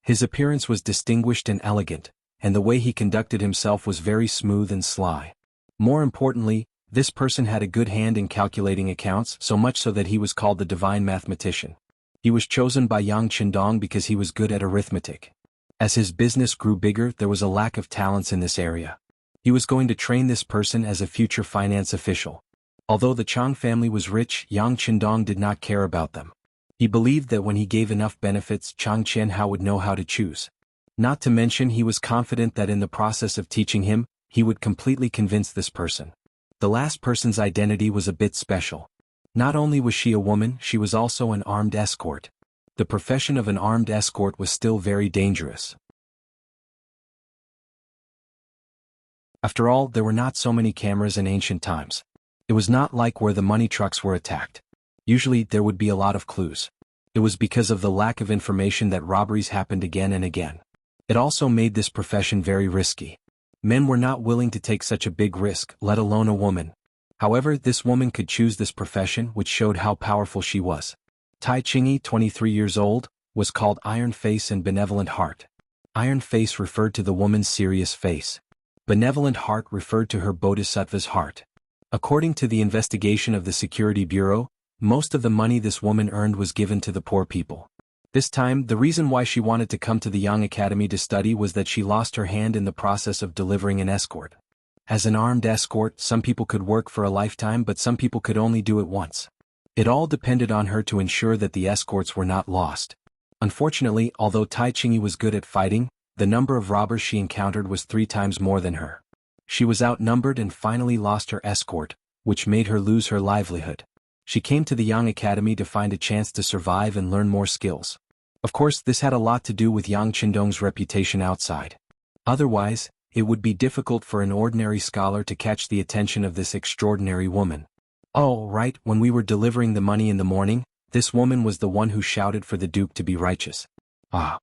His appearance was distinguished and elegant, and the way he conducted himself was very smooth and sly. More importantly, this person had a good hand in calculating accounts, so much so that he was called the divine mathematician. He was chosen by Yang Qindong because he was good at arithmetic. As his business grew bigger, there was a lack of talents in this area. He was going to train this person as a future finance official. Although the Chang family was rich, Yang Qindong did not care about them. He believed that when he gave enough benefits, Chang Qianhao would know how to choose. Not to mention, he was confident that in the process of teaching him, he would completely convince this person. The last person's identity was a bit special. Not only was she a woman, she was also an armed escort. The profession of an armed escort was still very dangerous. After all, there were not so many cameras in ancient times. It was not like where the money trucks were attacked. Usually, there would be a lot of clues. It was because of the lack of information that robberies happened again and again. It also made this profession very risky. Men were not willing to take such a big risk, let alone a woman. However, this woman could choose this profession, which showed how powerful she was. Tai Qingyi, 23 years old, was called Iron Face and Benevolent Heart. Iron Face referred to the woman's serious face. Benevolent Heart referred to her bodhisattva's heart. According to the investigation of the Security Bureau, most of the money this woman earned was given to the poor people. This time, the reason why she wanted to come to the Yang Academy to study was that she lost her hand in the process of delivering an escort. As an armed escort, some people could work for a lifetime, but some people could only do it once. It all depended on her to ensure that the escorts were not lost. Unfortunately, although Tai Qingyi was good at fighting, the number of robbers she encountered was 3 times more than her. She was outnumbered and finally lost her escort, which made her lose her livelihood. She came to the Yang Academy to find a chance to survive and learn more skills. Of course, this had a lot to do with Yang Qindong's reputation outside. Otherwise, it would be difficult for an ordinary scholar to catch the attention of this extraordinary woman. Oh, right, when we were delivering the money in the morning, this woman was the one who shouted for the Duke to be righteous. Ah.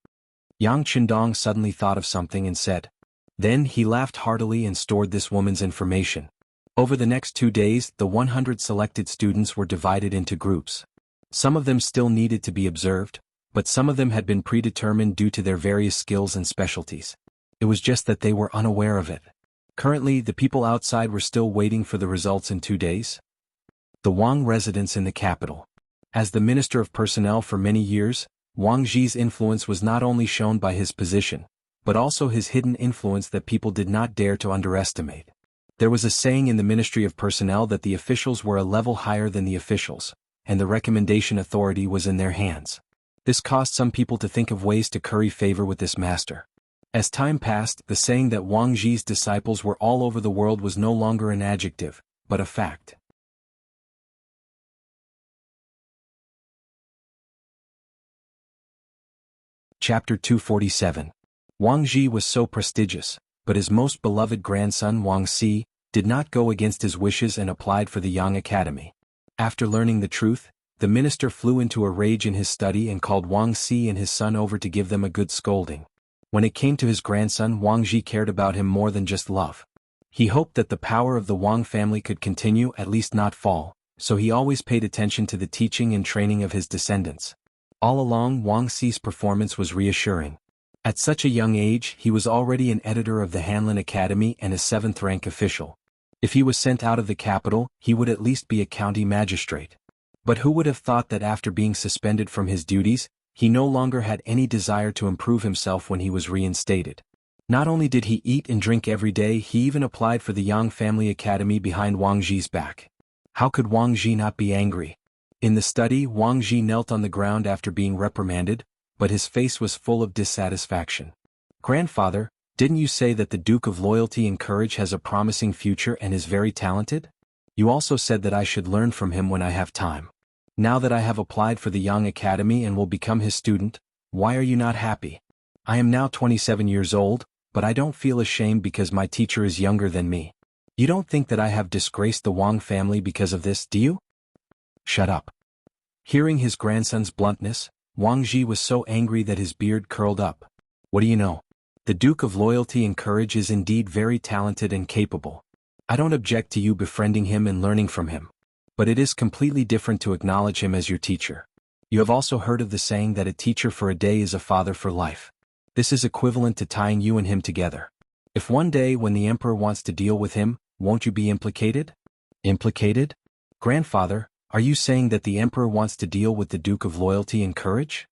Yang Qindong suddenly thought of something and said. Then he laughed heartily and stored this woman's information. Over the next 2 days, the 100 selected students were divided into groups. Some of them still needed to be observed, but some of them had been predetermined due to their various skills and specialties. It was just that they were unaware of it. Currently, the people outside were still waiting for the results in 2 days. The Wang residence in the capital. As the Minister of Personnel for many years, Wang Zhi's influence was not only shown by his position, but also his hidden influence that people did not dare to underestimate. There was a saying in the Ministry of Personnel that the officials were a level higher than the officials, and the recommendation authority was in their hands. This caused some people to think of ways to curry favor with this master. As time passed, the saying that Wang Zhi's disciples were all over the world was no longer an adjective, but a fact. Chapter 247. Wang Ji was so prestigious, but his most beloved grandson Wang Si did not go against his wishes and applied for the Yang Academy. After learning the truth, the minister flew into a rage in his study and called Wang Si and his son over to give them a good scolding. When it came to his grandson, Wang Ji cared about him more than just love. He hoped that the power of the Wang family could continue, at least not fall, so he always paid attention to the teaching and training of his descendants. All along, Wang Si's performance was reassuring. At such a young age, he was already an editor of the Hanlin Academy and a 7th-rank official. If he was sent out of the capital, he would at least be a county magistrate. But who would have thought that after being suspended from his duties, he no longer had any desire to improve himself when he was reinstated. Not only did he eat and drink every day, he even applied for the Yang Family Academy behind Wang Ji's back. How could Wang Ji not be angry? In the study, Wang Ji knelt on the ground after being reprimanded, but his face was full of dissatisfaction. "Grandfather, didn't you say that the Duke of Loyalty and Courage has a promising future and is very talented? You also said that I should learn from him when I have time. Now that I have applied for the Yang Academy and will become his student, why are you not happy? I am now 27 years old, but I don't feel ashamed because my teacher is younger than me. You don't think that I have disgraced the Wang family because of this, do you?" "Shut up." Hearing his grandson's bluntness, Wang Ji was so angry that his beard curled up. "What do you know? The Duke of Loyalty and Courage is indeed very talented and capable. I don't object to you befriending him and learning from him. But it is completely different to acknowledge him as your teacher. You have also heard of the saying that a teacher for a day is a father for life. This is equivalent to tying you and him together. If one day when the emperor wants to deal with him, won't you be implicated?" "Implicated? Grandfather, are you saying that the emperor wants to deal with the Duke of Loyalty and Courage?"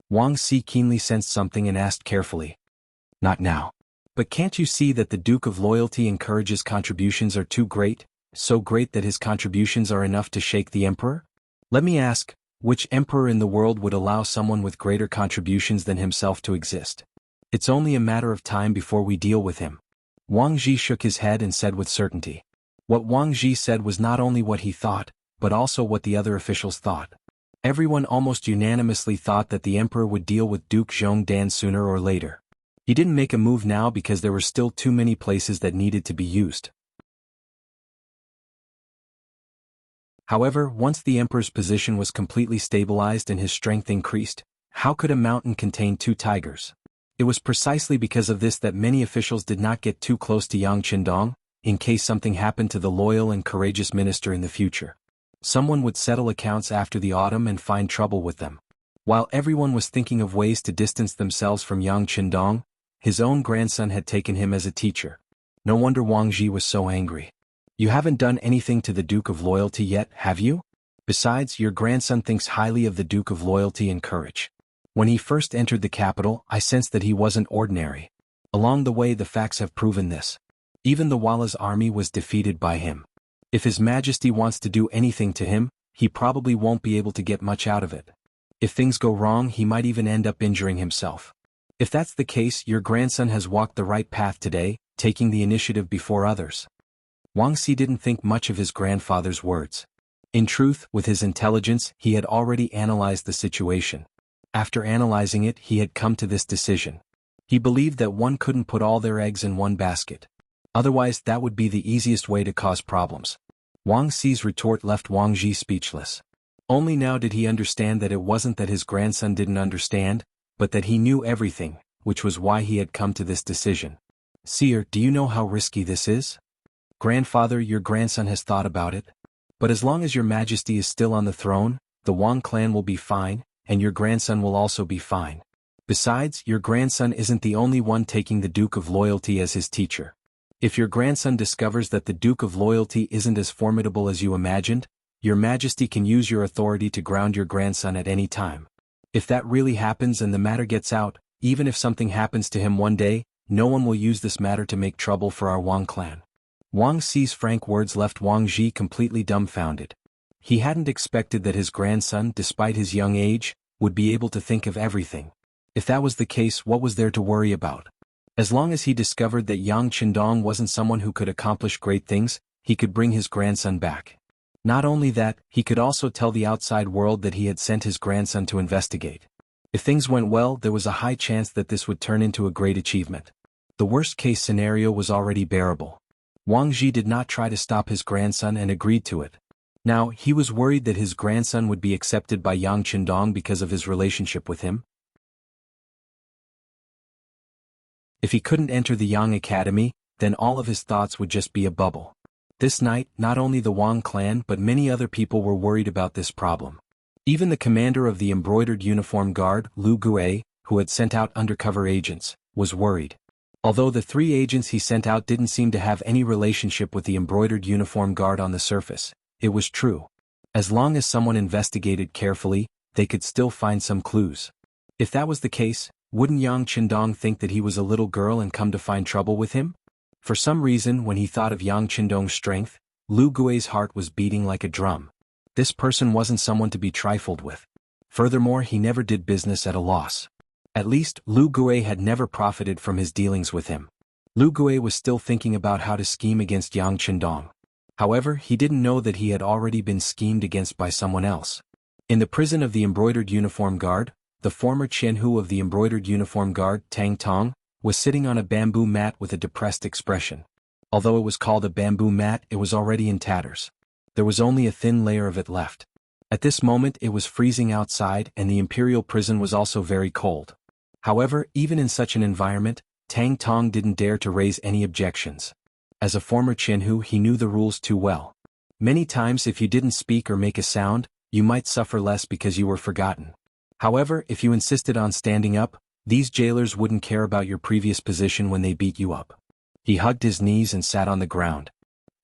Wang Si keenly sensed something and asked carefully. "Not now. But can't you see that the Duke of Loyalty and Courage's contributions are too great, so great that his contributions are enough to shake the emperor? Let me ask, which emperor in the world would allow someone with greater contributions than himself to exist? It's only a matter of time before we deal with him." Wang Ji shook his head and said with certainty. What Wang Ji said was not only what he thought, but also what the other officials thought. Everyone almost unanimously thought that the emperor would deal with Duke Zhongdan sooner or later. He didn't make a move now because there were still too many places that needed to be used. However, once the emperor's position was completely stabilized and his strength increased, how could a mountain contain 2 tigers? It was precisely because of this that many officials did not get too close to Yang Qindong, in case something happened to the loyal and courageous minister in the future. Someone would settle accounts after the autumn and find trouble with them. While everyone was thinking of ways to distance themselves from Yang Qindong, his own grandson had taken him as a teacher. No wonder Wang Ji was so angry. "You haven't done anything to the Duke of Loyalty yet, have you? Besides, your grandson thinks highly of the Duke of Loyalty and Courage. When he first entered the capital, I sensed that he wasn't ordinary. Along the way, the facts have proven this. Even the Walla's army was defeated by him. If His Majesty wants to do anything to him, he probably won't be able to get much out of it. If things go wrong, he might even end up injuring himself. If that's the case, your grandson has walked the right path today, taking the initiative before others." Wang Si didn't think much of his grandfather's words. In truth, with his intelligence, he had already analyzed the situation. After analyzing it, he had come to this decision. He believed that one couldn't put all their eggs in one basket. Otherwise, that would be the easiest way to cause problems. Wang Si's retort left Wang Ji speechless. Only now did he understand that it wasn't that his grandson didn't understand, but that he knew everything, which was why he had come to this decision. "Seer, do you know how risky this is?" "Grandfather, your grandson has thought about it. But as long as your Majesty is still on the throne, the Wang clan will be fine, and your grandson will also be fine. Besides, your grandson isn't the only one taking the Duke of Loyalty as his teacher. If your grandson discovers that the Duke of Loyalty isn't as formidable as you imagined, your Majesty can use your authority to ground your grandson at any time. If that really happens and the matter gets out, even if something happens to him one day, no one will use this matter to make trouble for our Wang clan." Wang Si's frank words left Wang Ji completely dumbfounded. He hadn't expected that his grandson, despite his young age, would be able to think of everything. If that was the case, what was there to worry about? As long as he discovered that Yang Qindong wasn't someone who could accomplish great things, he could bring his grandson back. Not only that, he could also tell the outside world that he had sent his grandson to investigate. If things went well, there was a high chance that this would turn into a great achievement. The worst-case scenario was already bearable. Wang Ji did not try to stop his grandson and agreed to it. Now, he was worried that his grandson would be accepted by Yang Qindong because of his relationship with him. If he couldn't enter the Yang Academy, then all of his thoughts would just be a bubble. This night, not only the Wang clan but many other people were worried about this problem. Even the commander of the embroidered uniform guard, Lu Gue, who had sent out undercover agents, was worried. Although the 3 agents he sent out didn't seem to have any relationship with the embroidered uniform guard on the surface, it was true. As long as someone investigated carefully, they could still find some clues. If that was the case, wouldn't Yang Qindong think that he was a little girl and come to find trouble with him? For some reason, when he thought of Yang Qindong's strength, Lu Gui's heart was beating like a drum. This person wasn't someone to be trifled with. Furthermore, he never did business at a loss. At least, Lu Gue had never profited from his dealings with him. Lu Gue was still thinking about how to scheme against Yang Qindong. However, he didn't know that he had already been schemed against by someone else. In the prison of the embroidered uniform guard, the former Qianhu of the embroidered uniform guard, Tang Tong, was sitting on a bamboo mat with a depressed expression. Although it was called a bamboo mat, it was already in tatters. There was only a thin layer of it left. At this moment it was freezing outside and the imperial prison was also very cold. However, even in such an environment, Tang Tong didn't dare to raise any objections. As a former Qianhu, he knew the rules too well. Many times if you didn't speak or make a sound, you might suffer less because you were forgotten. However, if you insisted on standing up, these jailers wouldn't care about your previous position when they beat you up. He hugged his knees and sat on the ground.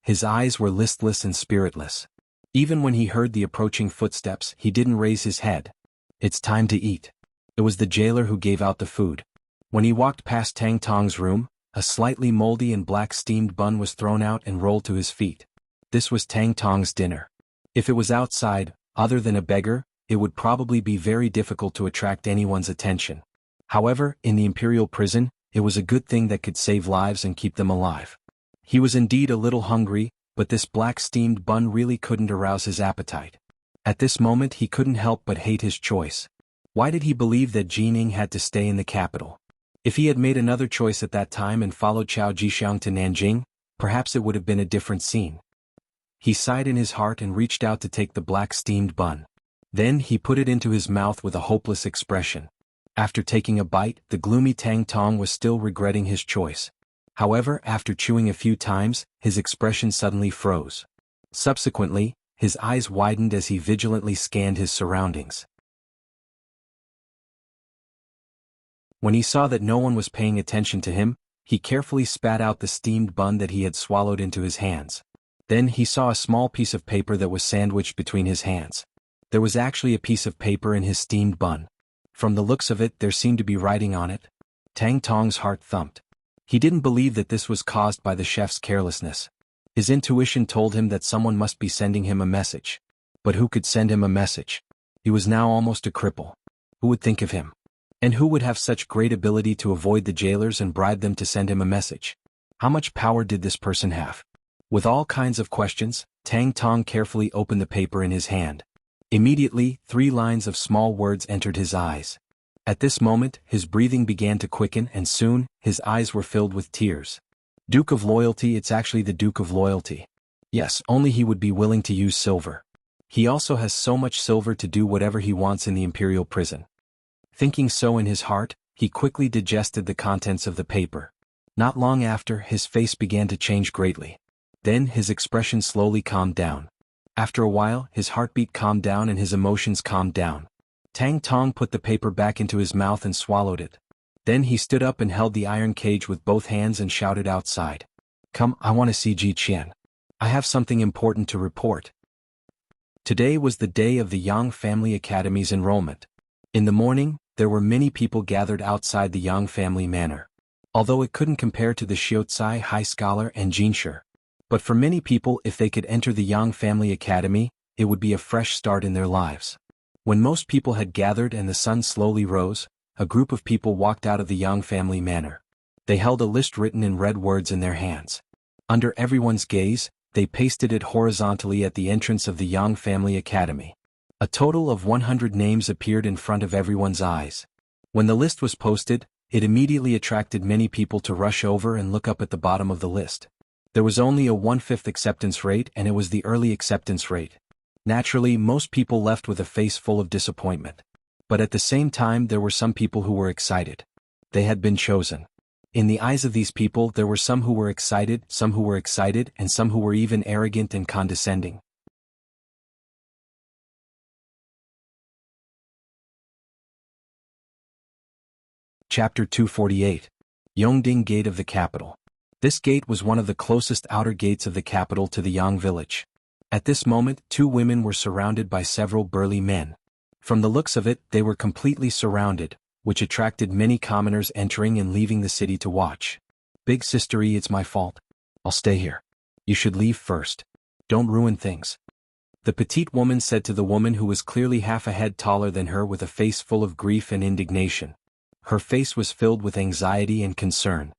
His eyes were listless and spiritless. Even when he heard the approaching footsteps, he didn't raise his head. It's time to eat. It was the jailer who gave out the food. When he walked past Tang Tong's room, a slightly moldy and black steamed bun was thrown out and rolled to his feet. This was Tang Tong's dinner. If it was outside, other than a beggar, it would probably be very difficult to attract anyone's attention. However, in the imperial prison, it was a good thing that could save lives and keep them alive. He was indeed a little hungry, but this black steamed bun really couldn't arouse his appetite. At this moment he couldn't help but hate his choice. Why did he believe that Jining had to stay in the capital? If he had made another choice at that time and followed Chao Jixiang to Nanjing, perhaps it would have been a different scene. He sighed in his heart and reached out to take the black steamed bun. Then he put it into his mouth with a hopeless expression. After taking a bite, the gloomy Tang Tong was still regretting his choice. However, after chewing a few times, his expression suddenly froze. Subsequently, his eyes widened as he vigilantly scanned his surroundings. When he saw that no one was paying attention to him, he carefully spat out the steamed bun that he had swallowed into his hands. Then he saw a small piece of paper that was sandwiched between his hands. There was actually a piece of paper in his steamed bun. From the looks of it, there seemed to be writing on it. Tang Tong's heart thumped. He didn't believe that this was caused by the chef's carelessness. His intuition told him that someone must be sending him a message. But who could send him a message? He was now almost a cripple. Who would think of him? And who would have such great ability to avoid the jailers and bribe them to send him a message? How much power did this person have? With all kinds of questions, Tang Tong carefully opened the paper in his hand. Immediately, 3 lines of small words entered his eyes. At this moment, his breathing began to quicken and soon, his eyes were filled with tears. Duke of Loyalty, it's actually the Duke of Loyalty. Yes, only he would be willing to use silver. He also has so much silver to do whatever he wants in the imperial prison. Thinking so in his heart, he quickly digested the contents of the paper. Not long after, his face began to change greatly. Then his expression slowly calmed down. After a while, his heartbeat calmed down and his emotions calmed down. Tang Tong put the paper back into his mouth and swallowed it. Then he stood up and held the iron cage with both hands and shouted outside. "Come, I want to see Ji Qian. I have something important to report." Today was the day of the Yang Family Academy's enrollment. In the morning, there were many people gathered outside the Yang family manor. Although it couldn't compare to the Xiaocai High Scholar and Jinshe. But for many people, if they could enter the Yang Family Academy, it would be a fresh start in their lives. When most people had gathered and the sun slowly rose, a group of people walked out of the Yang family manor. They held a list written in red words in their hands. Under everyone's gaze, they pasted it horizontally at the entrance of the Yang Family Academy. A total of 100 names appeared in front of everyone's eyes. When the list was posted, it immediately attracted many people to rush over and look up at the bottom of the list. There was only a 1/5 acceptance rate, and it was the early acceptance rate. Naturally, most people left with a face full of disappointment. But at the same time, there were some people who were excited. They had been chosen. In the eyes of these people, there were some who were excited, and some who were even arrogant and condescending. Chapter 248. Yongding Gate of the Capital. This gate was one of the closest outer gates of the capital to the Yang village. At this moment, two women were surrounded by several burly men. From the looks of it, they were completely surrounded, which attracted many commoners entering and leaving the city to watch. Big sistery, it's my fault. I'll stay here. You should leave first. Don't ruin things. The petite woman said to the woman who was clearly half a head taller than her with a face full of grief and indignation. Her face was filled with anxiety and concern.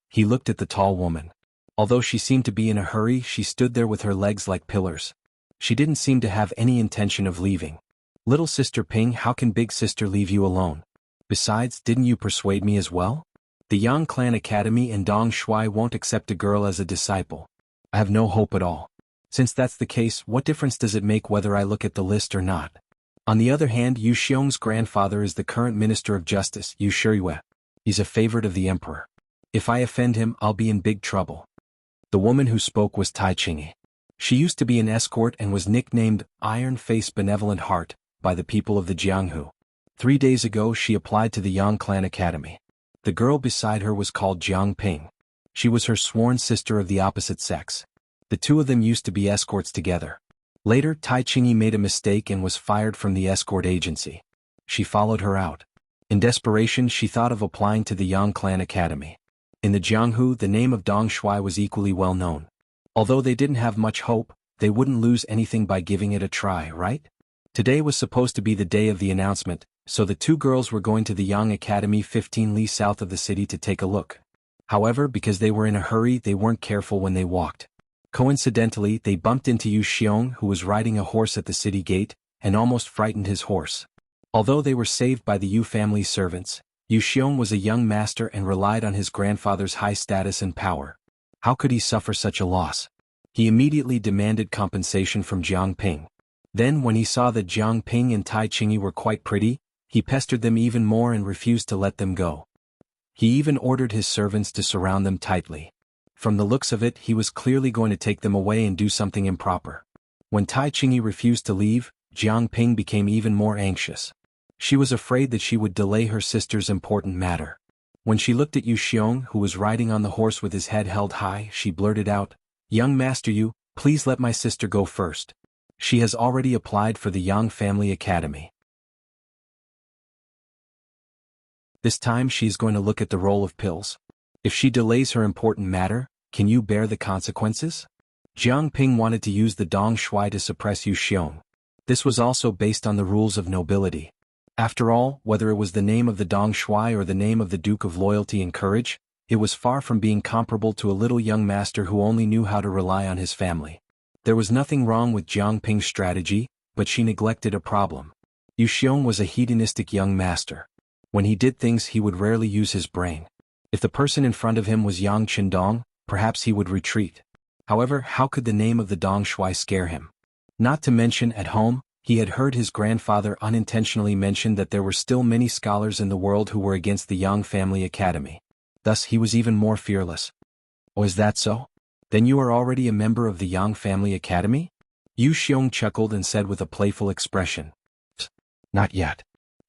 He looked at the tall woman. Although she seemed to be in a hurry, she stood there with her legs like pillars. She didn't seem to have any intention of leaving. Little sister Ping, how can big sister leave you alone? Besides, didn't you persuade me as well? The Yang Clan Academy and Dong Shui won't accept a girl as a disciple. I have no hope at all. Since that's the case, what difference does it make whether I look at the list or not? On the other hand, Yu Xiong's grandfather is the current Minister of Justice, Yu Shiyue. He's a favorite of the emperor. If I offend him, I'll be in big trouble. The woman who spoke was Tai Qingyi. She used to be an escort and was nicknamed Iron Face Benevolent Heart by the people of the Jianghu. 3 days ago she applied to the Yang Clan Academy. The girl beside her was called Jiang Ping. She was her sworn sister of the opposite sex. The two of them used to be escorts together. Later, Tai Qingyi made a mistake and was fired from the escort agency. She followed her out. In desperation, she thought of applying to the Yang Clan Academy. In the Jianghu, the name of Dong Shui was equally well known. Although they didn't have much hope, they wouldn't lose anything by giving it a try, right? Today was supposed to be the day of the announcement, so the two girls were going to the Yang Academy 15 li south of the city to take a look. However, because they were in a hurry, they weren't careful when they walked. Coincidentally, they bumped into Yu Xiong, who was riding a horse at the city gate, and almost frightened his horse. Although they were saved by the Yu family servants, Yu Xiong was a young master and relied on his grandfather's high status and power. How could he suffer such a loss? He immediately demanded compensation from Jiang Ping. Then, when he saw that Jiang Ping and Tai Qingyi were quite pretty, he pestered them even more and refused to let them go. He even ordered his servants to surround them tightly. From the looks of it, he was clearly going to take them away and do something improper. When Tai Qingyi refused to leave, Jiang Ping became even more anxious. She was afraid that she would delay her sister's important matter. When she looked at Yu Xiong, who was riding on the horse with his head held high, she blurted out, "Young Master Yu, please let my sister go first. She has already applied for the Yang Family Academy. This time she is going to look at the roll of pills. If she delays her important matter, can you bear the consequences?" Jiang Ping wanted to use the Dong Shui to suppress Yu Xiong. This was also based on the rules of nobility. After all, whether it was the name of the Dong Shui or the name of the Duke of Loyalty and Courage, it was far from being comparable to a little young master who only knew how to rely on his family. There was nothing wrong with Jiang Ping's strategy, but she neglected a problem. Yu Xiong was a hedonistic young master. When he did things, he would rarely use his brain. If the person in front of him was Yang Qindong, perhaps he would retreat. However, how could the name of the Dong Shui scare him? Not to mention, at home, he had heard his grandfather unintentionally mention that there were still many scholars in the world who were against the Yang Family Academy. Thus he was even more fearless. "Oh, is that so? Then you are already a member of the Yang Family Academy?" Yu Xiong chuckled and said with a playful expression. "Not yet."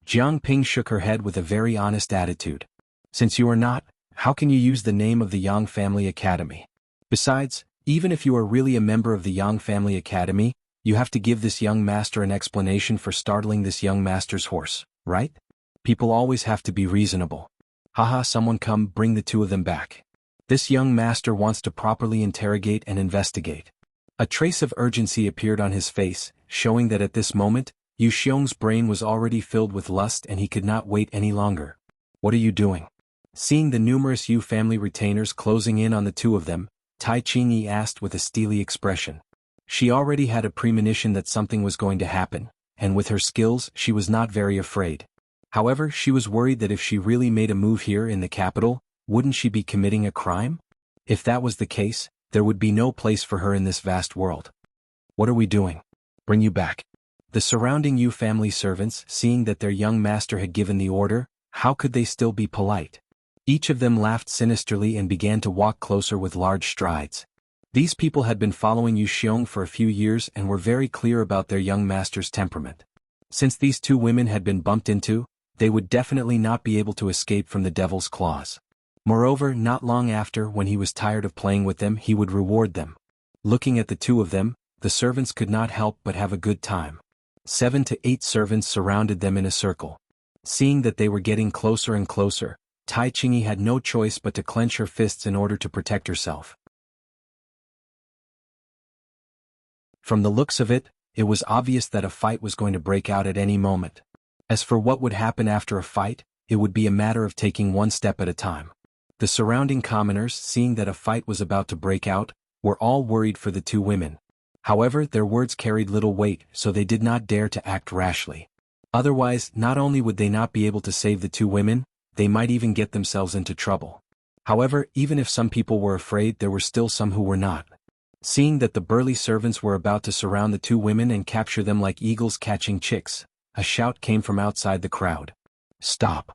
Jiang Ping shook her head with a very honest attitude. "Since you are not, how can you use the name of the Yang Family Academy? Besides, even if you are really a member of the Yang Family Academy, you have to give this young master an explanation for startling this young master's horse, right? People always have to be reasonable. Haha, someone come, bring the two of them back. This young master wants to properly interrogate and investigate." A trace of urgency appeared on his face, showing that at this moment, Yu Xiong's brain was already filled with lust and he could not wait any longer. "What are you doing?" Seeing the numerous Yu family retainers closing in on the two of them, Tai Qingyi asked with a steely expression. She already had a premonition that something was going to happen, and with her skills she was not very afraid. However, she was worried that if she really made a move here in the capital, wouldn't she be committing a crime? If that was the case, there would be no place for her in this vast world. What are we doing? Bring you back. The surrounding Yu family servants, seeing that their young master had given the order, how could they still be polite? Each of them laughed sinisterly and began to walk closer with large strides. These people had been following Yu Xiong for a few years and were very clear about their young master's temperament. Since these two women had been bumped into, they would definitely not be able to escape from the devil's claws. Moreover, not long after, when he was tired of playing with them, he would reward them. Looking at the two of them, the servants could not help but have a good time. 7 to 8 servants surrounded them in a circle. Seeing that they were getting closer and closer, Tai Qingyi had no choice but to clench her fists in order to protect herself. From the looks of it, it was obvious that a fight was going to break out at any moment. As for what would happen after a fight, it would be a matter of taking one step at a time. The surrounding commoners, seeing that a fight was about to break out, were all worried for the two women. However, their words carried little weight, so they did not dare to act rashly. Otherwise, not only would they not be able to save the two women, they might even get themselves into trouble. However, even if some people were afraid, there were still some who were not. Seeing that the burly servants were about to surround the two women and capture them like eagles catching chicks, a shout came from outside the crowd. Stop!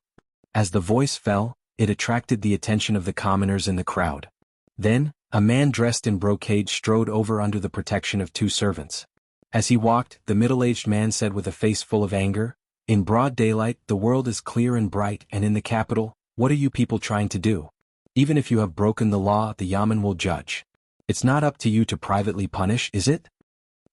As the voice fell, it attracted the attention of the commoners in the crowd. Then, a man dressed in brocade strode over under the protection of two servants. As he walked, the middle-aged man said with a face full of anger, "In broad daylight, the world is clear and bright, and in the capital, what are you people trying to do? Even if you have broken the law, the Yamen will judge. It's not up to you to privately punish, is it?"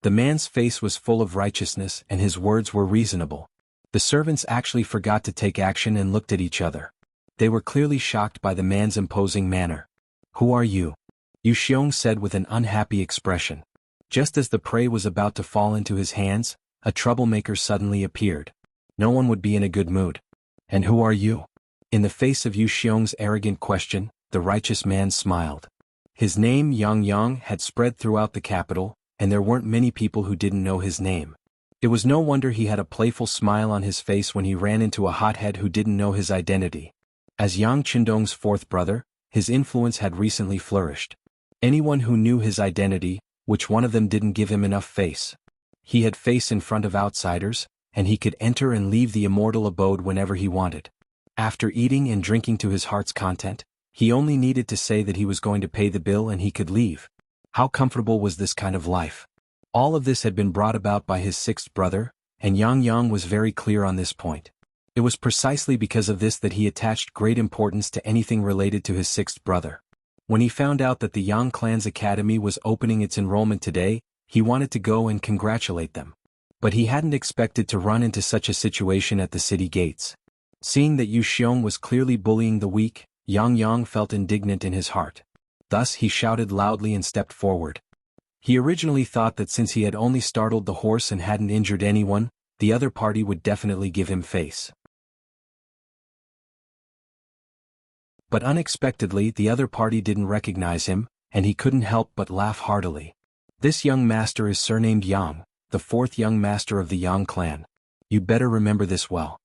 The man's face was full of righteousness and his words were reasonable. The servants actually forgot to take action and looked at each other. They were clearly shocked by the man's imposing manner. "Who are you?" Yu Xiong said with an unhappy expression. Just as the prey was about to fall into his hands, a troublemaker suddenly appeared. No one would be in a good mood. "And who are you?" In the face of Yu Xiong's arrogant question, the righteous man smiled. His name, Yang Yang, had spread throughout the capital, and there weren't many people who didn't know his name. It was no wonder he had a playful smile on his face when he ran into a hothead who didn't know his identity. As Yang Qindong's fourth brother, his influence had recently flourished. Anyone who knew his identity, which one of them didn't give him enough face? He had face in front of outsiders, and he could enter and leave the immortal abode whenever he wanted. After eating and drinking to his heart's content, he only needed to say that he was going to pay the bill and he could leave. How comfortable was this kind of life? All of this had been brought about by his sixth brother, and Yang Yang was very clear on this point. It was precisely because of this that he attached great importance to anything related to his sixth brother. When he found out that the Yang clan's academy was opening its enrollment today, he wanted to go and congratulate them. But he hadn't expected to run into such a situation at the city gates. Seeing that Yu Xiong was clearly bullying the weak, Yang Yang felt indignant in his heart. Thus he shouted loudly and stepped forward. He originally thought that since he had only startled the horse and hadn't injured anyone, the other party would definitely give him face. But unexpectedly the other party didn't recognize him, and he couldn't help but laugh heartily. "This young master is surnamed Yang, the fourth young master of the Yang clan. You'd better remember this well."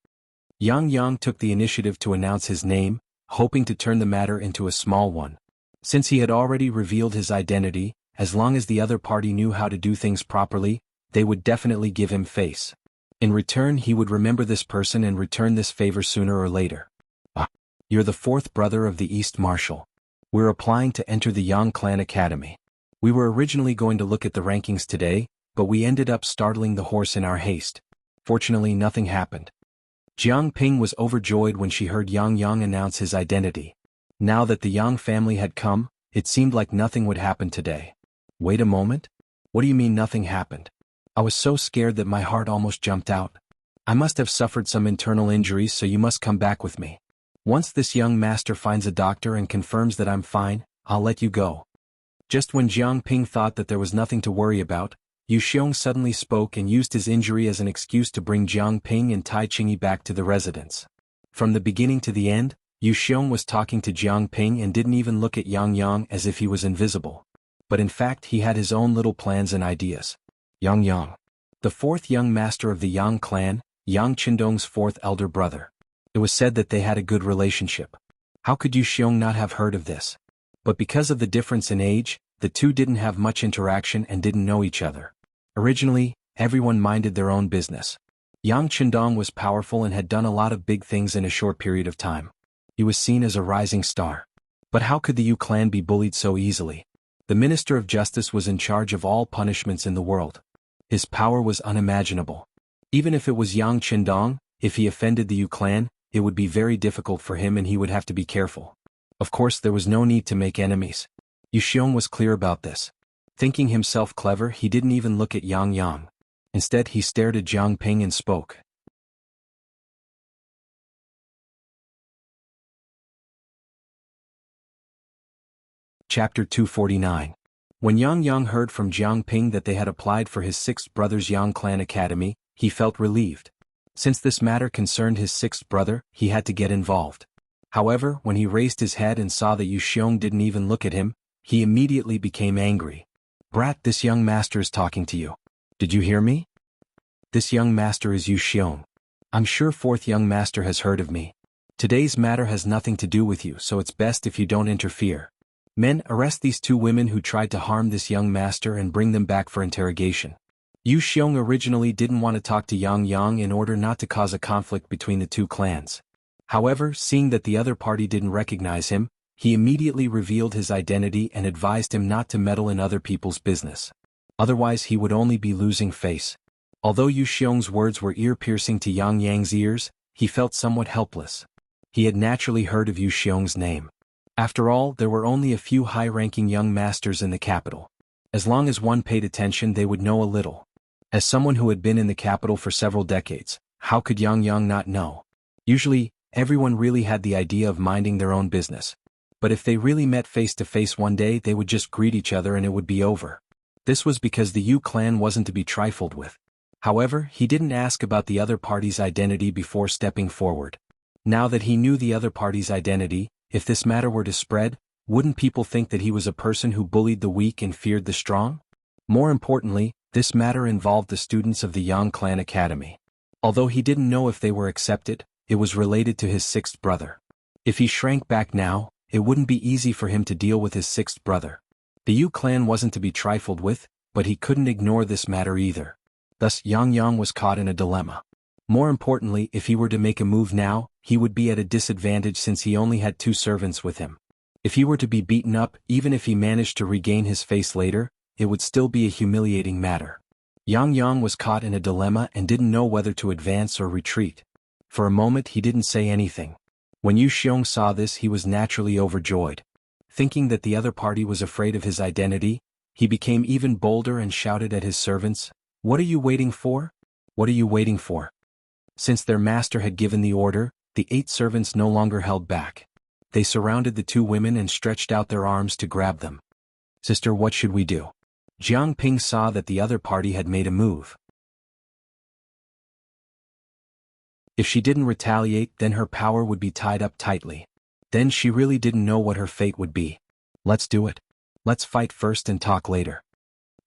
Yang Yang took the initiative to announce his name, hoping to turn the matter into a small one. Since he had already revealed his identity, as long as the other party knew how to do things properly, they would definitely give him face. In return, he would remember this person and return this favor sooner or later. "You're the fourth brother of the East Marshal. We're applying to enter the Yang Clan Academy. We were originally going to look at the rankings today, but we ended up startling the horse in our haste. Fortunately, nothing happened." Jiang Ping was overjoyed when she heard Yang Yang announce his identity. Now that the Yang family had come, it seemed like nothing would happen today. "Wait a moment? What do you mean nothing happened? I was so scared that my heart almost jumped out. I must have suffered some internal injuries, so you must come back with me. Once this young master finds a doctor and confirms that I'm fine, I'll let you go." Just when Jiang Ping thought that there was nothing to worry about, Yu Xiong suddenly spoke and used his injury as an excuse to bring Jiang Ping and Tai Qingyi back to the residence. From the beginning to the end, Yu Xiong was talking to Jiang Ping and didn't even look at Yang Yang as if he was invisible. But in fact he had his own little plans and ideas. "Yang Yang, the fourth young master of the Yang clan, Yang Qindong's fourth elder brother. It was said that they had a good relationship. How could Yu Xiong not have heard of this? But because of the difference in age, the two didn't have much interaction and didn't know each other. Originally, everyone minded their own business. Yang Qindong was powerful and had done a lot of big things in a short period of time. He was seen as a rising star. But how could the Yu clan be bullied so easily? The Minister of Justice was in charge of all punishments in the world. His power was unimaginable. Even if it was Yang Qindong, if he offended the Yu clan, it would be very difficult for him and he would have to be careful. Of course, there was no need to make enemies. Yu Xiong was clear about this. Thinking himself clever, he didn't even look at Yang. Instead, he stared at Jiang Ping and spoke. Chapter 249. When Yang heard from Jiang Ping that they had applied for his sixth brother's Yang clan academy, he felt relieved. Since this matter concerned his sixth brother, he had to get involved. However, when he raised his head and saw that Yu Xiong didn't even look at him, he immediately became angry. "Brat, this young master is talking to you. Did you hear me? This young master is Yu Xiong. I'm sure fourth young master has heard of me. Today's matter has nothing to do with you, so it's best if you don't interfere. Men, arrest these two women who tried to harm this young master and bring them back for interrogation." Yu Xiong originally didn't want to talk to Yang in order not to cause a conflict between the two clans. However, seeing that the other party didn't recognize him, he immediately revealed his identity and advised him not to meddle in other people's business. Otherwise he would only be losing face. Although Yu Xiong's words were ear-piercing to Yang's ears, he felt somewhat helpless. He had naturally heard of Yu Xiong's name. After all, there were only a few high-ranking young masters in the capital. As long as one paid attention, they would know a little. As someone who had been in the capital for several decades, how could Yang not know? Usually, everyone really had the idea of minding their own business. But if they really met face-to-face one day, they would just greet each other and it would be over. This was because the Yu clan wasn't to be trifled with. However, he didn't ask about the other party's identity before stepping forward. Now that he knew the other party's identity, if this matter were to spread, wouldn't people think that he was a person who bullied the weak and feared the strong? More importantly, this matter involved the students of the Yang Clan Academy. Although he didn't know if they were accepted, it was related to his sixth brother. If he shrank back now, it wouldn't be easy for him to deal with his sixth brother. The Yu clan wasn't to be trifled with, but he couldn't ignore this matter either. Thus Yang was caught in a dilemma. More importantly, if he were to make a move now, he would be at a disadvantage since he only had two servants with him. If he were to be beaten up, even if he managed to regain his face later, it would still be a humiliating matter. Yang was caught in a dilemma and didn't know whether to advance or retreat. For a moment he didn't say anything. When Yu Xiong saw this, he was naturally overjoyed. Thinking that the other party was afraid of his identity, he became even bolder and shouted at his servants, "What are you waiting for? What are you waiting for?" Since their master had given the order, the 8 servants no longer held back. They surrounded the 2 women and stretched out their arms to grab them. "Sister, what should we do?" Jiang Ping saw that the other party had made a move. If she didn't retaliate, then her power would be tied up tightly. Then she really didn't know what her fate would be. "Let's do it. Let's fight first and talk later."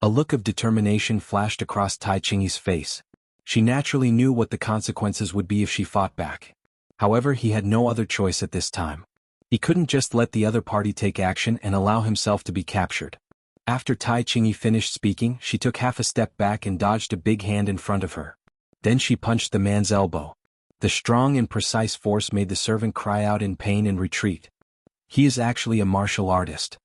A look of determination flashed across Tai Chingy's face. She naturally knew what the consequences would be if she fought back. However, he had no other choice at this time. He couldn't just let the other party take action and allow himself to be captured. After Tai Chingy finished speaking, she took half a step back and dodged a big hand in front of her. Then she punched the man's elbow. The strong and precise force made the servant cry out in pain and retreat. He is actually a martial artist.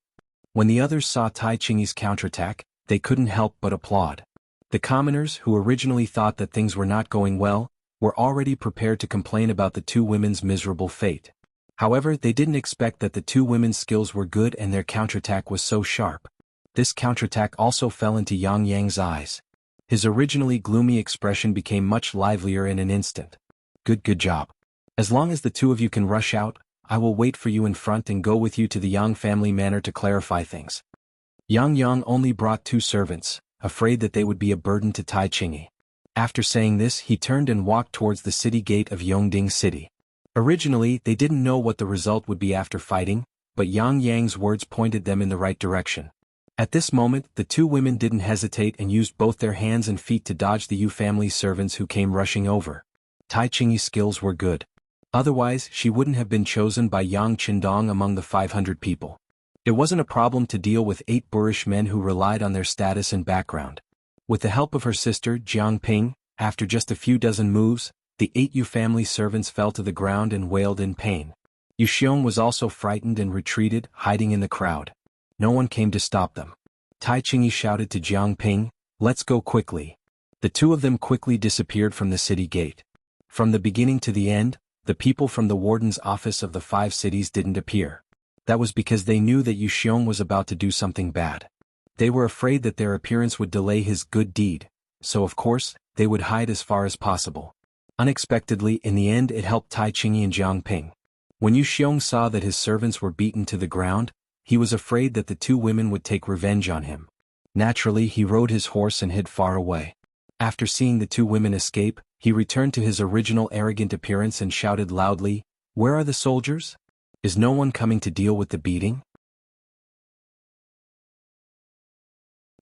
When the others saw Tai Chingy's counterattack, they couldn't help but applaud. The commoners, who originally thought that things were not going well, were already prepared to complain about the 2 women's miserable fate. However, they didn't expect that the 2 women's skills were good and their counterattack was so sharp. This counterattack also fell into Yang's eyes. His originally gloomy expression became much livelier in an instant. Good job. As long as the 2 of you can rush out, I will wait for you in front and go with you to the Yang family manor to clarify things." Yang only brought 2 servants, afraid that they would be a burden to Tai Chingy. After saying this, he turned and walked towards the city gate of Yongding City. Originally, they didn't know what the result would be after fighting, but Yang's words pointed them in the right direction. At this moment, the two women didn't hesitate and used both their hands and feet to dodge the Yu family servants who came rushing over. Tai Qingyi's skills were good. Otherwise, she wouldn't have been chosen by Yang Qindong among the 500 people. It wasn't a problem to deal with 8 boorish men who relied on their status and background. With the help of her sister, Jiang Ping, after just a few dozen moves, the 8 Yu family servants fell to the ground and wailed in pain. Yu Xiong was also frightened and retreated, hiding in the crowd. No one came to stop them. Tai Qingyi shouted to Jiang Ping, "Let's go quickly." The two of them quickly disappeared from the city gate. From the beginning to the end, the people from the warden's office of the 5 cities didn't appear. That was because they knew that Yu Xiong was about to do something bad. They were afraid that their appearance would delay his good deed, so of course, they would hide as far as possible. Unexpectedly, in the end, it helped Tai Qingyi and Jiang Ping. When Yu Xiong saw that his servants were beaten to the ground, he was afraid that the two women would take revenge on him. Naturally, he rode his horse and hid far away. After seeing the two women escape, he returned to his original arrogant appearance and shouted loudly, "Where are the soldiers? Is no one coming to deal with the beating?"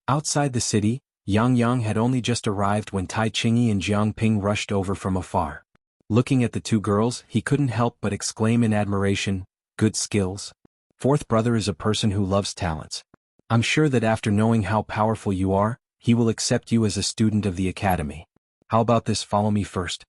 Outside the city, Yang had only just arrived when Tai Qingyi and Jiang Ping rushed over from afar. Looking at the two girls, he couldn't help but exclaim in admiration, "Good skills. Fourth brother is a person who loves talents. I'm sure that after knowing how powerful you are, he will accept you as a student of the academy. How about this? Follow me first."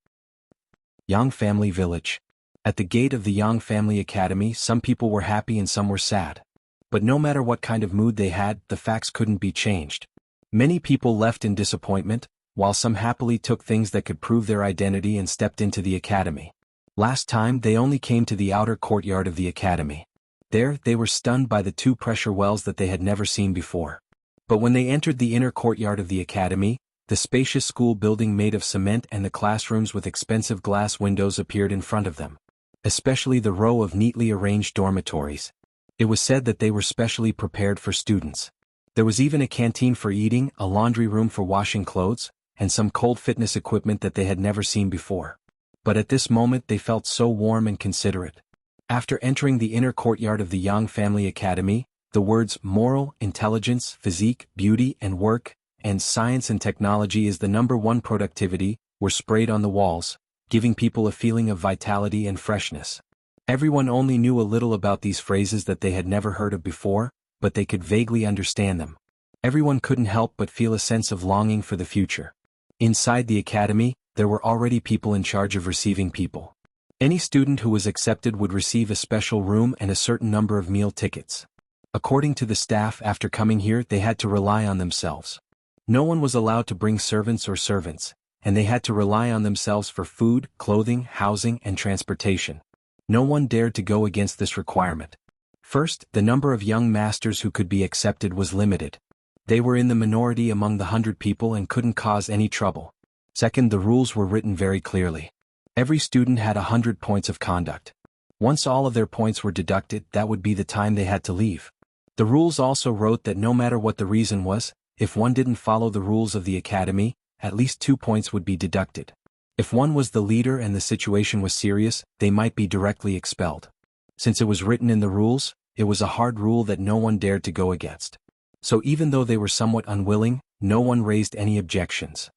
Yang Family Village. At the gate of the Yang Family Academy, some people were happy and some were sad. But no matter what kind of mood they had, the facts couldn't be changed. Many people left in disappointment, while some happily took things that could prove their identity and stepped into the academy. Last time, they only came to the outer courtyard of the academy. There, they were stunned by the 2 pressure wells that they had never seen before. But when they entered the inner courtyard of the academy, the spacious school building made of cement and the classrooms with expensive glass windows appeared in front of them. Especially the row of neatly arranged dormitories. It was said that they were specially prepared for students. There was even a canteen for eating, a laundry room for washing clothes, and some cold fitness equipment that they had never seen before. But at this moment they felt so warm and considerate. After entering the inner courtyard of the Yang Family Academy, the words moral, intelligence, physique, beauty and work, and science and technology is the #1 productivity, were sprayed on the walls, giving people a feeling of vitality and freshness. Everyone only knew a little about these phrases that they had never heard of before, but they could vaguely understand them. Everyone couldn't help but feel a sense of longing for the future. Inside the academy, there were already people in charge of receiving people. Any student who was accepted would receive a special room and a certain number of meal tickets. According to the staff, after coming here, they had to rely on themselves. No one was allowed to bring servants, and they had to rely on themselves for food, clothing, housing, and transportation. No one dared to go against this requirement. First, the number of young masters who could be accepted was limited. They were in the minority among the 100 people and couldn't cause any trouble. Second, the rules were written very clearly. Every student had 100 points of conduct. Once all of their points were deducted, that would be the time they had to leave. The rules also wrote that no matter what the reason was, if one didn't follow the rules of the academy, at least 2 points would be deducted. If one was the leader and the situation was serious, they might be directly expelled. Since it was written in the rules, it was a hard rule that no one dared to go against. So even though they were somewhat unwilling, no one raised any objections.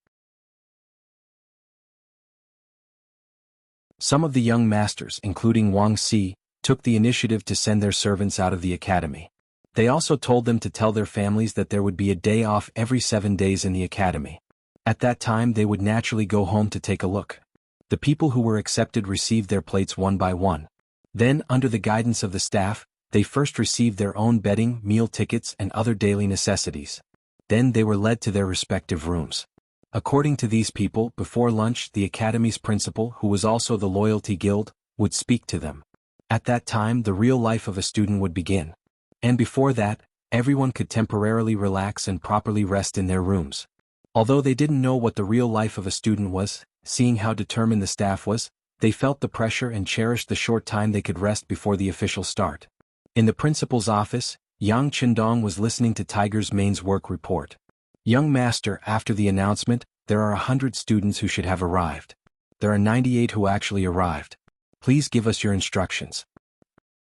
Some of the young masters, including Wang Si, took the initiative to send their servants out of the academy. They also told them to tell their families that there would be a day off every 7 days in the academy. At that time they would naturally go home to take a look. The people who were accepted received their plates one by one. Then, under the guidance of the staff, they first received their own bedding, meal tickets, and other daily necessities. Then they were led to their respective rooms. According to these people, before lunch, the academy's principal, who was also the loyalty guild, would speak to them. At that time, the real life of a student would begin. And before that, everyone could temporarily relax and properly rest in their rooms. Although they didn't know what the real life of a student was, seeing how determined the staff was, they felt the pressure and cherished the short time they could rest before the official start. In the principal's office, Yang Qindong was listening to Tiger's Main's work report. "Young master, after the announcement, there are 100 students who should have arrived. There are 98 who actually arrived. Please give us your instructions."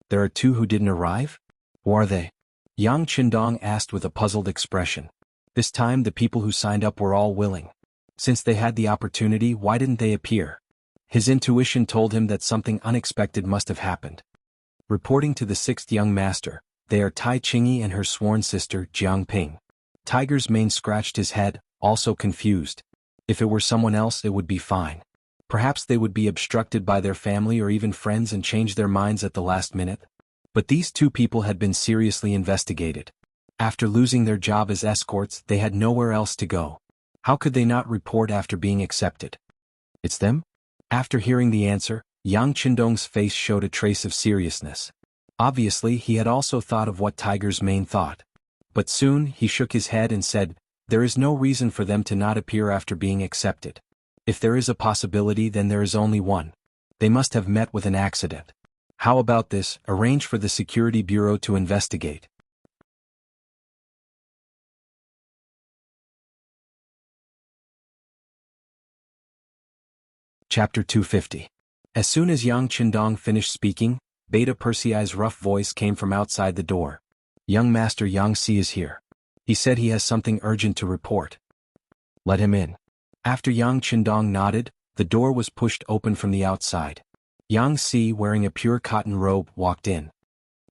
"There are 2 who didn't arrive? Who are they?" Yang Qindong asked with a puzzled expression. This time the people who signed up were all willing. Since they had the opportunity, why didn't they appear? His intuition told him that something unexpected must have happened. Reporting to the sixth young master, they are Tai Qingyi and her sworn sister, Jiang Ping. Tiger's Mane scratched his head, also confused. If it were someone else, it would be fine. Perhaps they would be obstructed by their family or even friends and change their minds at the last minute. But these two people had been seriously investigated. After losing their job as escorts, they had nowhere else to go. How could they not report after being accepted? It's them? After hearing the answer, Yang Qindong's face showed a trace of seriousness. Obviously, he had also thought of what Tiger's Mane thought. But soon, he shook his head and said, there is no reason for them to not appear after being accepted. If there is a possibility, then there is only one. They must have met with an accident. How about this? Arrange for the Security Bureau to investigate. Chapter 250. As soon as Yang Qindong finished speaking, Beta Persei's rough voice came from outside the door. Young Master Yang Si is here. He said he has something urgent to report. Let him in. After Yang Qindong nodded, the door was pushed open from the outside. Yang Si, wearing a pure cotton robe, walked in.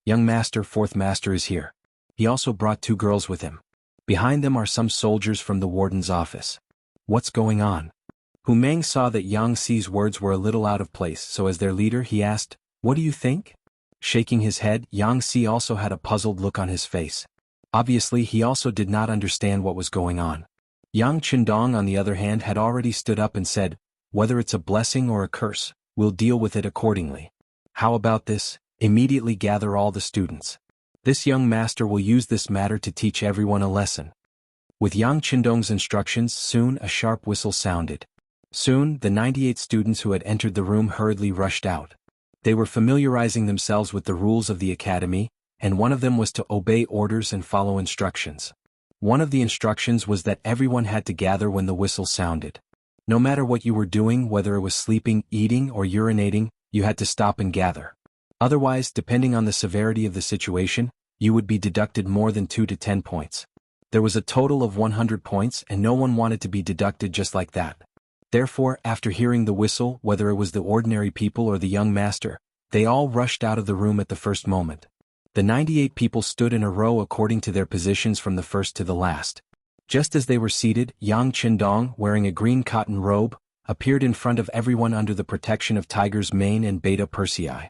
Young Master, fourth master is here. He also brought two girls with him. Behind them are some soldiers from the warden's office. What's going on? Hu Meng saw that Yang Si's words were a little out of place, so as their leader he asked, what do you think? Shaking his head, Yang Si also had a puzzled look on his face. Obviously he also did not understand what was going on. Yang Qindong on the other hand had already stood up and said, whether it's a blessing or a curse, we'll deal with it accordingly. How about this? Immediately gather all the students. This young master will use this matter to teach everyone a lesson. With Yang Qindong's instructions, soon a sharp whistle sounded. Soon, the 98 students who had entered the room hurriedly rushed out. They were familiarizing themselves with the rules of the academy, and one of them was to obey orders and follow instructions. One of the instructions was that everyone had to gather when the whistle sounded. No matter what you were doing, whether it was sleeping, eating, or urinating, you had to stop and gather. Otherwise, depending on the severity of the situation, you would be deducted more than 2 to 10 points. There was a total of 100 points, and no one wanted to be deducted just like that. Therefore, after hearing the whistle, whether it was the ordinary people or the young master, they all rushed out of the room at the first moment. The 98 people stood in a row according to their positions from the first to the last. Just as they were seated, Yang Qindong, wearing a green cotton robe, appeared in front of everyone under the protection of Tiger's Mane and Beta Persei.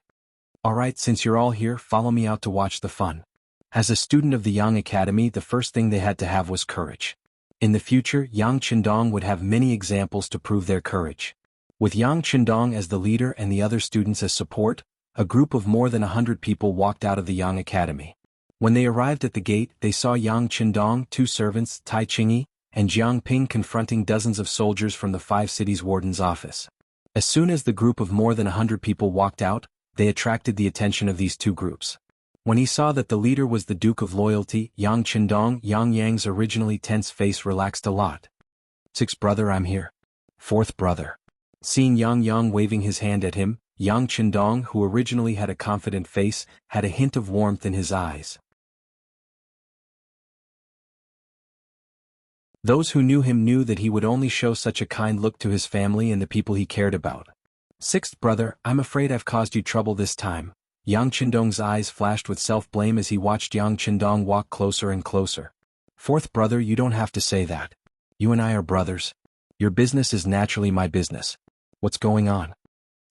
Alright, since you're all here, follow me out to watch the fun. As a student of the Yang Academy, the first thing they had to have was courage. In the future, Yang Qindong would have many examples to prove their courage. With Yang Qindong as the leader and the other students as support, a group of more than 100 people walked out of the Yang Academy. When they arrived at the gate, they saw Yang Qindong, two servants, Tai Qingyi, and Jiang Ping confronting dozens of soldiers from the 5 cities warden's office. As soon as the group of more than 100 people walked out, they attracted the attention of these two groups. When he saw that the leader was the Duke of Loyalty, Yang Qindong, Yang Yang's originally tense face relaxed a lot. Sixth brother, I'm here. Fourth brother. Seeing Yang Yang waving his hand at him, Yang Qindong, who originally had a confident face, had a hint of warmth in his eyes. Those who knew him knew that he would only show such a kind look to his family and the people he cared about. Sixth brother, I'm afraid I've caused you trouble this time. Yang Qindong's eyes flashed with self-blame as he watched Yang Qindong walk closer and closer. Fourth brother, you don't have to say that. You and I are brothers. Your business is naturally my business. What's going on?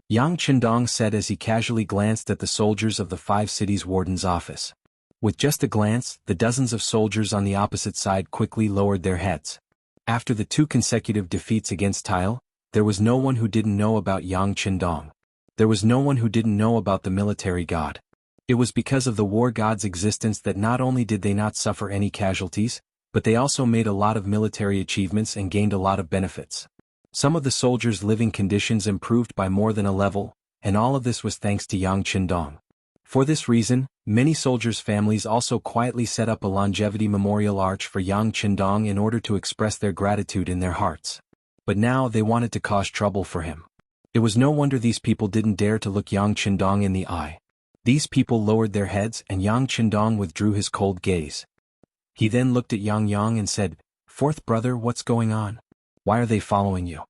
Yang Qindong said as he casually glanced at the soldiers of the 5 cities warden's office. With just a glance, the dozens of soldiers on the opposite side quickly lowered their heads. After the 2 consecutive defeats against Tile, there was no one who didn't know about Yang Qindong. There was no one who didn't know about the military god. It was because of the war god's existence that not only did they not suffer any casualties, but they also made a lot of military achievements and gained a lot of benefits. Some of the soldiers' living conditions improved by more than a level, and all of this was thanks to Yang Qindong. For this reason, many soldiers' families also quietly set up a longevity memorial arch for Yang Qindong in order to express their gratitude in their hearts. But now they wanted to cause trouble for him. It was no wonder these people didn't dare to look Yang Qindong in the eye. These people lowered their heads and Yang Qindong withdrew his cold gaze. He then looked at Yang Yang and said, "Fourth brother, what's going on? Why are they following you?"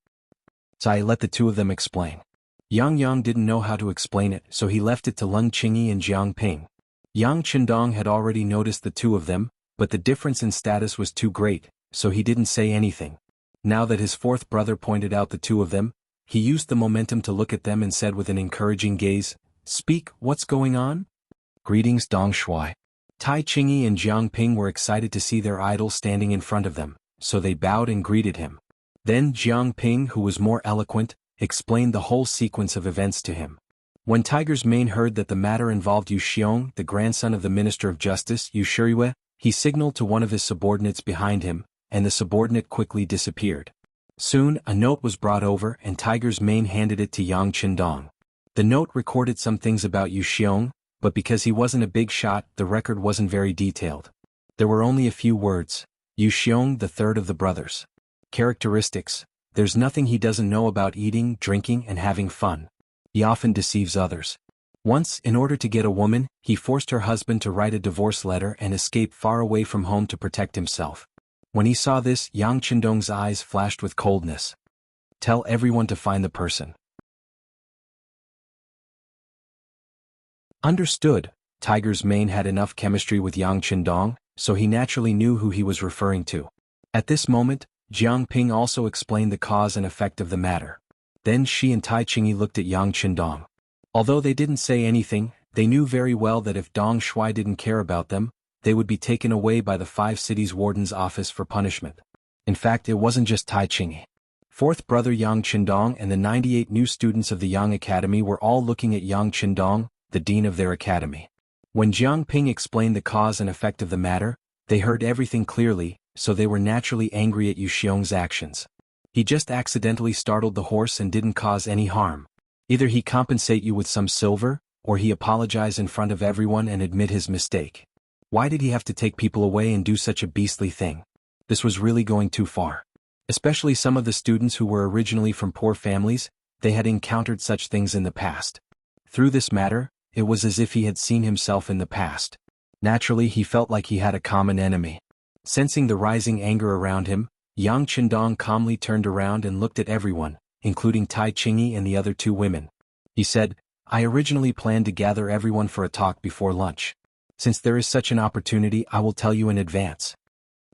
Zai let the two of them explain. Yang Yang didn't know how to explain it, so he left it to Leng Qingyi and Jiang Ping. Yang Qindong had already noticed the two of them, but the difference in status was too great, so he didn't say anything. Now that his fourth brother pointed out the two of them, he used the momentum to look at them and said with an encouraging gaze, "Speak, what's going on?" "Greetings, Dong Shuai." Tai Qingyi and Jiang Ping were excited to see their idol standing in front of them, so they bowed and greeted him. Then Jiang Ping, who was more eloquent, explained the whole sequence of events to him. When Tiger's Mane heard that the matter involved Yu Xiong, the grandson of the Minister of Justice, Yu Shiyue, he signaled to one of his subordinates behind him, and the subordinate quickly disappeared. Soon, a note was brought over and Tiger's Mane handed it to Yang Qindong. The note recorded some things about Yu Xiong, but because he wasn't a big shot, the record wasn't very detailed. There were only a few words. Yu Xiong, the third of the brothers. Characteristics: there's nothing he doesn't know about eating, drinking, and having fun. He often deceives others. Once, in order to get a woman, he forced her husband to write a divorce letter and escape far away from home to protect himself. When he saw this, Yang Qindong's eyes flashed with coldness. "Tell everyone to find the person." Understood. Tiger's Mane had enough chemistry with Yang Qindong, so he naturally knew who he was referring to. At this moment, Jiang Ping also explained the cause and effect of the matter. Then she and Tai Qingyi looked at Yang Qindong. Although they didn't say anything, they knew very well that if Dong Shuai didn't care about them, they would be taken away by the 5 cities warden's office for punishment. In fact, it wasn't just Tai Qingyi. Fourth brother Yang Qindong and the 98 new students of the Yang Academy were all looking at Yang Qindong, the dean of their academy. When Jiang Ping explained the cause and effect of the matter, they heard everything clearly, so they were naturally angry at Yu Xiong's actions. He just accidentally startled the horse and didn't cause any harm. Either he compensate you with some silver, or he apologize in front of everyone and admit his mistake. Why did he have to take people away and do such a beastly thing? This was really going too far. Especially some of the students who were originally from poor families, they had encountered such things in the past. Through this matter, it was as if he had seen himself in the past. Naturally, he felt like he had a common enemy. Sensing the rising anger around him, Yang Qindong calmly turned around and looked at everyone, including Tai Qingyi and the other 2 women. He said, "I originally planned to gather everyone for a talk before lunch. Since there is such an opportunity, I will tell you in advance."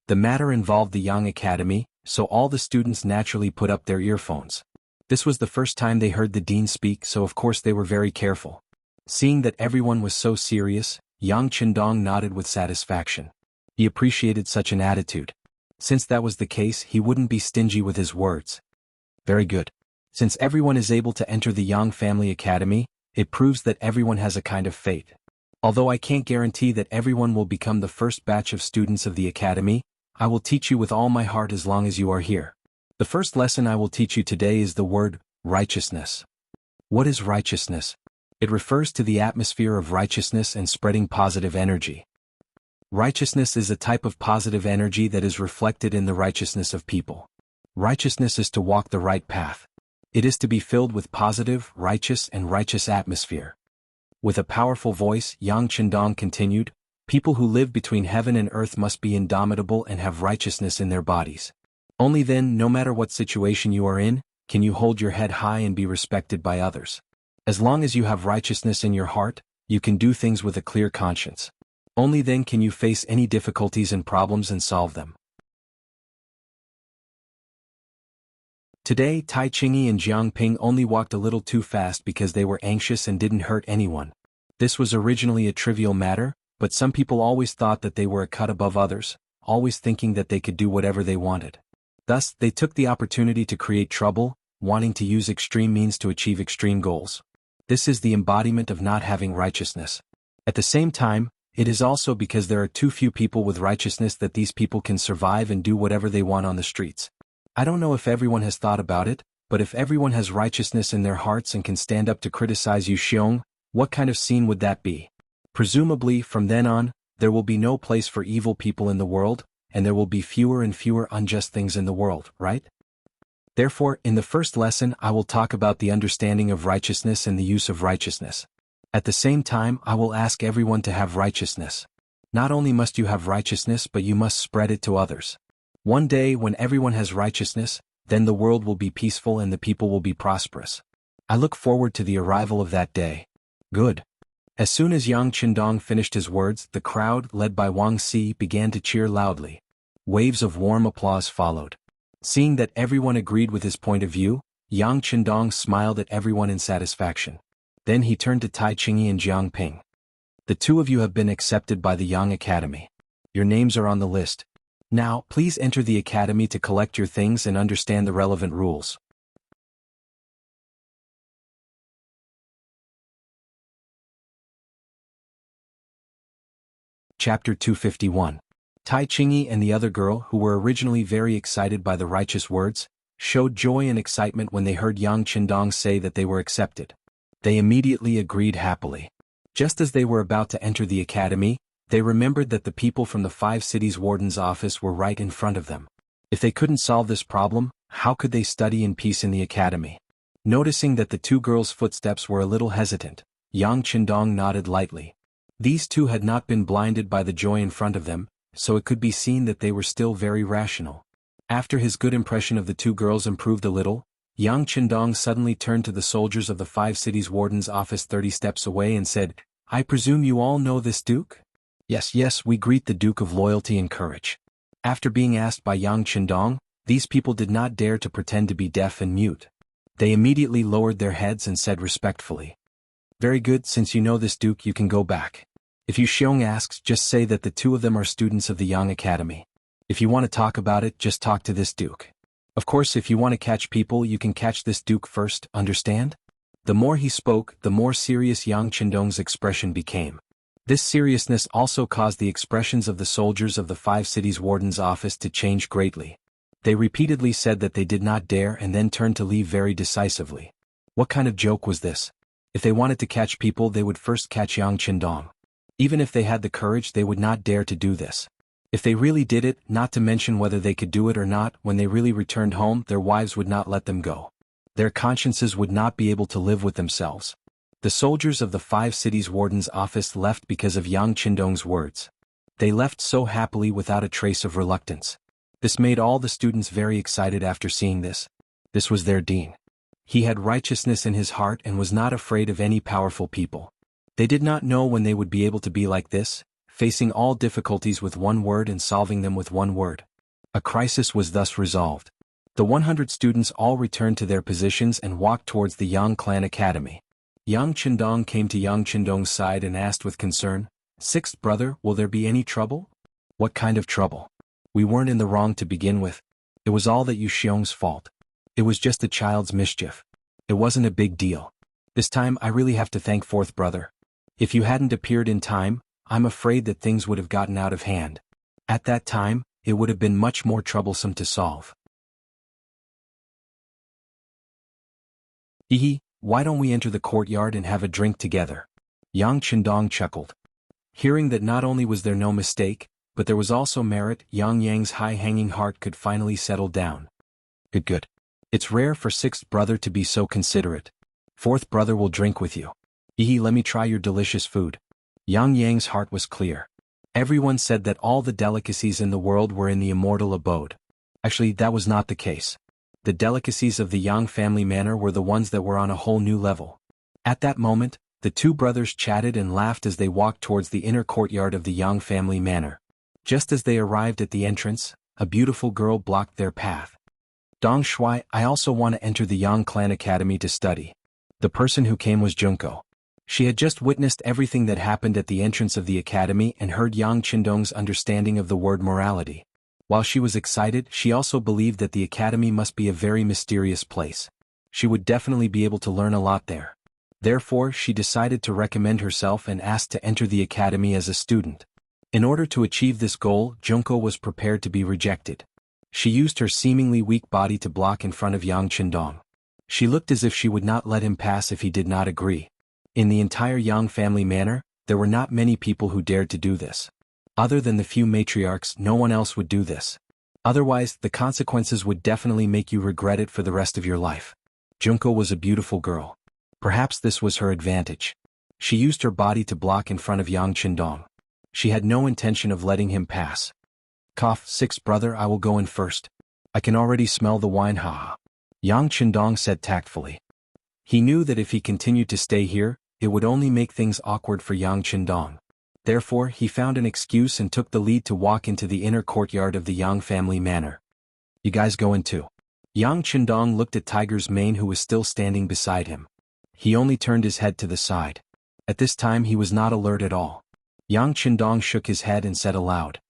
The matter involved the Yang Academy, so all the students naturally put up their earphones. This was the first time they heard the dean speak, so of course they were very careful. Seeing that everyone was so serious, Yang Qindong nodded with satisfaction. He appreciated such an attitude. Since that was the case, he wouldn't be stingy with his words. Very good. Since everyone is able to enter the Yang Family Academy, it proves that everyone has a kind of fate. Although I can't guarantee that everyone will become the first batch of students of the Academy, I will teach you with all my heart as long as you are here. The first lesson I will teach you today is the word, righteousness. What is righteousness? It refers to the atmosphere of righteousness and spreading positive energy. Righteousness is a type of positive energy that is reflected in the righteousness of people. Righteousness is to walk the right path. It is to be filled with positive, righteous atmosphere. With a powerful voice, Yang Qindong continued, "People who live between heaven and earth must be indomitable and have righteousness in their bodies. Only then, no matter what situation you are in, can you hold your head high and be respected by others. As long as you have righteousness in your heart, you can do things with a clear conscience. Only then can you face any difficulties and problems and solve them." Today, Tai Qingyi and Jiang Ping only walked a little too fast because they were anxious and didn't hurt anyone. This was originally a trivial matter, but some people always thought that they were a cut above others, always thinking that they could do whatever they wanted. Thus, they took the opportunity to create trouble, wanting to use extreme means to achieve extreme goals. This is the embodiment of not having righteousness. At the same time, it is also because there are too few people with righteousness that these people can survive and do whatever they want on the streets. I don't know if everyone has thought about it, but if everyone has righteousness in their hearts and can stand up to criticize Yu Xiong, what kind of scene would that be? Presumably, from then on, there will be no place for evil people in the world, and there will be fewer and fewer unjust things in the world, right? Therefore, in the first lesson I will talk about the understanding of righteousness and the use of righteousness. At the same time, I will ask everyone to have righteousness. Not only must you have righteousness, but you must spread it to others. One day, when everyone has righteousness, then the world will be peaceful and the people will be prosperous. I look forward to the arrival of that day. Good. As soon as Yang Qindong finished his words, the crowd, led by Wang Si, began to cheer loudly. Waves of warm applause followed. Seeing that everyone agreed with his point of view, Yang Qindong smiled at everyone in satisfaction. Then he turned to Tai Qingyi and Jiang Ping. The two of you have been accepted by the Yang Academy. Your names are on the list. Now, please enter the academy to collect your things and understand the relevant rules. Chapter 251. Tai Qingyi and the other girl, who were originally very excited by the righteous words, showed joy and excitement when they heard Yang Qindong say that they were accepted. They immediately agreed happily. Just as they were about to enter the academy, they remembered that the people from the 5 cities warden's office were right in front of them. If they couldn't solve this problem, how could they study in peace in the academy? Noticing that the two girls' footsteps were a little hesitant, Yang Qindong nodded lightly. These two had not been blinded by the joy in front of them, so it could be seen that they were still very rational. After his good impression of the two girls improved a little, Yang Qindong suddenly turned to the soldiers of the 5 cities warden's office 30 steps away and said, "I presume you all know this duke?" Yes, we greet the Duke of Loyalty and Courage. After being asked by Yang Qindong, these people did not dare to pretend to be deaf and mute. They immediately lowered their heads and said respectfully, "Very good, since you know this duke you can go back. If Yu Xiong asks, just say that the two of them are students of the Yang Academy. If you want to talk about it, just talk to this duke. Of course, if you want to catch people, you can catch this duke first, understand?" The more he spoke, the more serious Yang Qindong's expression became. This seriousness also caused the expressions of the soldiers of the 5 cities warden's office to change greatly. They repeatedly said that they did not dare and then turned to leave very decisively. What kind of joke was this? If they wanted to catch people, they would first catch Yang Qindong. Even if they had the courage, they would not dare to do this. If they really did it, not to mention whether they could do it or not, when they really returned home, their wives would not let them go. Their consciences would not be able to live with themselves. The soldiers of the 5 cities warden's office left because of Yang Qindong's words. They left so happily without a trace of reluctance. This made all the students very excited after seeing this. This was their dean. He had righteousness in his heart and was not afraid of any powerful people. They did not know when they would be able to be like this, facing all difficulties with one word and solving them with one word. A crisis was thus resolved. The 100 students all returned to their positions and walked towards the Yang Clan Academy. Yang Qindong came to Yang Qindong's side and asked with concern, "Sixth brother, will there be any trouble?" "What kind of trouble? We weren't in the wrong to begin with. It was all that Yu Xiong's fault. It was just a child's mischief. It wasn't a big deal. This time I really have to thank fourth brother. If you hadn't appeared in time, I'm afraid that things would have gotten out of hand. At that time, it would have been much more troublesome to solve." "Hehe, why don't we enter the courtyard and have a drink together?" Yang Qindong chuckled. Hearing that not only was there no mistake, but there was also merit, Yang Yang's high-hanging heart could finally settle down. Good. It's rare for sixth brother to be so considerate. Fourth brother will drink with you. Hehe, let me try your delicious food. Yang Yang's heart was clear. Everyone said that all the delicacies in the world were in the immortal abode. Actually, that was not the case. The delicacies of the Yang family manor were the ones that were on a whole new level. At that moment, the two brothers chatted and laughed as they walked towards the inner courtyard of the Yang family manor. Just as they arrived at the entrance, a beautiful girl blocked their path. "Dong Shui, I also want to enter the Yang Clan Academy to study." The person who came was Junko. She had just witnessed everything that happened at the entrance of the academy and heard Yang Qindong's understanding of the word morality. While she was excited, she also believed that the academy must be a very mysterious place. She would definitely be able to learn a lot there. Therefore, she decided to recommend herself and asked to enter the academy as a student. In order to achieve this goal, Junko was prepared to be rejected. She used her seemingly weak body to block in front of Yang Qindong. She looked as if she would not let him pass if he did not agree. In the entire Yang family manor, there were not many people who dared to do this. Other than the few matriarchs, no one else would do this. Otherwise, the consequences would definitely make you regret it for the rest of your life. Junko was a beautiful girl. Perhaps this was her advantage. She used her body to block in front of Yang Qindong. She had no intention of letting him pass. Cough, six brother, I will go in first. I can already smell the wine, haha. Yang Qindong said tactfully. He knew that if he continued to stay here, it would only make things awkward for Yang Qindong. Therefore, he found an excuse and took the lead to walk into the inner courtyard of the Yang family manor. You guys go in too. Yang Qindong looked at Tiger's mane, who was still standing beside him. He only turned his head to the side. At this time he was not alert at all. Yang Qindong shook his head and said aloud,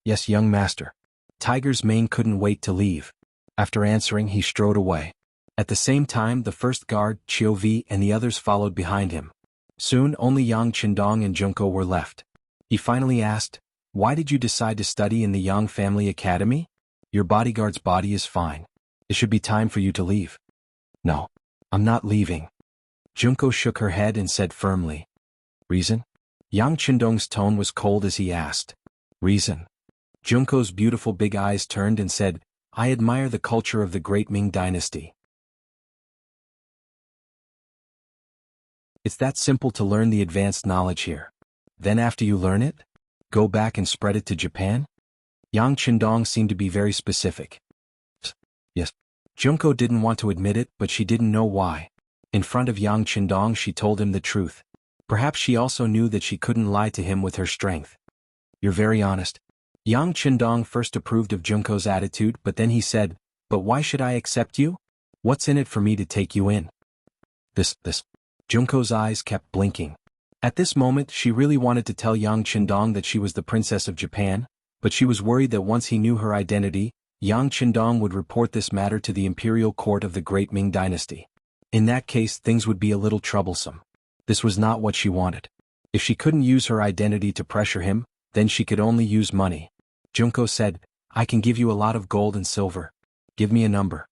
Yes, young master. Tiger's mane couldn't wait to leave. After answering, he strode away. At the same time, the first guard, Chiu Vi, and the others followed behind him. Soon only Yang Qindong and Junko were left. He finally asked, Why did you decide to study in the Yang family academy? Your bodyguard's body is fine. It should be time for you to leave. No, I'm not leaving. Junko shook her head and said firmly. Reason? Yang Qindong's tone was cold as he asked. Reason? Junko's beautiful big eyes turned and said, I admire the culture of the great Ming Dynasty. It's that simple to learn the advanced knowledge here. Then after you learn it, go back and spread it to Japan? Yang Qindong seemed to be very specific. Yes. Junko didn't want to admit it, but she didn't know why. In front of Yang Qindong she told him the truth. Perhaps she also knew that she couldn't lie to him with her strength. You're very honest. Yang Qindong first approved of Junko's attitude, but then he said, But why should I accept you? What's in it for me to take you in? This. Junko's eyes kept blinking. At this moment she really wanted to tell Yang Qindong that she was the princess of Japan, but she was worried that once he knew her identity, Yang Qindong would report this matter to the imperial court of the great Ming Dynasty. In that case things would be a little troublesome. This was not what she wanted. If she couldn't use her identity to pressure him, then she could only use money. Junko said, I can give you a lot of gold and silver. Give me a number.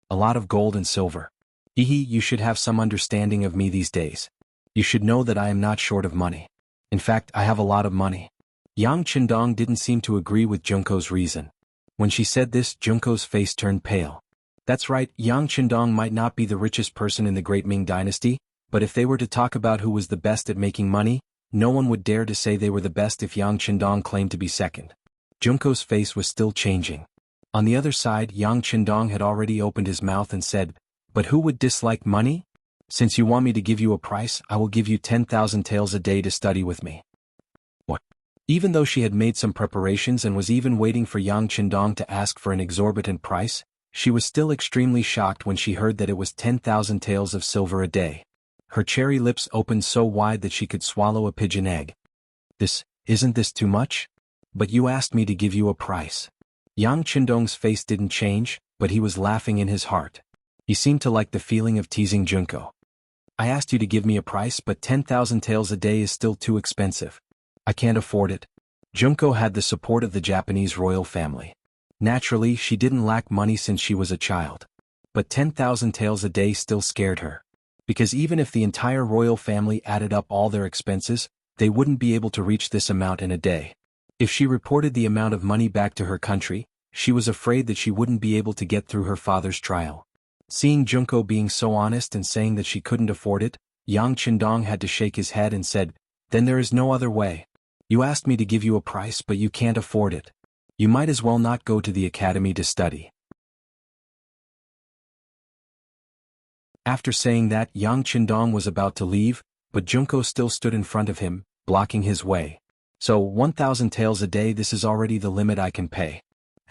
A lot of gold and silver. You should have some understanding of me these days. You should know that I am not short of money. In fact, I have a lot of money. Yang Qindong didn't seem to agree with Junko's reason. When she said this, Junko's face turned pale. That's right, Yang Qindong might not be the richest person in the great Ming Dynasty, but if they were to talk about who was the best at making money, no one would dare to say they were the best if Yang Qindong claimed to be second. Junko's face was still changing. On the other side, Yang Qindong had already opened his mouth and said, But who would dislike money? Since you want me to give you a price, I will give you 10,000 taels a day to study with me. What? Even though she had made some preparations and was even waiting for Yang Qindong to ask for an exorbitant price, she was still extremely shocked when she heard that it was 10,000 taels of silver a day. Her cherry lips opened so wide that she could swallow a pigeon egg. Isn't this too much? But you asked me to give you a price. Yang Qindong's face didn't change, but he was laughing in his heart. He seemed to like the feeling of teasing Junko. I asked you to give me a price, but 10,000 taels a day is still too expensive. I can't afford it. Junko had the support of the Japanese royal family. Naturally, she didn't lack money since she was a child. But 10,000 taels a day still scared her. Because even if the entire royal family added up all their expenses, they wouldn't be able to reach this amount in a day. If she reported the amount of money back to her country, she was afraid that she wouldn't be able to get through her father's trial. Seeing Junko being so honest and saying that she couldn't afford it, Yang Qindong had to shake his head and said, Then there is no other way. You asked me to give you a price, but you can't afford it. You might as well not go to the academy to study. After saying that, Yang Qindong was about to leave, but Junko still stood in front of him, blocking his way. So 1,000 taels a day, this is already the limit I can pay.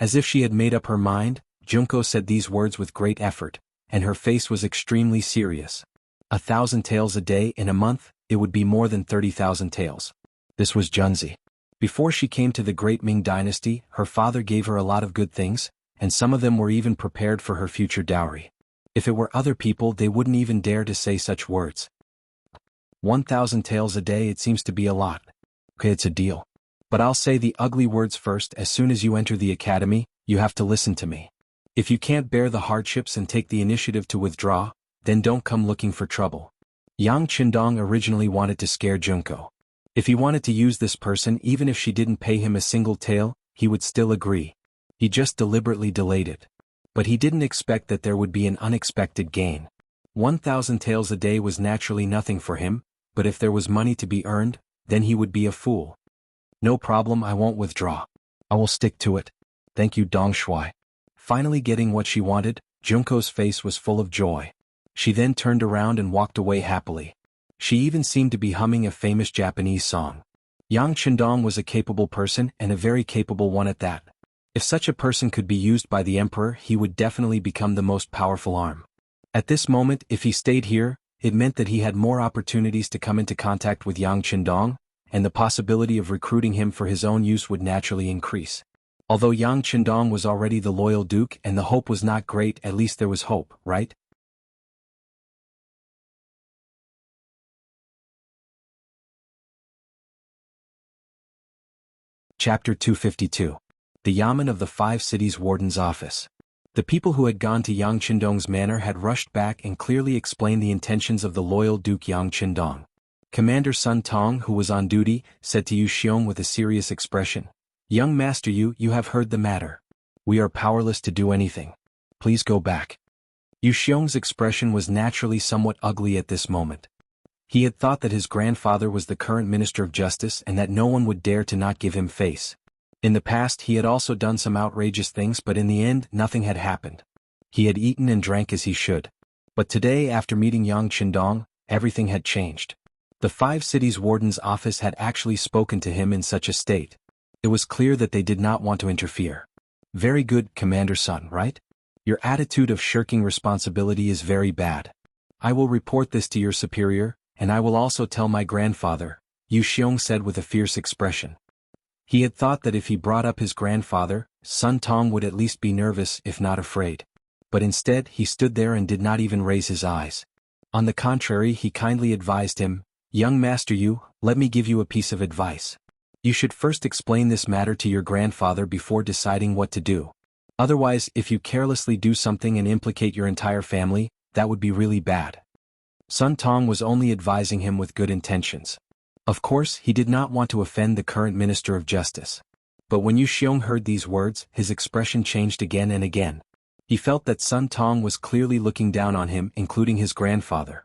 As if she had made up her mind, Junko said these words with great effort, and her face was extremely serious. 1,000 taels a day in a month, it would be more than 30,000 taels. This was Junzi. Before she came to the great Ming Dynasty, her father gave her a lot of good things, and some of them were even prepared for her future dowry. If it were other people, they wouldn't even dare to say such words. 1,000 taels a day, it seems to be a lot. Okay, it's a deal. But I'll say the ugly words first. As soon as you enter the academy, you have to listen to me. If you can't bear the hardships and take the initiative to withdraw, then don't come looking for trouble. Yang Qindong originally wanted to scare Junko. If he wanted to use this person, even if she didn't pay him a single tael, he would still agree. He just deliberately delayed it. But he didn't expect that there would be an unexpected gain. 1,000 taels a day was naturally nothing for him, but if there was money to be earned, then he would be a fool. No problem, I won't withdraw. I will stick to it. Thank you, Dong Shuai. Finally getting what she wanted, Junko's face was full of joy. She then turned around and walked away happily. She even seemed to be humming a famous Japanese song. Yang Chendong was a capable person and a very capable one at that. If such a person could be used by the emperor, he would definitely become the most powerful arm. At this moment, if he stayed here, it meant that he had more opportunities to come into contact with Yang Chendong, and the possibility of recruiting him for his own use would naturally increase. Although Yang Chendong was already the loyal duke and the hope was not great, at least there was hope, right? Chapter 252. The Yamen of the Five Cities Warden's Office. The people who had gone to Yang Chendong's manor had rushed back and clearly explained the intentions of the loyal Duke Yang Chendong. Commander Sun Tong, who was on duty, said to Yu Xiong with a serious expression, "Young Master Yu, you have heard the matter. We are powerless to do anything. Please go back." Yu Xiong's expression was naturally somewhat ugly at this moment. He had thought that his grandfather was the current Minister of Justice and that no one would dare to not give him face. In the past he had also done some outrageous things, but in the end nothing had happened. He had eaten and drank as he should. But today, after meeting Yang Chendong, everything had changed. The Five Cities Warden's office had actually spoken to him in such a state. It was clear that they did not want to interfere. Very good, Commander Sun, right? Your attitude of shirking responsibility is very bad. I will report this to your superior, and I will also tell my grandfather, Yu Xiong said with a fierce expression. He had thought that if he brought up his grandfather, Sun Tong would at least be nervous if not afraid. But instead he stood there and did not even raise his eyes. On the contrary, he kindly advised him, "Young Master Yu, let me give you a piece of advice. You should first explain this matter to your grandfather before deciding what to do. Otherwise, if you carelessly do something and implicate your entire family, that would be really bad." Sun Tong was only advising him with good intentions. Of course, he did not want to offend the current Minister of Justice. But when Yu Xiong heard these words, his expression changed again and again. He felt that Sun Tong was clearly looking down on him, including his grandfather.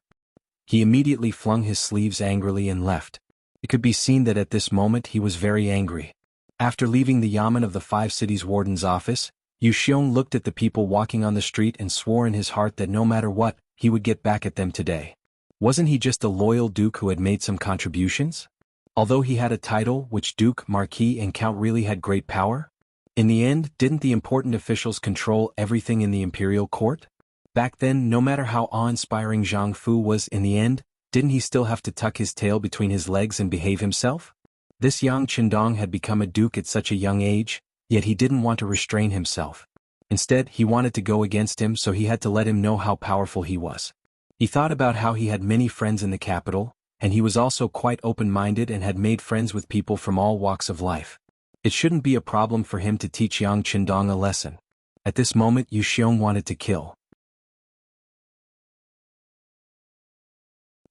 He immediately flung his sleeves angrily and left. It could be seen that at this moment he was very angry. After leaving the Yamen of the Five Cities Warden's office, Yu Xiong looked at the people walking on the street and swore in his heart that no matter what, he would get back at them today. Wasn't he just a loyal duke who had made some contributions? Although he had a title, which duke, marquis and count really had great power? In the end, didn't the important officials control everything in the imperial court? Back then, no matter how awe-inspiring Zhang Fu was in the end, didn't he still have to tuck his tail between his legs and behave himself? This Yang Chendong had become a duke at such a young age, yet he didn't want to restrain himself. Instead, he wanted to go against him, so he had to let him know how powerful he was. He thought about how he had many friends in the capital, and he was also quite open-minded and had made friends with people from all walks of life. It shouldn't be a problem for him to teach Yang Chendong a lesson. At this moment, Yu Xiong wanted to kill.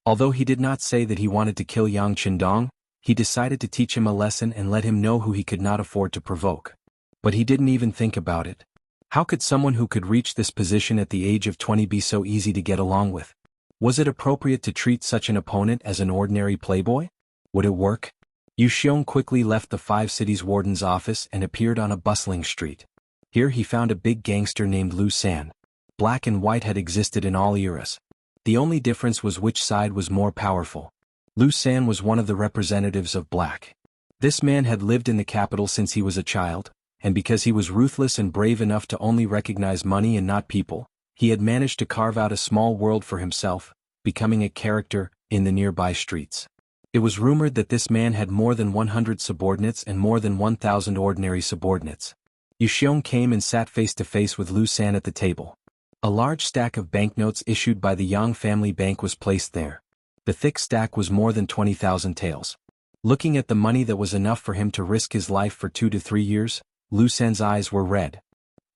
Although he did not say that he wanted to kill Yang Chendong, he decided to teach him a lesson and let him know who he could not afford to provoke. But he didn't even think about it. How could someone who could reach this position at the age of 20 be so easy to get along with? Was it appropriate to treat such an opponent as an ordinary playboy? Would it work? Yu Xiong quickly left the Five Cities Warden's office and appeared on a bustling street. Here he found a big gangster named Lu San. Black and white had existed in all eras. The only difference was which side was more powerful. Lu San was one of the representatives of black. This man had lived in the capital since he was a child, and because he was ruthless and brave enough to only recognize money and not people, he had managed to carve out a small world for himself, becoming a character in the nearby streets. It was rumored that this man had more than 100 subordinates and more than 1,000 ordinary subordinates. Yu Xiong came and sat face to face with Lu San at the table. A large stack of banknotes issued by the Yang family bank was placed there. The thick stack was more than 20,000 taels. Looking at the money that was enough for him to risk his life for 2 to 3 years, Lu San's eyes were red.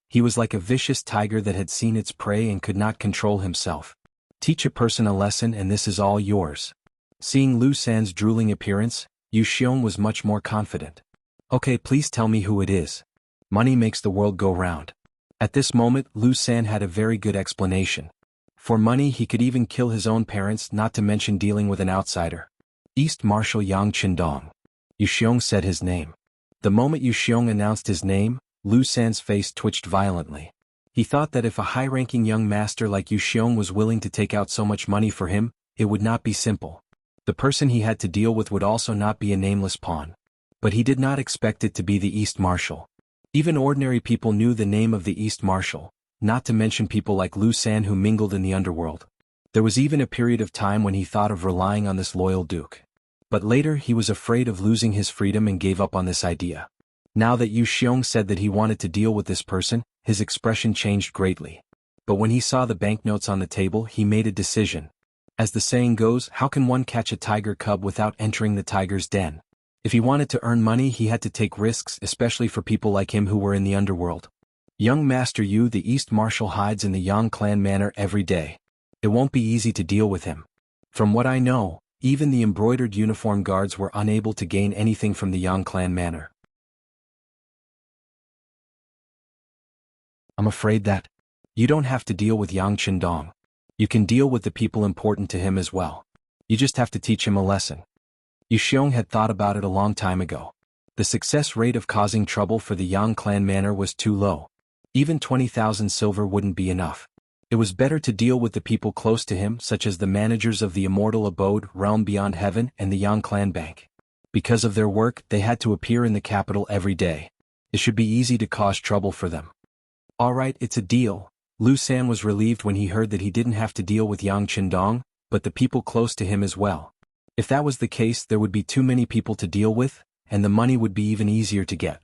He was like a vicious tiger that had seen its prey and could not control himself. Teach a person a lesson and this is all yours. Seeing Lu San's drooling appearance, Yu Xiong was much more confident. Okay, please tell me who it is. Money makes the world go round. At this moment, Lu San had a very good explanation. For money he could even kill his own parents, not to mention dealing with an outsider. East Marshal Yang Qindong. Yu Xiong said his name. The moment Yu Xiong announced his name, Lu San's face twitched violently. He thought that if a high-ranking young master like Yu Xiong was willing to take out so much money for him, it would not be simple. The person he had to deal with would also not be a nameless pawn. But he did not expect it to be the East Marshal. Even ordinary people knew the name of the East Marshal, not to mention people like Lu San who mingled in the underworld. There was even a period of time when he thought of relying on this loyal duke. But later he was afraid of losing his freedom and gave up on this idea. Now that Yu Xiong said that he wanted to deal with this person, his expression changed greatly. But when he saw the banknotes on the table, he made a decision. As the saying goes, how can one catch a tiger cub without entering the tiger's den? If he wanted to earn money, he had to take risks, especially for people like him who were in the underworld. Young Master Yu, the East Marshal, hides in the Yang clan manor every day. It won't be easy to deal with him. From what I know, even the embroidered uniform guards were unable to gain anything from the Yang clan manor. I'm afraid that you don't have to deal with Yang Qindong. You can deal with the people important to him as well. You just have to teach him a lesson. Yu Xiong had thought about it a long time ago. The success rate of causing trouble for the Yang clan manor was too low. Even 20,000 silver wouldn't be enough. It was better to deal with the people close to him, such as the managers of the Immortal Abode, Realm Beyond Heaven, and the Yang Clan Bank. Because of their work, they had to appear in the capital every day. It should be easy to cause trouble for them. Alright, it's a deal. Lu San was relieved when he heard that he didn't have to deal with Yang Qindong, but the people close to him as well. If that was the case, there would be too many people to deal with, and the money would be even easier to get.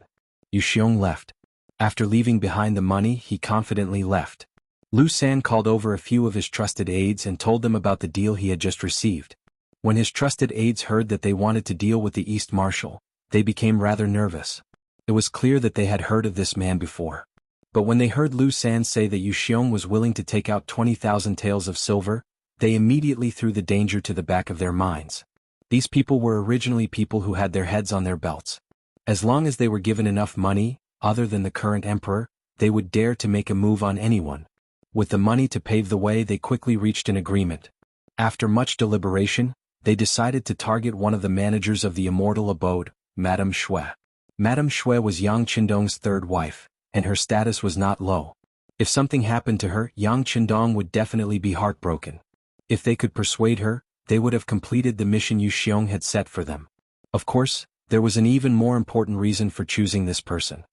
Yu Xiong left. After leaving behind the money, he confidently left. Lu San called over a few of his trusted aides and told them about the deal he had just received. When his trusted aides heard that they wanted to deal with the East Marshal, they became rather nervous. It was clear that they had heard of this man before. But when they heard Lu San say that Yu Xiong was willing to take out 20,000 taels of silver, they immediately threw the danger to the back of their minds. These people were originally people who had their heads on their belts. As long as they were given enough money, other than the current emperor, they would dare to make a move on anyone. With the money to pave the way, they quickly reached an agreement. After much deliberation, they decided to target one of the managers of the Immortal Abode, Madame Xue. Madame Xue was Yang Qindong's third wife, and her status was not low. If something happened to her, Yang Qindong would definitely be heartbroken. If they could persuade her, they would have completed the mission Yu Xiong had set for them. Of course, there was an even more important reason for choosing this person.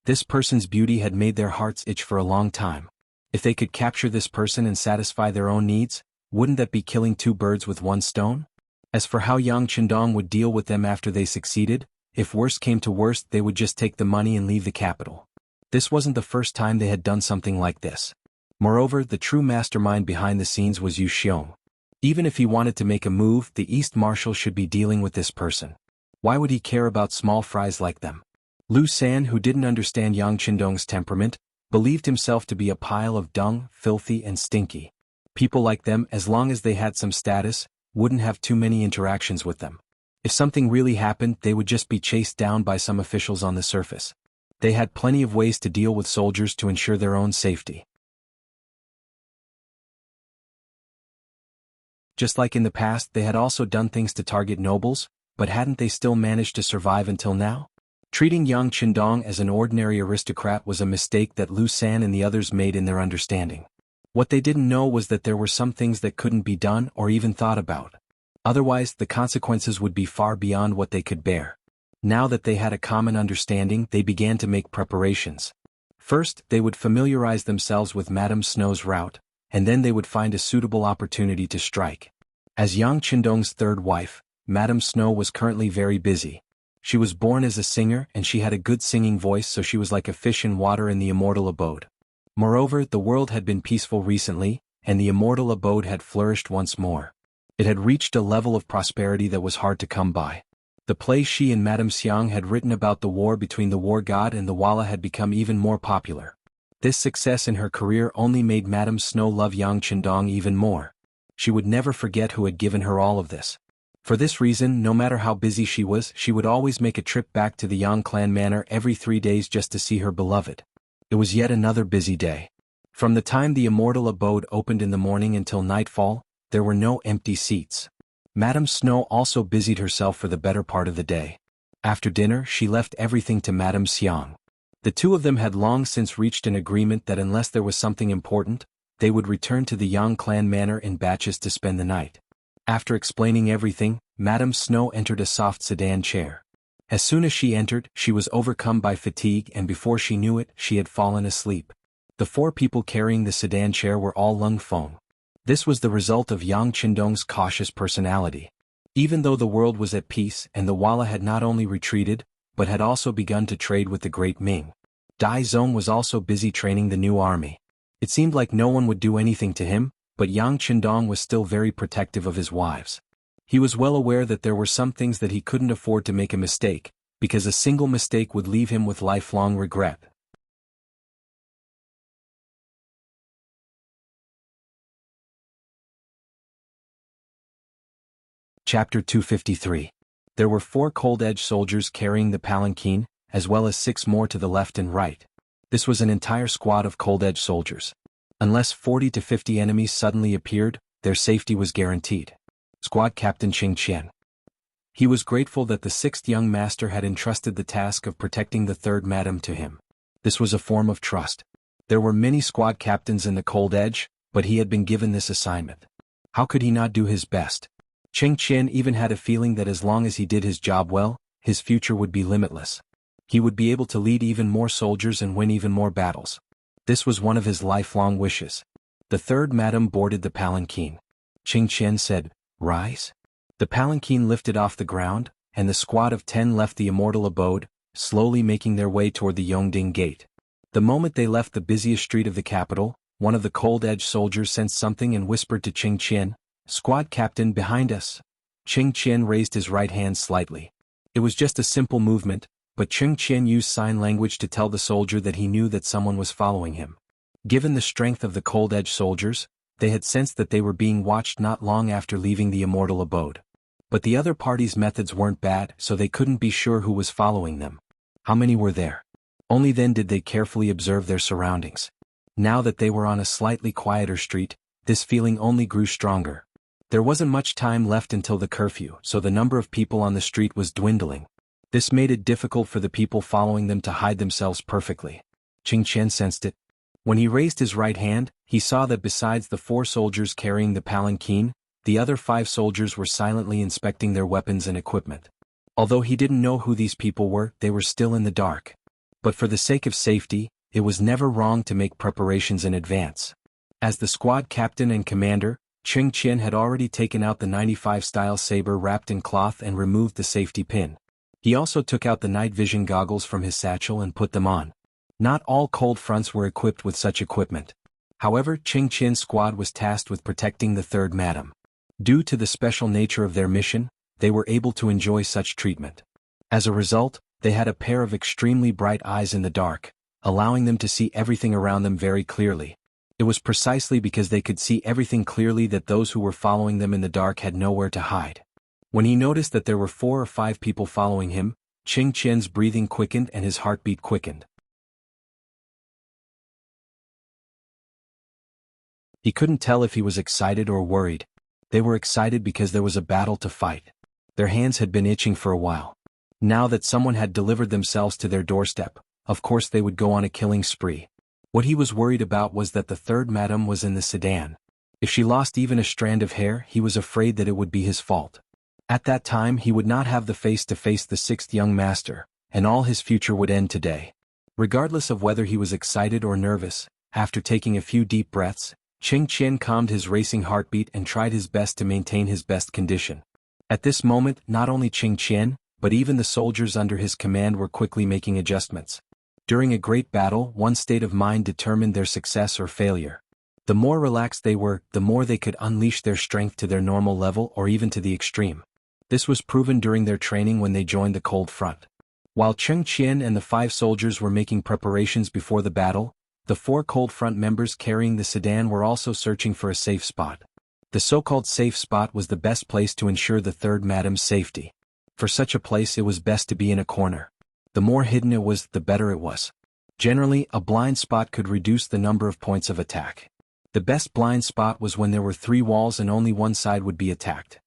This person's beauty had made their hearts itch for a long time. If they could capture this person and satisfy their own needs, wouldn't that be killing two birds with one stone? As for how Yang Qindong would deal with them after they succeeded, if worst came to worst, they would just take the money and leave the capital. This wasn't the first time they had done something like this. Moreover, the true mastermind behind the scenes was Yu Xiong. Even if he wanted to make a move, the East Marshal should be dealing with this person. Why would he care about small fries like them? Lu San, who didn't understand Yang Qindong's temperament, believed himself to be a pile of dung, filthy and stinky. People like them, as long as they had some status, wouldn't have too many interactions with them. If something really happened, they would just be chased down by some officials on the surface. They had plenty of ways to deal with soldiers to ensure their own safety. Just like in the past, they had also done things to target nobles, but hadn't they still managed to survive until now? Treating Yang Qindong as an ordinary aristocrat was a mistake that Lu San and the others made in their understanding. What they didn't know was that there were some things that couldn't be done or even thought about. Otherwise, the consequences would be far beyond what they could bear. Now that they had a common understanding, they began to make preparations. First, they would familiarize themselves with Madame Snow's route, and then they would find a suitable opportunity to strike. As Yang Qindong's third wife, Madame Snow was currently very busy. She was born as a singer and she had a good singing voice, so she was like a fish in water in the Immortal Abode. Moreover, the world had been peaceful recently, and the Immortal Abode had flourished once more. It had reached a level of prosperity that was hard to come by. The play she and Madame Xiang had written about the war between the war god and the Walla had become even more popular. This success in her career only made Madame Snow love Yang Qindong even more. She would never forget who had given her all of this. For this reason, no matter how busy she was, she would always make a trip back to the Yang clan manor every 3 days just to see her beloved. It was yet another busy day. From the time the Immortal Abode opened in the morning until nightfall, there were no empty seats. Madame Snow also busied herself for the better part of the day. After dinner she left everything to Madame Xiang. The two of them had long since reached an agreement that unless there was something important, they would return to the Yang clan manor in batches to spend the night. After explaining everything, Madame Snow entered a soft sedan chair. As soon as she entered, she was overcome by fatigue, and before she knew it, she had fallen asleep. The four people carrying the sedan chair were all Lung Feng. This was the result of Yang Qindong's cautious personality. Even though the world was at peace and the Walla had not only retreated, but had also begun to trade with the Great Ming, Dai Zong was also busy training the new army. It seemed like no one would do anything to him, but Yang Qindong was still very protective of his wives. He was well aware that there were some things that he couldn't afford to make a mistake, because a single mistake would leave him with lifelong regret. Chapter 253. There were 4 cold-edge soldiers carrying the palanquin, as well as 6 more to the left and right. This was an entire squad of cold-edge soldiers. Unless 40 to 50 enemies suddenly appeared, their safety was guaranteed. Squad Captain Qing Qian. He was grateful that the 6th young master had entrusted the task of protecting the 3rd madam to him. This was a form of trust. There were many squad captains in the Cold Edge, but he had been given this assignment. How could he not do his best? Qing Qian even had a feeling that as long as he did his job well, his future would be limitless. He would be able to lead even more soldiers and win even more battles. This was one of his lifelong wishes. The 3rd madam boarded the palanquin. Qing Qian said, "Rise." The palanquin lifted off the ground, and the squad of 10 left the immortal abode, slowly making their way toward the Yongding Gate. The moment they left the busiest street of the capital, one of the cold-edge soldiers sensed something and whispered to Qing Qian, "Squad captain, behind us." Qing Qian raised his right hand slightly. It was just a simple movement, but Qing Qian used sign language to tell the soldier that he knew that someone was following him. Given the strength of the cold-edge soldiers, they had sensed that they were being watched not long after leaving the immortal abode. But the other party's methods weren't bad, so they couldn't be sure who was following them. How many were there? Only then did they carefully observe their surroundings. Now that they were on a slightly quieter street, this feeling only grew stronger. There wasn't much time left until the curfew, so the number of people on the street was dwindling. This made it difficult for the people following them to hide themselves perfectly. Qing Qian sensed it. When he raised his right hand, he saw that besides the 4 soldiers carrying the palanquin, the other 5 soldiers were silently inspecting their weapons and equipment. Although he didn't know who these people were, they were still in the dark. But for the sake of safety, it was never wrong to make preparations in advance. As the squad captain and commander, Qing Qian had already taken out the 95-style saber wrapped in cloth and removed the safety pin. He also took out the night vision goggles from his satchel and put them on. Not all cold fronts were equipped with such equipment. However, Qing Qian's squad was tasked with protecting the 3rd madam. Due to the special nature of their mission, they were able to enjoy such treatment. As a result, they had a pair of extremely bright eyes in the dark, allowing them to see everything around them very clearly. It was precisely because they could see everything clearly that those who were following them in the dark had nowhere to hide. When he noticed that there were 4 or 5 people following him, Qing Qian's breathing quickened and his heartbeat quickened. He couldn't tell if he was excited or worried. They were excited because there was a battle to fight. Their hands had been itching for a while. Now that someone had delivered themselves to their doorstep, of course they would go on a killing spree. What he was worried about was that the 3rd madam was in the sedan. If she lost even a strand of hair, he was afraid that it would be his fault. At that time he would not have the face to face the 6th young master, and all his future would end today. Regardless of whether he was excited or nervous, after taking a few deep breaths, Qing Qian calmed his racing heartbeat and tried his best to maintain his best condition. At this moment, not only Qing Qian, but even the soldiers under his command were quickly making adjustments. During a great battle, one state of mind determined their success or failure. The more relaxed they were, the more they could unleash their strength to their normal level or even to the extreme. This was proven during their training when they joined the Cold Front. While Qing Qian and the 5 soldiers were making preparations before the battle, the 4 Cold Front members carrying the sedan were also searching for a safe spot. The so-called safe spot was the best place to ensure the 3rd madam's safety. For such a place it was best to be in a corner. The more hidden it was, the better it was. Generally, a blind spot could reduce the number of points of attack. The best blind spot was when there were 3 walls and only one side would be attacked.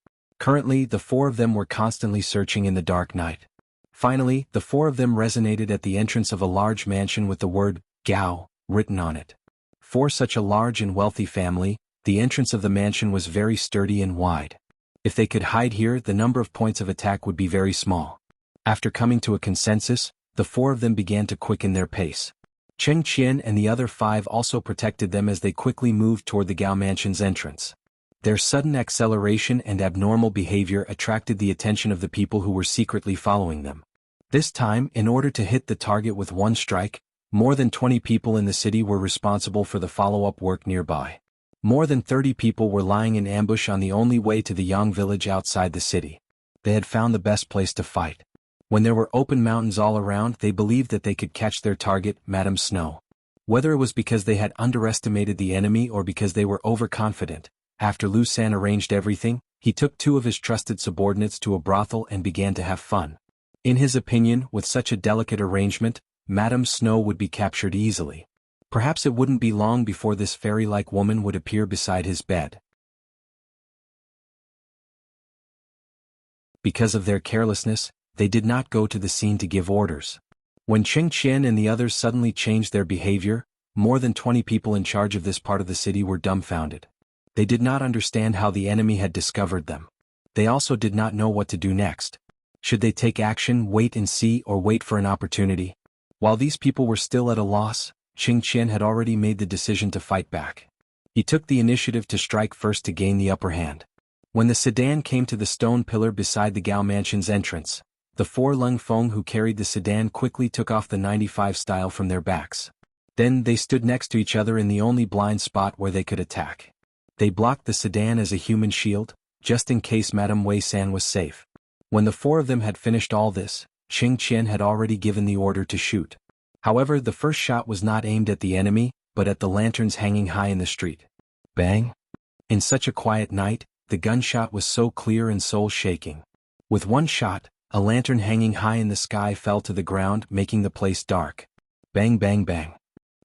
Currently, the four of them were constantly searching in the dark night. Finally, the four of them resonated at the entrance of a large mansion with the word, Gao, written on it. For such a large and wealthy family, the entrance of the mansion was very sturdy and wide. If they could hide here, the number of points of attack would be very small. After coming to a consensus, the four of them began to quicken their pace. Cheng Qian and the other five also protected them as they quickly moved toward the Gao mansion's entrance. Their sudden acceleration and abnormal behavior attracted the attention of the people who were secretly following them. This time, in order to hit the target with one strike, more than 20 people in the city were responsible for the follow-up work nearby. More than 30 people were lying in ambush on the only way to the Yang village outside the city. They had found the best place to fight. When there were open mountains all around, they believed that they could catch their target, Madame Snow. Whether it was because they had underestimated the enemy or because they were overconfident, after Lu San arranged everything, he took two of his trusted subordinates to a brothel and began to have fun. In his opinion, with such a delicate arrangement, Madame Snow would be captured easily. Perhaps it wouldn't be long before this fairy-like woman would appear beside his bed. Because of their carelessness, they did not go to the scene to give orders. When Cheng Qian and the others suddenly changed their behavior, more than 20 people in charge of this part of the city were dumbfounded. They did not understand how the enemy had discovered them. They also did not know what to do next. Should they take action, wait and see, or wait for an opportunity? While these people were still at a loss, Cheng Qian had already made the decision to fight back. He took the initiative to strike first to gain the upper hand. When the sedan came to the stone pillar beside the Gao mansion's entrance, the four Lung Feng who carried the sedan quickly took off the 95 style from their backs. Then they stood next to each other in the only blind spot where they could attack. They blocked the sedan as a human shield, just in case Madame Wei San was safe. When the four of them had finished all this, Cheng Qian had already given the order to shoot. However, the first shot was not aimed at the enemy, but at the lanterns hanging high in the street. Bang! In such a quiet night, the gunshot was so clear and soul-shaking. With one shot, a lantern hanging high in the sky fell to the ground, making the place dark. Bang bang bang.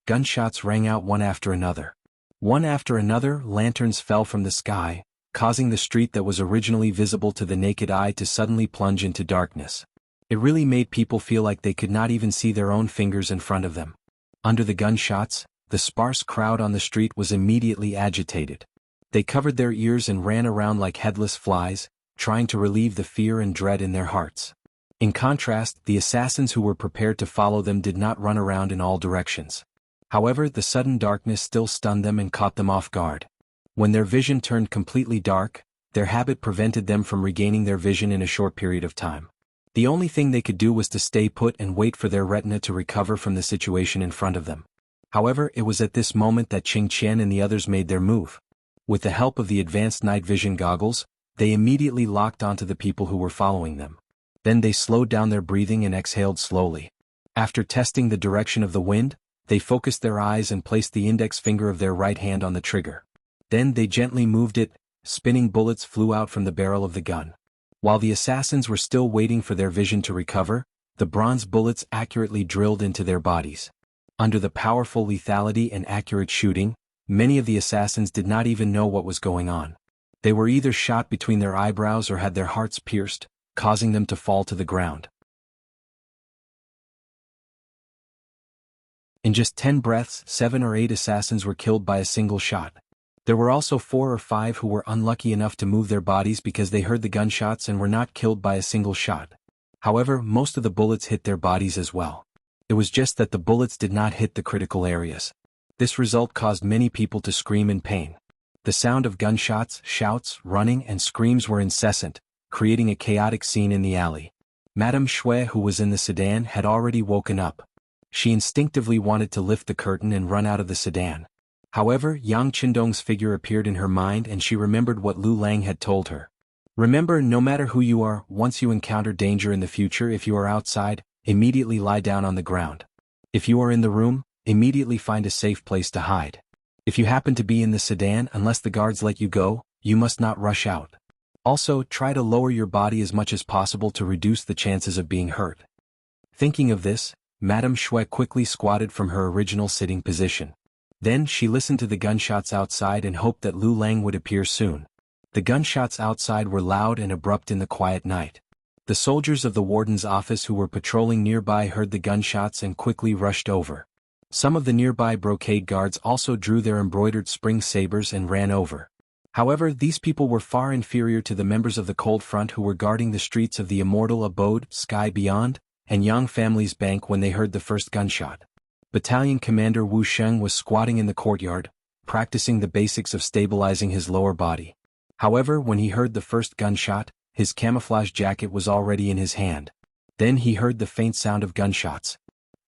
Gunshots rang out one after another. One after another, lanterns fell from the sky, causing the street that was originally visible to the naked eye to suddenly plunge into darkness. It really made people feel like they could not even see their own fingers in front of them. Under the gunshots, the sparse crowd on the street was immediately agitated. They covered their ears and ran around like headless flies, trying to relieve the fear and dread in their hearts. In contrast, the assassins who were prepared to follow them did not run around in all directions. However, the sudden darkness still stunned them and caught them off guard. When their vision turned completely dark, their habit prevented them from regaining their vision in a short period of time. The only thing they could do was to stay put and wait for their retina to recover from the situation in front of them. However, it was at this moment that Cheng Qian and the others made their move. With the help of the advanced night vision goggles, they immediately locked onto the people who were following them. Then they slowed down their breathing and exhaled slowly. After testing the direction of the wind, they focused their eyes and placed the index finger of their right hand on the trigger. Then they gently moved it, spinning bullets flew out from the barrel of the gun. While the assassins were still waiting for their vision to recover, the bronze bullets accurately drilled into their bodies. Under the powerful lethality and accurate shooting, many of the assassins did not even know what was going on. They were either shot between their eyebrows or had their hearts pierced, causing them to fall to the ground. In just 10 breaths, 7 or 8 assassins were killed by a single shot. There were also 4 or 5 who were unlucky enough to move their bodies because they heard the gunshots and were not killed by a single shot. However, most of the bullets hit their bodies as well. It was just that the bullets did not hit the critical areas. This result caused many people to scream in pain. The sound of gunshots, shouts, running, and screams were incessant, creating a chaotic scene in the alley. Madame Shui, who was in the sedan, had already woken up. She instinctively wanted to lift the curtain and run out of the sedan. However, Yang Qindong's figure appeared in her mind and she remembered what Lu Lang had told her. Remember, no matter who you are, once you encounter danger in the future, if you are outside, immediately lie down on the ground. If you are in the room, immediately find a safe place to hide. If you happen to be in the sedan, unless the guards let you go, you must not rush out. Also, try to lower your body as much as possible to reduce the chances of being hurt. Thinking of this, Madame Shui quickly squatted from her original sitting position. Then she listened to the gunshots outside and hoped that Lu Lang would appear soon. The gunshots outside were loud and abrupt in the quiet night. The soldiers of the warden's office who were patrolling nearby heard the gunshots and quickly rushed over. Some of the nearby brocade guards also drew their embroidered spring sabers and ran over. However, these people were far inferior to the members of the Cold Front who were guarding the streets of the immortal abode, Sky Beyond, and Yang family's bank when they heard the first gunshot. Battalion Commander Wu Sheng was squatting in the courtyard, practicing the basics of stabilizing his lower body. However, when he heard the first gunshot, his camouflage jacket was already in his hand. Then he heard the faint sound of gunshots.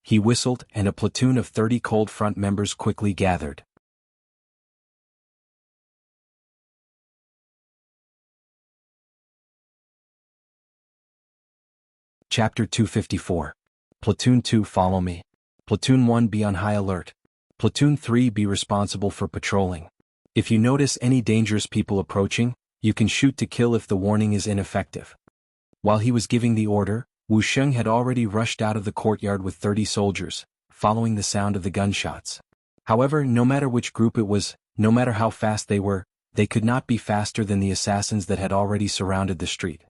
He whistled, and a platoon of 30 Cold Front members quickly gathered. Chapter 254. Platoon 2 follow me. Platoon 1 be on high alert. Platoon 3 be responsible for patrolling. If you notice any dangerous people approaching, you can shoot to kill if the warning is ineffective. While he was giving the order, Wu Sheng had already rushed out of the courtyard with 30 soldiers, following the sound of the gunshots. However, no matter which group it was, no matter how fast they were, they could not be faster than the assassins that had already surrounded the street.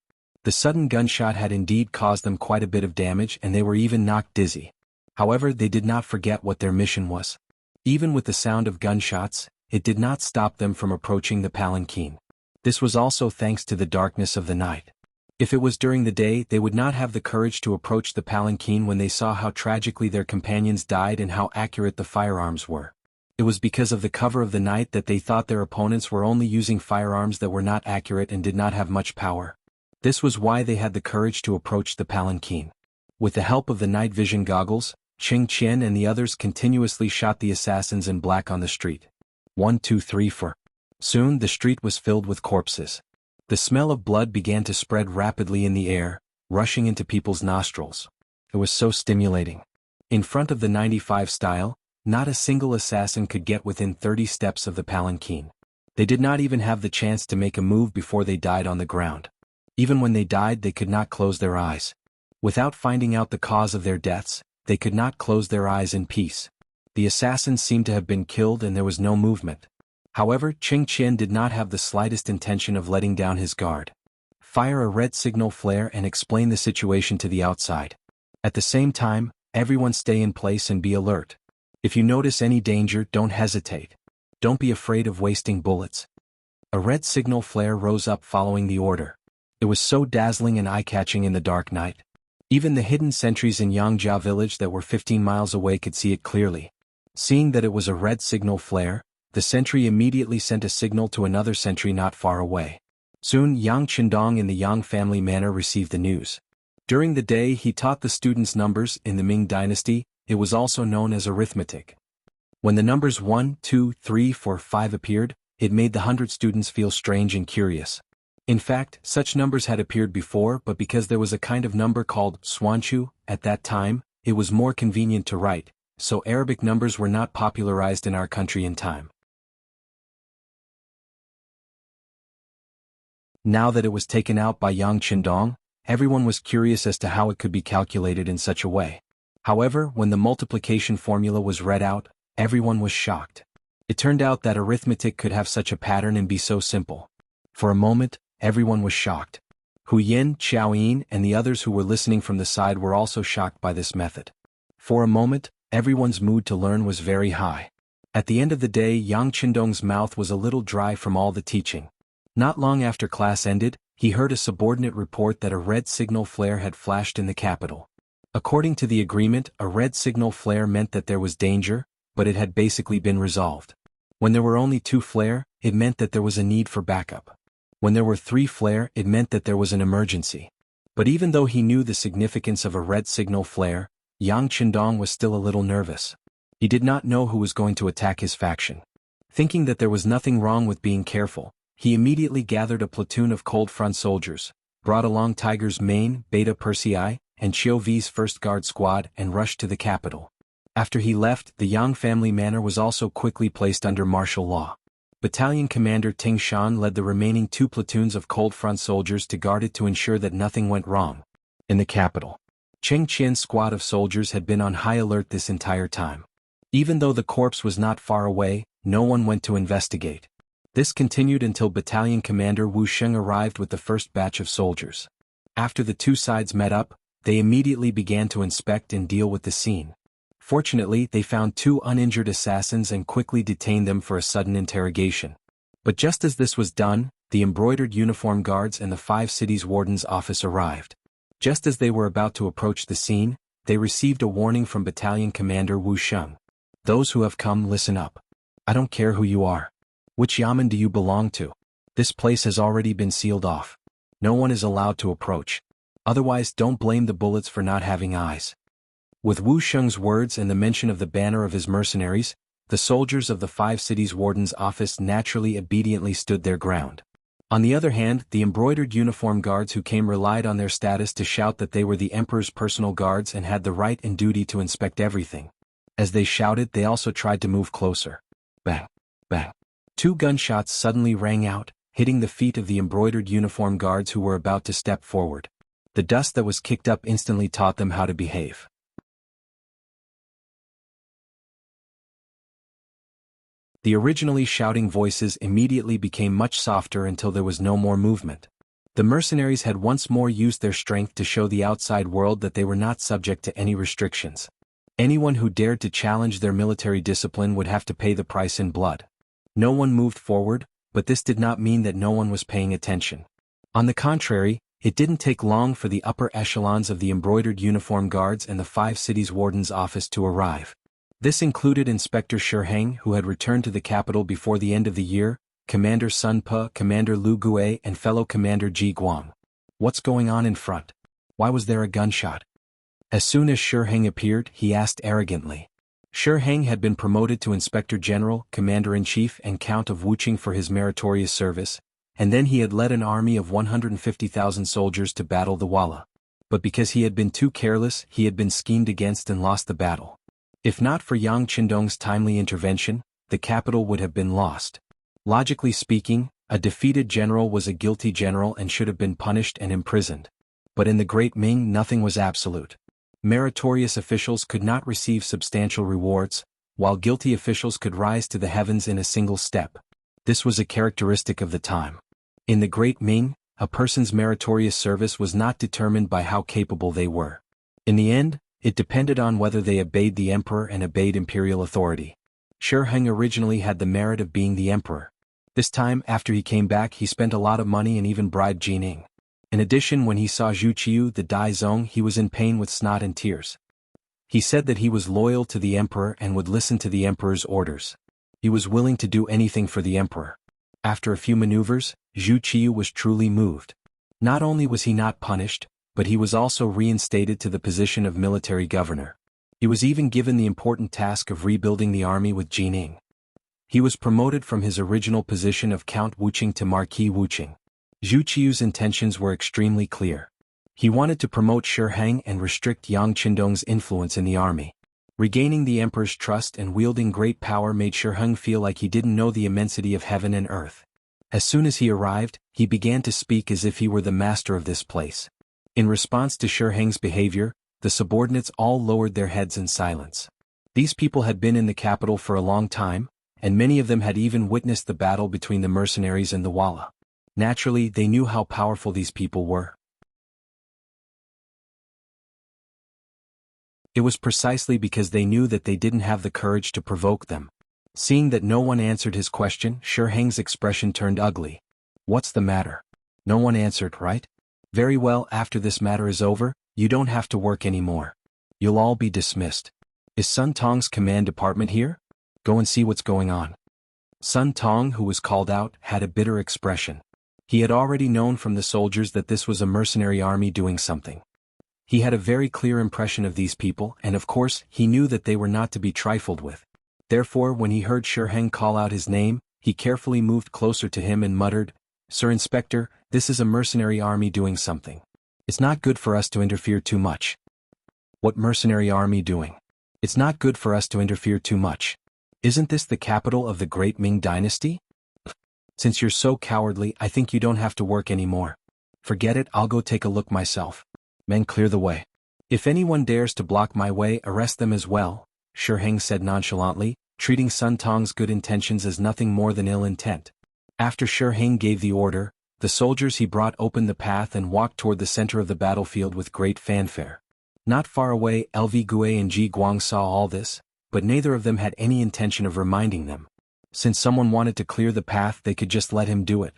The sudden gunshot had indeed caused them quite a bit of damage and they were even knocked dizzy. However, they did not forget what their mission was. Even with the sound of gunshots, it did not stop them from approaching the palanquin. This was also thanks to the darkness of the night. If it was during the day, they would not have the courage to approach the palanquin when they saw how tragically their companions died and how accurate the firearms were. It was because of the cover of the night that they thought their opponents were only using firearms that were not accurate and did not have much power. This was why they had the courage to approach the palanquin. With the help of the night vision goggles, Ching Qian and the others continuously shot the assassins in black on the street. 1, 2, 3, 4. Soon the street was filled with corpses. The smell of blood began to spread rapidly in the air, rushing into people's nostrils. It was so stimulating. In front of the 95 style, not a single assassin could get within 30 steps of the palanquin. They did not even have the chance to make a move before they died on the ground. Even when they died, they could not close their eyes. Without finding out the cause of their deaths, they could not close their eyes in peace. The assassins seemed to have been killed and there was no movement. However, Ching Qian did not have the slightest intention of letting down his guard. Fire a red signal flare and explain the situation to the outside. At the same time, everyone stay in place and be alert. If you notice any danger, don't hesitate. Don't be afraid of wasting bullets. A red signal flare rose up following the order. It was so dazzling and eye-catching in the dark night. Even the hidden sentries in Yangjia village that were 15 miles away could see it clearly. Seeing that it was a red signal flare, the sentry immediately sent a signal to another sentry not far away. Soon Yang Qindong in the Yang family manor received the news. During the day he taught the students numbers in the Ming Dynasty. It was also known as arithmetic. When the numbers 1, 2, 3, 4, 5 appeared, it made the 100 students feel strange and curious. In fact, such numbers had appeared before, but because there was a kind of number called Swanchu at that time, it was more convenient to write, so Arabic numbers were not popularized in our country in time. Now that it was taken out by Yang Qindong, everyone was curious as to how it could be calculated in such a way. However, when the multiplication formula was read out, everyone was shocked. It turned out that arithmetic could have such a pattern and be so simple. For a moment, everyone was shocked. Hu Yin, Xiao Yin, and the others who were listening from the side were also shocked by this method. For a moment, everyone's mood to learn was very high. At the end of the day, Yang Qindong's mouth was a little dry from all the teaching. Not long after class ended, he heard a subordinate report that a red signal flare had flashed in the capital. According to the agreement, a red signal flare meant that there was danger, but it had basically been resolved. When there were only 2 flare, it meant that there was a need for backup. When there were 3 flare, it meant that there was an emergency. But even though he knew the significance of a red signal flare, Yang Qindong was still a little nervous. He did not know who was going to attack his faction. Thinking that there was nothing wrong with being careful, he immediately gathered a platoon of Cold Front soldiers, brought along Tiger's main, Beta Persei, and Chiu V's first guard squad and rushed to the capital. After he left, the Yang family manor was also quickly placed under martial law. Battalion Commander Ting Shan led the remaining 2 platoons of Cold Front soldiers to guard it to ensure that nothing went wrong. In the capital, Cheng Qian's squad of soldiers had been on high alert this entire time. Even though the corpse was not far away, no one went to investigate. This continued until Battalion Commander Wu Sheng arrived with the first batch of soldiers. After the two sides met up, they immediately began to inspect and deal with the scene. Fortunately, they found two uninjured assassins and quickly detained them for a sudden interrogation. But just as this was done, the embroidered uniform guards and the 5 cities warden's office arrived. Just as they were about to approach the scene, they received a warning from Battalion Commander Wu Sheng. Those who have come, listen up. I don't care who you are. Which yamen do you belong to? This place has already been sealed off. No one is allowed to approach. Otherwise, don't blame the bullets for not having eyes. With Wu Sheng's words and the mention of the banner of his mercenaries, the soldiers of the 5 cities warden's office naturally obediently stood their ground. On the other hand, the embroidered uniform guards who came relied on their status to shout that they were the emperor's personal guards and had the right and duty to inspect everything. As they shouted, they also tried to move closer. Bang! Bang! 2 gunshots suddenly rang out, hitting the feet of the embroidered uniform guards who were about to step forward. The dust that was kicked up instantly taught them how to behave. The originally shouting voices immediately became much softer until there was no more movement. The mercenaries had once more used their strength to show the outside world that they were not subject to any restrictions. Anyone who dared to challenge their military discipline would have to pay the price in blood. No one moved forward, but this did not mean that no one was paying attention. On the contrary, it didn't take long for the upper echelons of the embroidered uniform guards and the 5 cities warden's office to arrive. This included Inspector Shi Heng, who had returned to the capital before the end of the year, Commander Sun Pe, Commander Lu Gue, and fellow Commander Ji Guang. What's going on in front? Why was there a gunshot? As soon as Shi Heng appeared, he asked arrogantly. Shi Heng had been promoted to Inspector General, Commander-in-Chief and Count of Wuching for his meritorious service, and then he had led an army of 150,000 soldiers to battle the Walla. But because he had been too careless, he had been schemed against and lost the battle. If not for Yang Qindong's timely intervention, the capital would have been lost. Logically speaking, a defeated general was a guilty general and should have been punished and imprisoned. But in the Great Ming, nothing was absolute. Meritorious officials could not receive substantial rewards, while guilty officials could rise to the heavens in a single step. This was a characteristic of the time. In the Great Ming, a person's meritorious service was not determined by how capable they were. In the end, it depended on whether they obeyed the emperor and obeyed imperial authority. Shi Heng originally had the merit of being the emperor. This time, after he came back, he spent a lot of money and even bribed Jining. In addition, when he saw Zhu Qiu the Dai Zong, he was in pain with snot and tears. He said that he was loyal to the emperor and would listen to the emperor's orders. He was willing to do anything for the emperor. After a few maneuvers, Zhu Qiu was truly moved. Not only was he not punished, but he was also reinstated to the position of military governor. He was even given the important task of rebuilding the army with Jining. He was promoted from his original position of Count Wuching to Marquis Wuching. Zhu Qiu's intentions were extremely clear. He wanted to promote Shi Heng and restrict Yang Qindong's influence in the army. Regaining the emperor's trust and wielding great power made Shi Heng feel like he didn't know the immensity of heaven and earth. As soon as he arrived, he began to speak as if he were the master of this place. In response to Shi Heng's behavior, the subordinates all lowered their heads in silence. These people had been in the capital for a long time, and many of them had even witnessed the battle between the mercenaries and the Walla. Naturally, they knew how powerful these people were. It was precisely because they knew that they didn't have the courage to provoke them. Seeing that no one answered his question, Shi Heng's expression turned ugly. What's the matter? No one answered, right? Very well, after this matter is over, you don't have to work anymore. You'll all be dismissed. Is Sun Tong's command department here? Go and see what's going on. Sun Tong, who was called out, had a bitter expression. He had already known from the soldiers that this was a mercenary army doing something. He had a very clear impression of these people, and of course, he knew that they were not to be trifled with. Therefore, when he heard Shi Heng call out his name, he carefully moved closer to him and muttered, "Sir Inspector, this is a mercenary army doing something. It's not good for us to interfere too much." What mercenary army doing? It's not good for us to interfere too much. Isn't this the capital of the Great Ming Dynasty? Since you're so cowardly, I think you don't have to work anymore. Forget it, I'll go take a look myself. Men, clear the way. If anyone dares to block my way, arrest them as well, Shi Heng said nonchalantly, treating Sun Tong's good intentions as nothing more than ill intent. After Shi Heng gave the order, the soldiers he brought opened the path and walked toward the center of the battlefield with great fanfare. Not far away, Lv Gue and Ji Guang saw all this, but neither of them had any intention of reminding them. Since someone wanted to clear the path, they could just let him do it.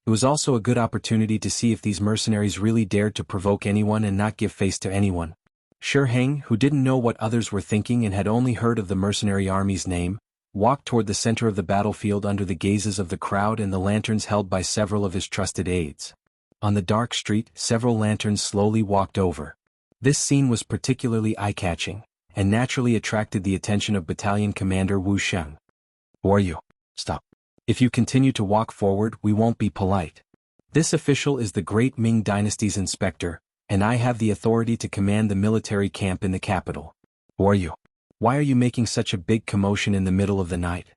It was also a good opportunity to see if these mercenaries really dared to provoke anyone and not give face to anyone. Shi Heng, who didn't know what others were thinking and had only heard of the mercenary army's name, walked toward the center of the battlefield under the gazes of the crowd and the lanterns held by several of his trusted aides. On the dark street, several lanterns slowly walked over. This scene was particularly eye-catching, and naturally attracted the attention of Battalion Commander Wu Sheng. "Who are you? Stop. If you continue to walk forward, we won't be polite. This official is the great Ming Dynasty's inspector, and I have the authority to command the military camp in the capital. Who are you? Why are you making such a big commotion in the middle of the night?"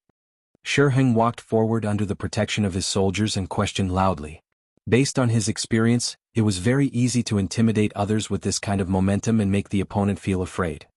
Shi Heng walked forward under the protection of his soldiers and questioned loudly. Based on his experience, it was very easy to intimidate others with this kind of momentum and make the opponent feel afraid.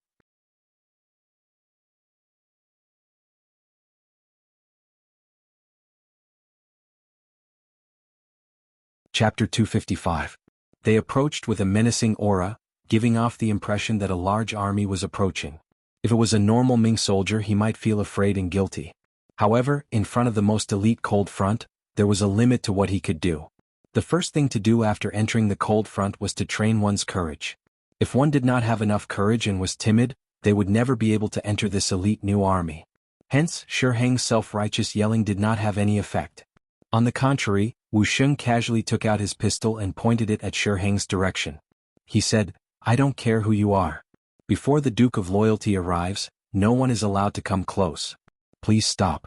Chapter 255. They approached with a menacing aura, giving off the impression that a large army was approaching. If it was a normal Ming soldier, he might feel afraid and guilty. However, in front of the most elite cold front, there was a limit to what he could do. The first thing to do after entering the cold front was to train one's courage. If one did not have enough courage and was timid, they would never be able to enter this elite new army. Hence, Shi Heng's self-righteous yelling did not have any effect. On the contrary, Wu Sheng casually took out his pistol and pointed it at Shi Heng's direction. He said, "I don't care who you are. Before the Duke of Loyalty arrives, no one is allowed to come close. Please stop."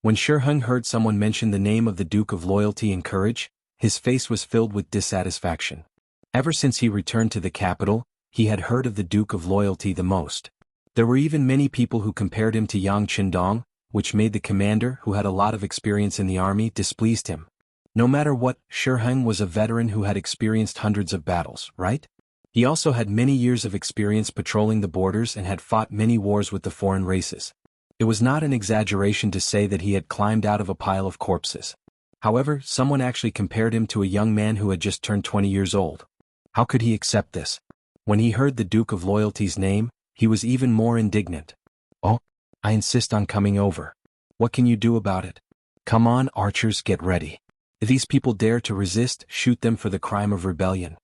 When Shi Heng heard someone mention the name of the Duke of Loyalty and Courage, his face was filled with dissatisfaction. Ever since he returned to the capital, he had heard of the Duke of Loyalty the most. There were even many people who compared him to Yang Qindong, which made the commander, who had a lot of experience in the army, displeased him. No matter what, Shi Heng was a veteran who had experienced hundreds of battles, right? He also had many years of experience patrolling the borders and had fought many wars with the foreign races. It was not an exaggeration to say that he had climbed out of a pile of corpses. However, someone actually compared him to a young man who had just turned 20 years old. How could he accept this? When he heard the Duke of Loyalty's name, he was even more indignant. "Oh, I insist on coming over. What can you do about it? Come on, archers, get ready. If these people dare to resist, shoot them for the crime of rebellion."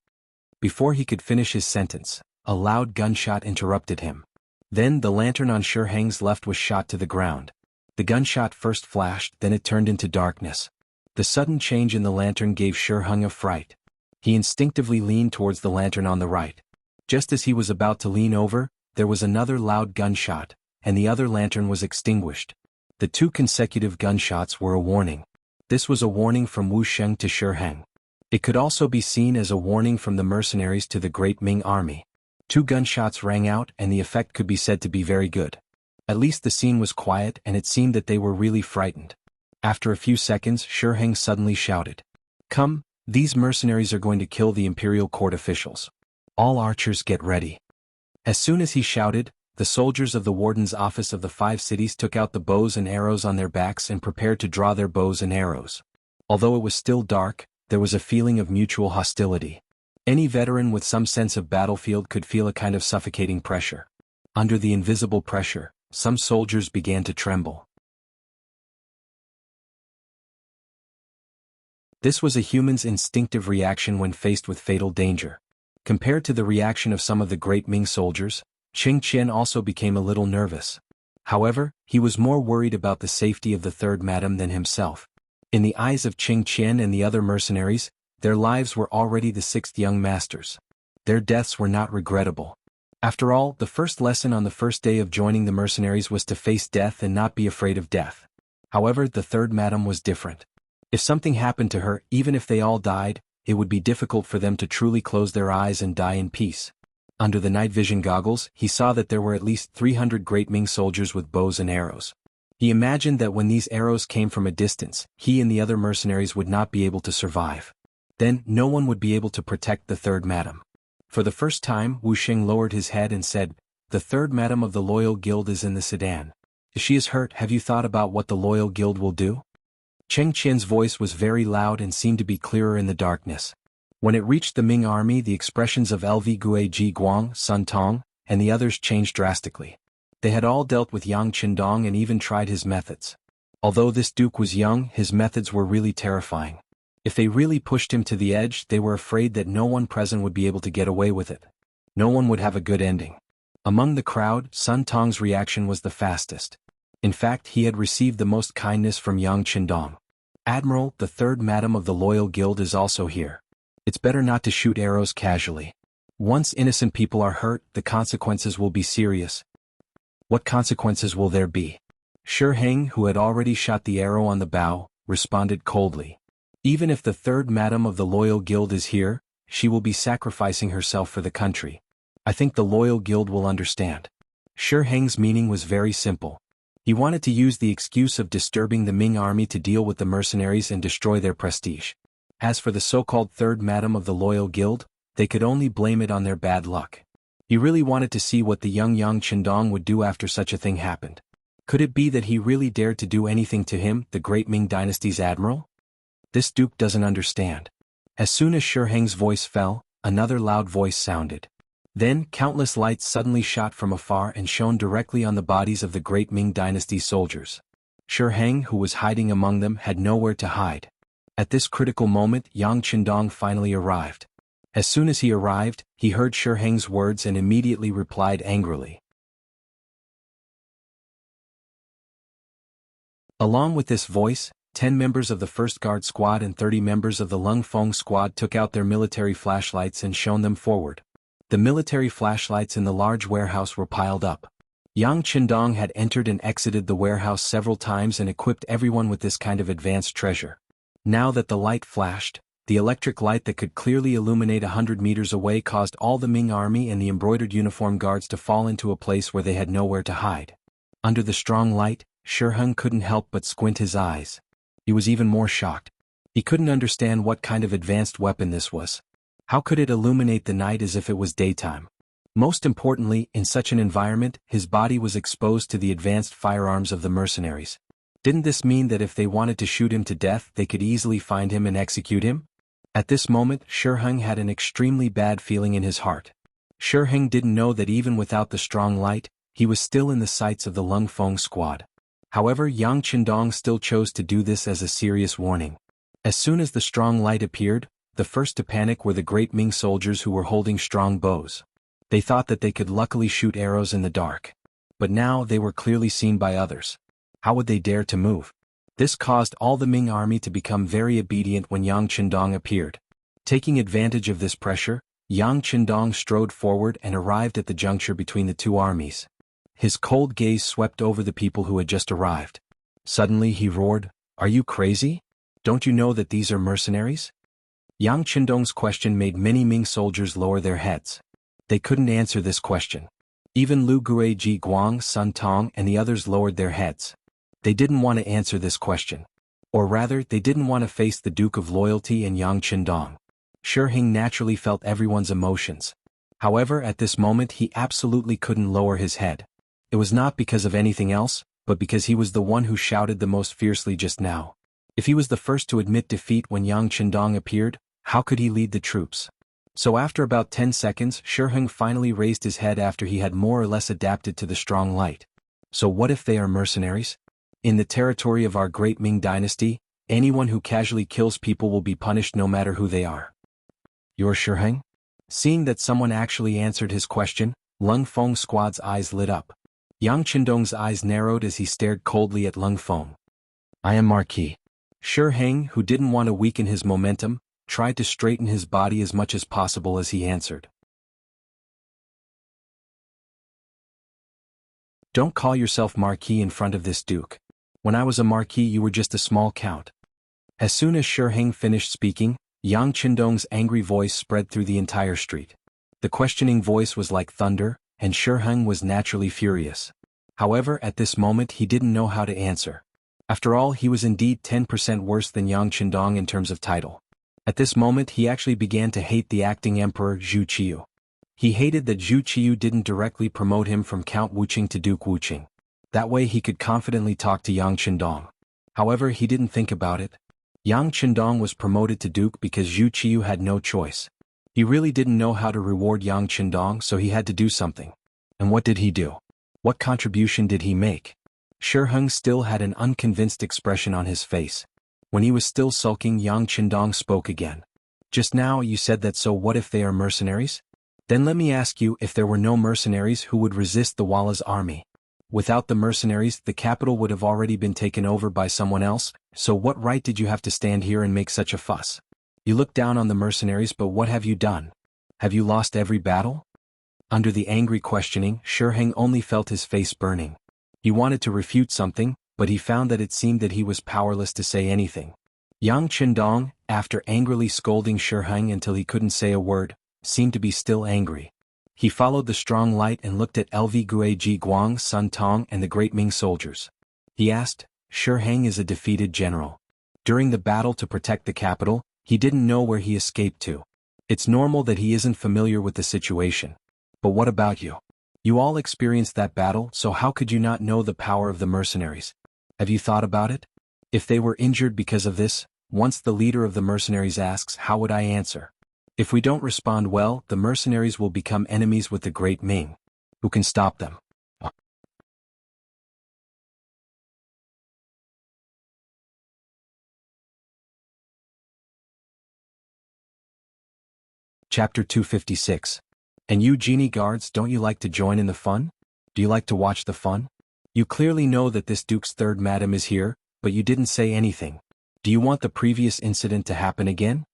Before he could finish his sentence, a loud gunshot interrupted him. Then the lantern on Shi Heng's left was shot to the ground. The gunshot first flashed, then it turned into darkness. The sudden change in the lantern gave Shi Heng a fright. He instinctively leaned towards the lantern on the right. Just as he was about to lean over, there was another loud gunshot, and the other lantern was extinguished. The two consecutive gunshots were a warning. This was a warning from Wu Sheng to Shi Heng. It could also be seen as a warning from the mercenaries to the great Ming army. Two gunshots rang out and the effect could be said to be very good. At least the scene was quiet and it seemed that they were really frightened. After a few seconds, Shi Heng suddenly shouted, "Come, these mercenaries are going to kill the imperial court officials. All archers get ready." As soon as he shouted, the soldiers of the warden's office of the 5 cities took out the bows and arrows on their backs and prepared to draw their bows and arrows. Although it was still dark, there was a feeling of mutual hostility. Any veteran with some sense of battlefield could feel a kind of suffocating pressure. Under the invisible pressure, some soldiers began to tremble. This was a human's instinctive reaction when faced with fatal danger. Compared to the reaction of some of the great Ming soldiers, Qing Qian also became a little nervous. However, he was more worried about the safety of the third madam than himself. In the eyes of Qing Qian and the other mercenaries, their lives were already the 6th young masters. Their deaths were not regrettable. After all, the first lesson on the first day of joining the mercenaries was to face death and not be afraid of death. However, the third madam was different. If something happened to her, even if they all died, it would be difficult for them to truly close their eyes and die in peace. Under the night vision goggles, he saw that there were at least 300 great Ming soldiers with bows and arrows. He imagined that when these arrows came from a distance, he and the other mercenaries would not be able to survive. Then, no one would be able to protect the third madam. For the first time, Wu Sheng lowered his head and said, "The third madam of the Loyal Guild is in the sedan. If she is hurt, have you thought about what the Loyal Guild will do?" Cheng Qian's voice was very loud and seemed to be clearer in the darkness. When it reached the Ming army, the expressions of LV Gue Ji Guang, Sun Tong, and the others changed drastically. They had all dealt with Yang Qindong and even tried his methods. Although this duke was young, his methods were really terrifying. If they really pushed him to the edge, they were afraid that no one present would be able to get away with it. No one would have a good ending. Among the crowd, Sun Tong's reaction was the fastest. In fact, he had received the most kindness from Yang Qindong. Admiral, the third madam of the Loyal Guild is also here. It's better not to shoot arrows casually. Once innocent people are hurt, the consequences will be serious. What consequences will there be? Shi Heng, who had already shot the arrow on the bow, responded coldly. Even if the third madam of the Loyal Guild is here, she will be sacrificing herself for the country. I think the Loyal Guild will understand. Shi Heng's meaning was very simple. He wanted to use the excuse of disturbing the Ming army to deal with the mercenaries and destroy their prestige. As for the so-called third madam of the Loyal Guild, they could only blame it on their bad luck. He really wanted to see what the young Yang Qindong would do after such a thing happened. Could it be that he really dared to do anything to him, the great Ming dynasty's admiral? This duke doesn't understand. As soon as Shi Heng's voice fell, another loud voice sounded. Then, countless lights suddenly shot from afar and shone directly on the bodies of the great Ming dynasty soldiers. Shi Heng, who was hiding among them, had nowhere to hide. At this critical moment, Yang Qindong finally arrived. As soon as he arrived, he heard Shi Heng's words and immediately replied angrily. Along with this voice, 10 members of the 1st Guard Squad and 30 members of the Lung Feng Squad took out their military flashlights and shone them forward. The military flashlights in the large warehouse were piled up. Yang Qindong had entered and exited the warehouse several times and equipped everyone with this kind of advanced treasure. Now that the light flashed, the electric light that could clearly illuminate 100 meters away caused all the Ming army and the embroidered uniform guards to fall into a place where they had nowhere to hide. Under the strong light, Shi Heng couldn't help but squint his eyes. He was even more shocked. He couldn't understand what kind of advanced weapon this was. How could it illuminate the night as if it was daytime? Most importantly, in such an environment, his body was exposed to the advanced firearms of the mercenaries. Didn't this mean that if they wanted to shoot him to death, they could easily find him and execute him? At this moment, Shi Heng had an extremely bad feeling in his heart. Shi Heng didn't know that even without the strong light, he was still in the sights of the Lung Feng Squad. However, Yang Qindong still chose to do this as a serious warning. As soon as the strong light appeared, the first to panic were the great Ming soldiers who were holding strong bows. They thought that they could luckily shoot arrows in the dark. But now they were clearly seen by others. How would they dare to move? This caused all the Ming army to become very obedient when Yang Qindong appeared. Taking advantage of this pressure, Yang Qindong strode forward and arrived at the juncture between the two armies. His cold gaze swept over the people who had just arrived. Suddenly he roared, "Are you crazy? Don't you know that these are mercenaries?" Yang Qindong's question made many Ming soldiers lower their heads. They couldn't answer this question. Even Lu Gue Ji Guang, Sun Tong, and the others lowered their heads. They didn't want to answer this question. Or rather, they didn't want to face the Duke of Loyalty and Yang Qindong. Shi Heng naturally felt everyone's emotions. However, at this moment he absolutely couldn't lower his head. It was not because of anything else, but because he was the one who shouted the most fiercely just now. If he was the first to admit defeat when Yang Qindong appeared, how could he lead the troops? So after about 10 seconds, Shi Heng finally raised his head after he had more or less adapted to the strong light. So what if they are mercenaries? In the territory of our great Ming dynasty, anyone who casually kills people will be punished no matter who they are. You're Shi Heng? Seeing that someone actually answered his question, Lung Feng Squad's eyes lit up. Yang Qindong's eyes narrowed as he stared coldly at Lung Feng. I am Marquis. Shi Heng, who didn't want to weaken his momentum, tried to straighten his body as much as possible as he answered. Don't call yourself Marquis in front of this duke. When I was a Marquis you were just a small count. As soon as Shi Heng finished speaking, Yang Qindong's angry voice spread through the entire street. The questioning voice was like thunder, and Shi Heng was naturally furious. However, at this moment he didn't know how to answer. After all, he was indeed 10% worse than Yang Qindong in terms of title. At this moment he actually began to hate the acting emperor Zhu Qiu. He hated that Zhu Qiu didn't directly promote him from Count Wuqing to Duke Wuqing. That way he could confidently talk to Yang Qindong. However, he didn't think about it. Yang Qindong was promoted to duke because Zhu Qiu had no choice. He really didn't know how to reward Yang Qindong, so he had to do something. And what did he do? What contribution did he make? Shi Heng still had an unconvinced expression on his face. When he was still sulking, Yang Qindong spoke again. Just now you said that, so what if they are mercenaries? Then let me ask you, if there were no mercenaries, who would resist the Walla's army? Without the mercenaries, the capital would have already been taken over by someone else, so what right did you have to stand here and make such a fuss? You look down on the mercenaries, but what have you done? Have you lost every battle? Under the angry questioning, Shi Heng only felt his face burning. He wanted to refute something, but he found that it seemed that he was powerless to say anything. Yang Qindong, after angrily scolding Shi Heng until he couldn't say a word, seemed to be still angry. He followed the strong light and looked at LV Gue Ji Guang, Sun Tong and the great Ming soldiers. He asked, Shi Heng is a defeated general. During the battle to protect the capital, he didn't know where he escaped to. It's normal that he isn't familiar with the situation. But what about you? You all experienced that battle, so how could you not know the power of the mercenaries? Have you thought about it? If they were injured because of this, once the leader of the mercenaries asks, how would I answer? If we don't respond well, the mercenaries will become enemies with the great Ming. Who can stop them? Chapter 256. And you genie guards, don't you like to join in the fun? Do you like to watch the fun? You clearly know that this duke's third madam is here, but you didn't say anything. Do you want the previous incident to happen again?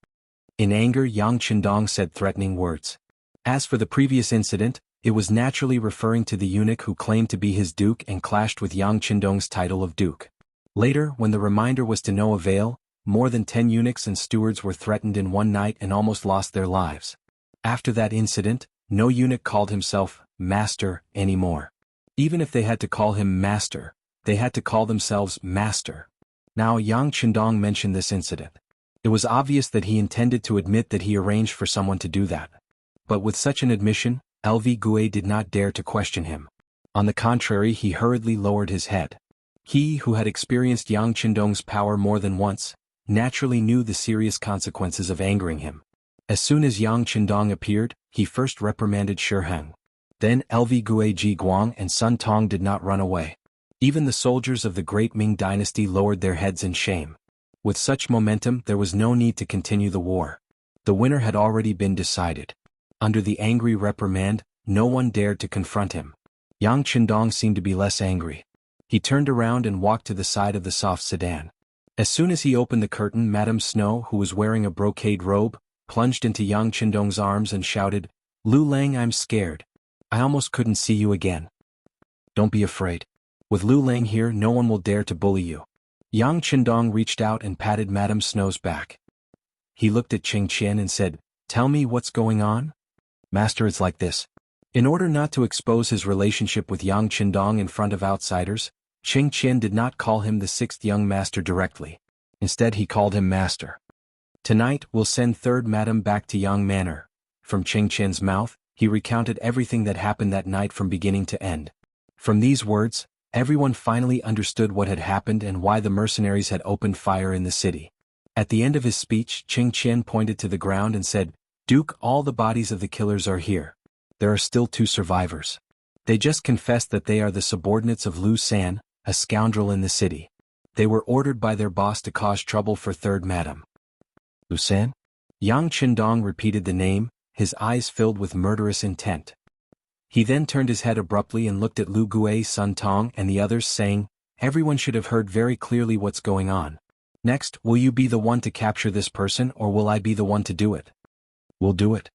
In anger, Yang Qindong said threatening words. As for the previous incident, it was naturally referring to the eunuch who claimed to be his duke and clashed with Yang Qindong's title of duke. Later, when the reminder was to no avail, more than 10 eunuchs and stewards were threatened in one night and almost lost their lives. After that incident, no eunuch called himself master anymore. Even if they had to call him master, they had to call themselves master. Now Yang Qindong mentioned this incident. It was obvious that he intended to admit that he arranged for someone to do that. But with such an admission, LV Gue did not dare to question him. On the contrary, he hurriedly lowered his head. He, who had experienced Yang Qindong's power more than once, naturally knew the serious consequences of angering him. As soon as Yang Qindong appeared, he first reprimanded Shi Heng. Then LV Gue Ji Guang and Sun Tong did not run away. Even the soldiers of the great Ming dynasty lowered their heads in shame. With such momentum, there was no need to continue the war. The winner had already been decided. Under the angry reprimand, no one dared to confront him. Yang Qindong seemed to be less angry. He turned around and walked to the side of the soft sedan. As soon as he opened the curtain, Madame Snow, who was wearing a brocade robe, plunged into Yang Qindong's arms and shouted, Lu Lang, I'm scared. I almost couldn't see you again. Don't be afraid. With Lu Lang here, no one will dare to bully you. Yang Qindong reached out and patted Madame Snow's back. He looked at Ching Qian and said, Tell me what's going on? Master, it's like this. In order not to expose his relationship with Yang Qindong in front of outsiders, Ching Qian did not call him the sixth young master directly. Instead, he called him master. Tonight, we'll send third madam back to Yang Manor. From Ching Qian's mouth, he recounted everything that happened that night from beginning to end. From these words, everyone finally understood what had happened and why the mercenaries had opened fire in the city. At the end of his speech, Ching Qian pointed to the ground and said, Duke, all the bodies of the killers are here. There are still 2 survivors. They just confessed that they are the subordinates of Lu San, a scoundrel in the city. They were ordered by their boss to cause trouble for third madam. Lu San? Yang Qindong repeated the name, his eyes filled with murderous intent. He then turned his head abruptly and looked at Lu Gue, Sun Tong and the others, saying, Everyone should have heard very clearly what's going on. Next, will you be the one to capture this person, or will I be the one to do it? We'll do it.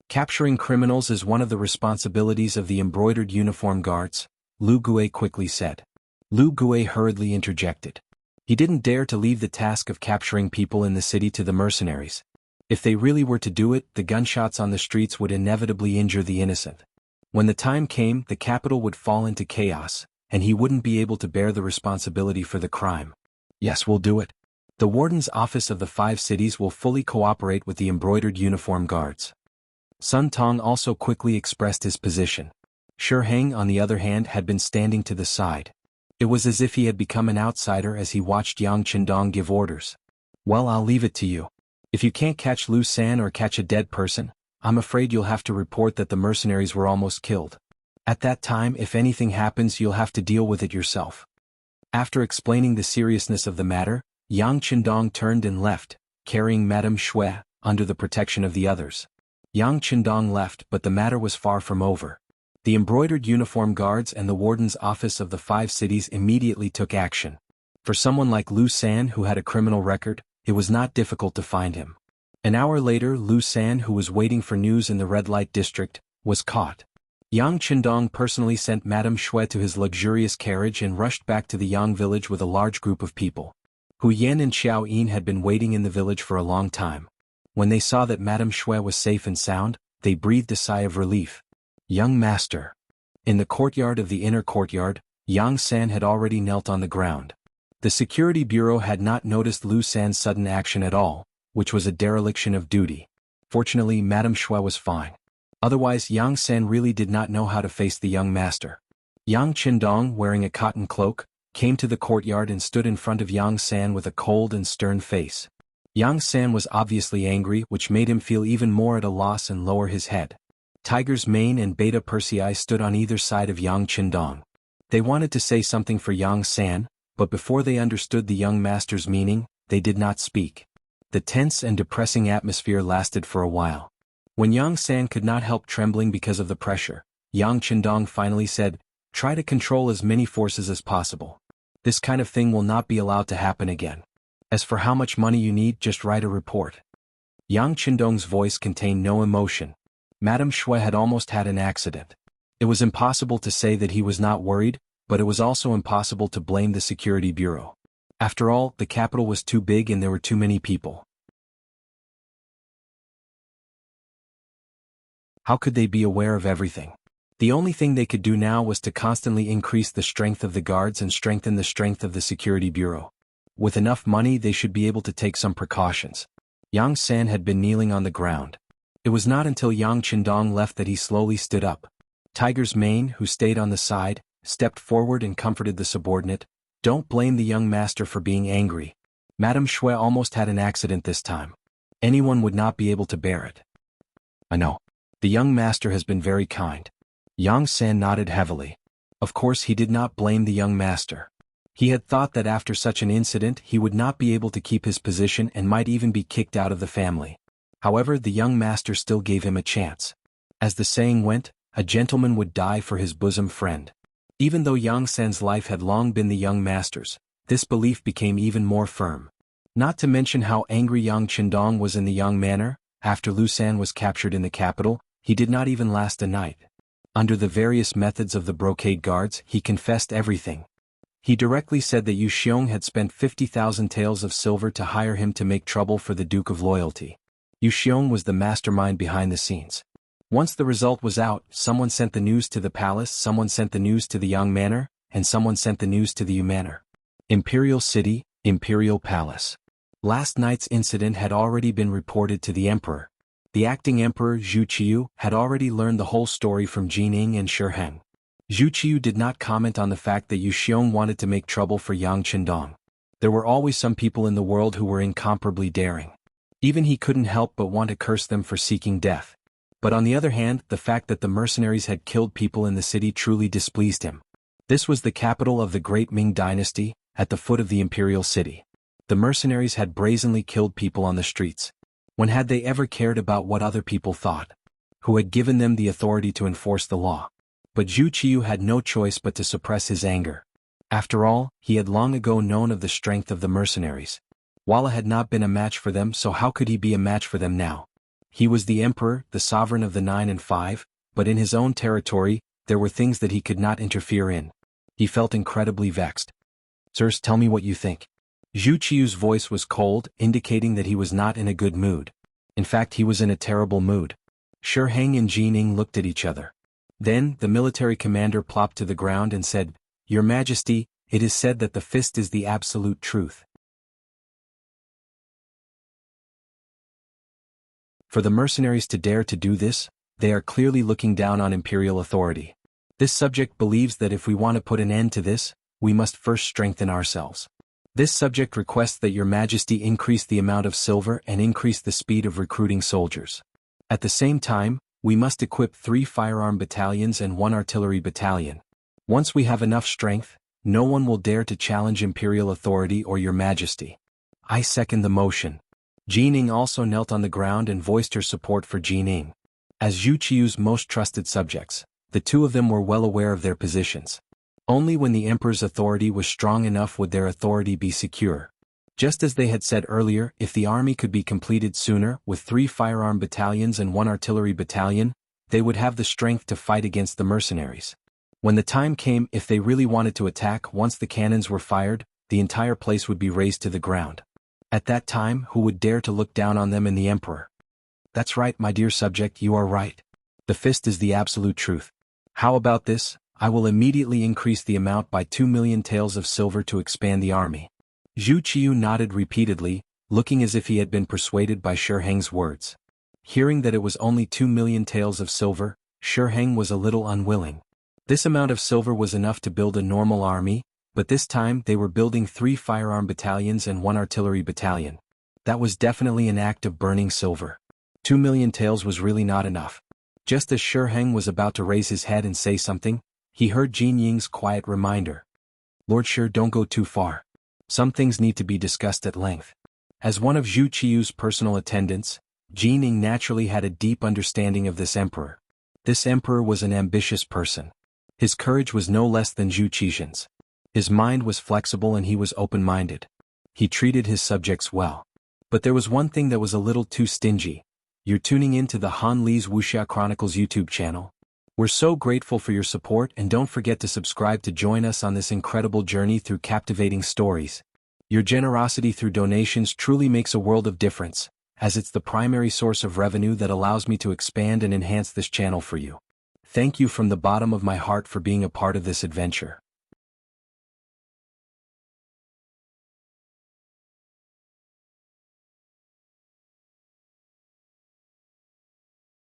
Capturing criminals is one of the responsibilities of the embroidered uniform guards, Lu Gue quickly said. Lu Gue hurriedly interjected. He didn't dare to leave the task of capturing people in the city to the mercenaries. If they really were to do it, the gunshots on the streets would inevitably injure the innocent. When the time came, the capital would fall into chaos, and he wouldn't be able to bear the responsibility for the crime. Yes, we'll do it. The warden's office of the 5 cities will fully cooperate with the embroidered uniform guards. Sun Tong also quickly expressed his position. Shi Heng, on the other hand, had been standing to the side. It was as if he had become an outsider as he watched Yang Qindong give orders. Well, I'll leave it to you. If you can't catch Lu San or catch a dead person, I'm afraid you'll have to report that the mercenaries were almost killed. At that time, if anything happens, you'll have to deal with it yourself. After explaining the seriousness of the matter, Yang Qindong turned and left, carrying Madame Shui, under the protection of the others. Yang Qindong left, but the matter was far from over. The embroidered uniform guards and the warden's office of the 5 cities immediately took action. For someone like Lu San, who had a criminal record, it was not difficult to find him. An hour later, Lu San, who was waiting for news in the red light district, was caught. Yang Qindong personally sent Madame Shui to his luxurious carriage and rushed back to the Yang village with a large group of people. Hu Yan and Xiao Yin had been waiting in the village for a long time. When they saw that Madame Shui was safe and sound, they breathed a sigh of relief. Young master. In the courtyard of the inner courtyard, Yang San had already knelt on the ground. The security bureau had not noticed Lu San's sudden action at all, which was a dereliction of duty. Fortunately, Madame Shui was fine. Otherwise, Yang San really did not know how to face the young master. Yang Qindong, wearing a cotton cloak, came to the courtyard and stood in front of Yang San with a cold and stern face. Yang San was obviously angry, which made him feel even more at a loss and lower his head. Tiger's Mane and Beta Persei stood on either side of Yang Qindong. They wanted to say something for Yang San, but before they understood the young master's meaning, they did not speak. The tense and depressing atmosphere lasted for a while. When Yang San could not help trembling because of the pressure, Yang Qindong finally said, "Try to control as many forces as possible. This kind of thing will not be allowed to happen again. As for how much money you need, just write a report." Yang Qindong's voice contained no emotion. Madame Shui had almost had an accident. It was impossible to say that he was not worried, but it was also impossible to blame the security bureau. After all, the capital was too big and there were too many people. How could they be aware of everything? The only thing they could do now was to constantly increase the strength of the guards and strengthen the strength of the security bureau. With enough money, they should be able to take some precautions. Yang San had been kneeling on the ground. It was not until Yang Qindong left that he slowly stood up. Tiger's Mane, who stayed on the side, stepped forward and comforted the subordinate. "Don't blame the young master for being angry. Madame Shui almost had an accident this time. Anyone would not be able to bear it." "I know. The young master has been very kind." Yang San nodded heavily. Of course, he did not blame the young master. He had thought that after such an incident he would not be able to keep his position and might even be kicked out of the family. However, the young master still gave him a chance. As the saying went, a gentleman would die for his bosom friend. Even though Yang San's life had long been the young master's, this belief became even more firm. Not to mention how angry Yang Qindong was in the young manner. After Lu San was captured in the capital, he did not even last a night. Under the various methods of the brocade guards, he confessed everything. He directly said that Yu Xiong had spent 50,000 taels of silver to hire him to make trouble for the Duke of Loyalty. Yu Xiong was the mastermind behind the scenes. Once the result was out, someone sent the news to the palace, someone sent the news to the Yang Manor, and someone sent the news to the Yu Manor. Imperial City, Imperial Palace. Last night's incident had already been reported to the emperor. The acting emperor Zhu Qiu had already learned the whole story from Jining and Shi Heng. Zhu Qiu did not comment on the fact that Yu Xiong wanted to make trouble for Yang Qindong. There were always some people in the world who were incomparably daring. Even he couldn't help but want to curse them for seeking death. But on the other hand, the fact that the mercenaries had killed people in the city truly displeased him. This was the capital of the great Ming Dynasty, at the foot of the imperial city. The mercenaries had brazenly killed people on the streets. When had they ever cared about what other people thought? Who had given them the authority to enforce the law? But Zhu Qiu had no choice but to suppress his anger. After all, he had long ago known of the strength of the mercenaries. Walla had not been a match for them, so how could he be a match for them now? He was the emperor, the sovereign of the 9 and 5, but in his own territory, there were things that he could not interfere in. He felt incredibly vexed. "Sirs, tell me what you think." Zhu Qiu's voice was cold, indicating that he was not in a good mood. In fact, he was in a terrible mood. Shi Heng and Jining looked at each other. Then, the military commander plopped to the ground and said, "Your Majesty, it is said that the fist is the absolute truth. For the mercenaries to dare to do this, they are clearly looking down on imperial authority. This subject believes that if we want to put an end to this, we must first strengthen ourselves. This subject requests that your majesty increase the amount of silver and increase the speed of recruiting soldiers. At the same time, we must equip 3 firearm battalions and 1 artillery battalion. Once we have enough strength, no one will dare to challenge imperial authority or your majesty. I second the motion. Jining also knelt on the ground and voiced her support for Jining. As Zhu Qiu's most trusted subjects, the two of them were well aware of their positions. Only when the emperor's authority was strong enough would their authority be secure. Just as they had said earlier, if the army could be completed sooner, with 3 firearm battalions and 1 artillery battalion, they would have the strength to fight against the mercenaries. When the time came, if they really wanted to attack, once the cannons were fired, the entire place would be razed to the ground. At that time, who would dare to look down on them and the emperor? That's right, my dear subject, you are right. The fist is the absolute truth. How about this? I will immediately increase the amount by 2 million taels of silver to expand the army. Zhu Qiu nodded repeatedly, looking as if he had been persuaded by Shi Heng's words. Hearing that it was only 2 million taels of silver, Shi Heng was a little unwilling. This amount of silver was enough to build a normal army, but this time they were building 3 firearm battalions and 1 artillery battalion. That was definitely an act of burning silver. 2 million taels was really not enough. Just as Shi Heng was about to raise his head and say something, he heard Jin Ying's quiet reminder. Lord Shi, don't go too far. Some things need to be discussed at length. As one of Zhu Qiu's personal attendants, Jin Ying naturally had a deep understanding of this emperor. This emperor was an ambitious person. His courage was no less than Zhu Qiu's. His mind was flexible and he was open-minded. He treated his subjects well. But there was one thing that was a little too stingy. You're tuning in to the Han Li's Wuxia Chronicles YouTube channel. We're so grateful for your support, and don't forget to subscribe to join us on this incredible journey through captivating stories. Your generosity through donations truly makes a world of difference, as it's the primary source of revenue that allows me to expand and enhance this channel for you. Thank you from the bottom of my heart for being a part of this adventure.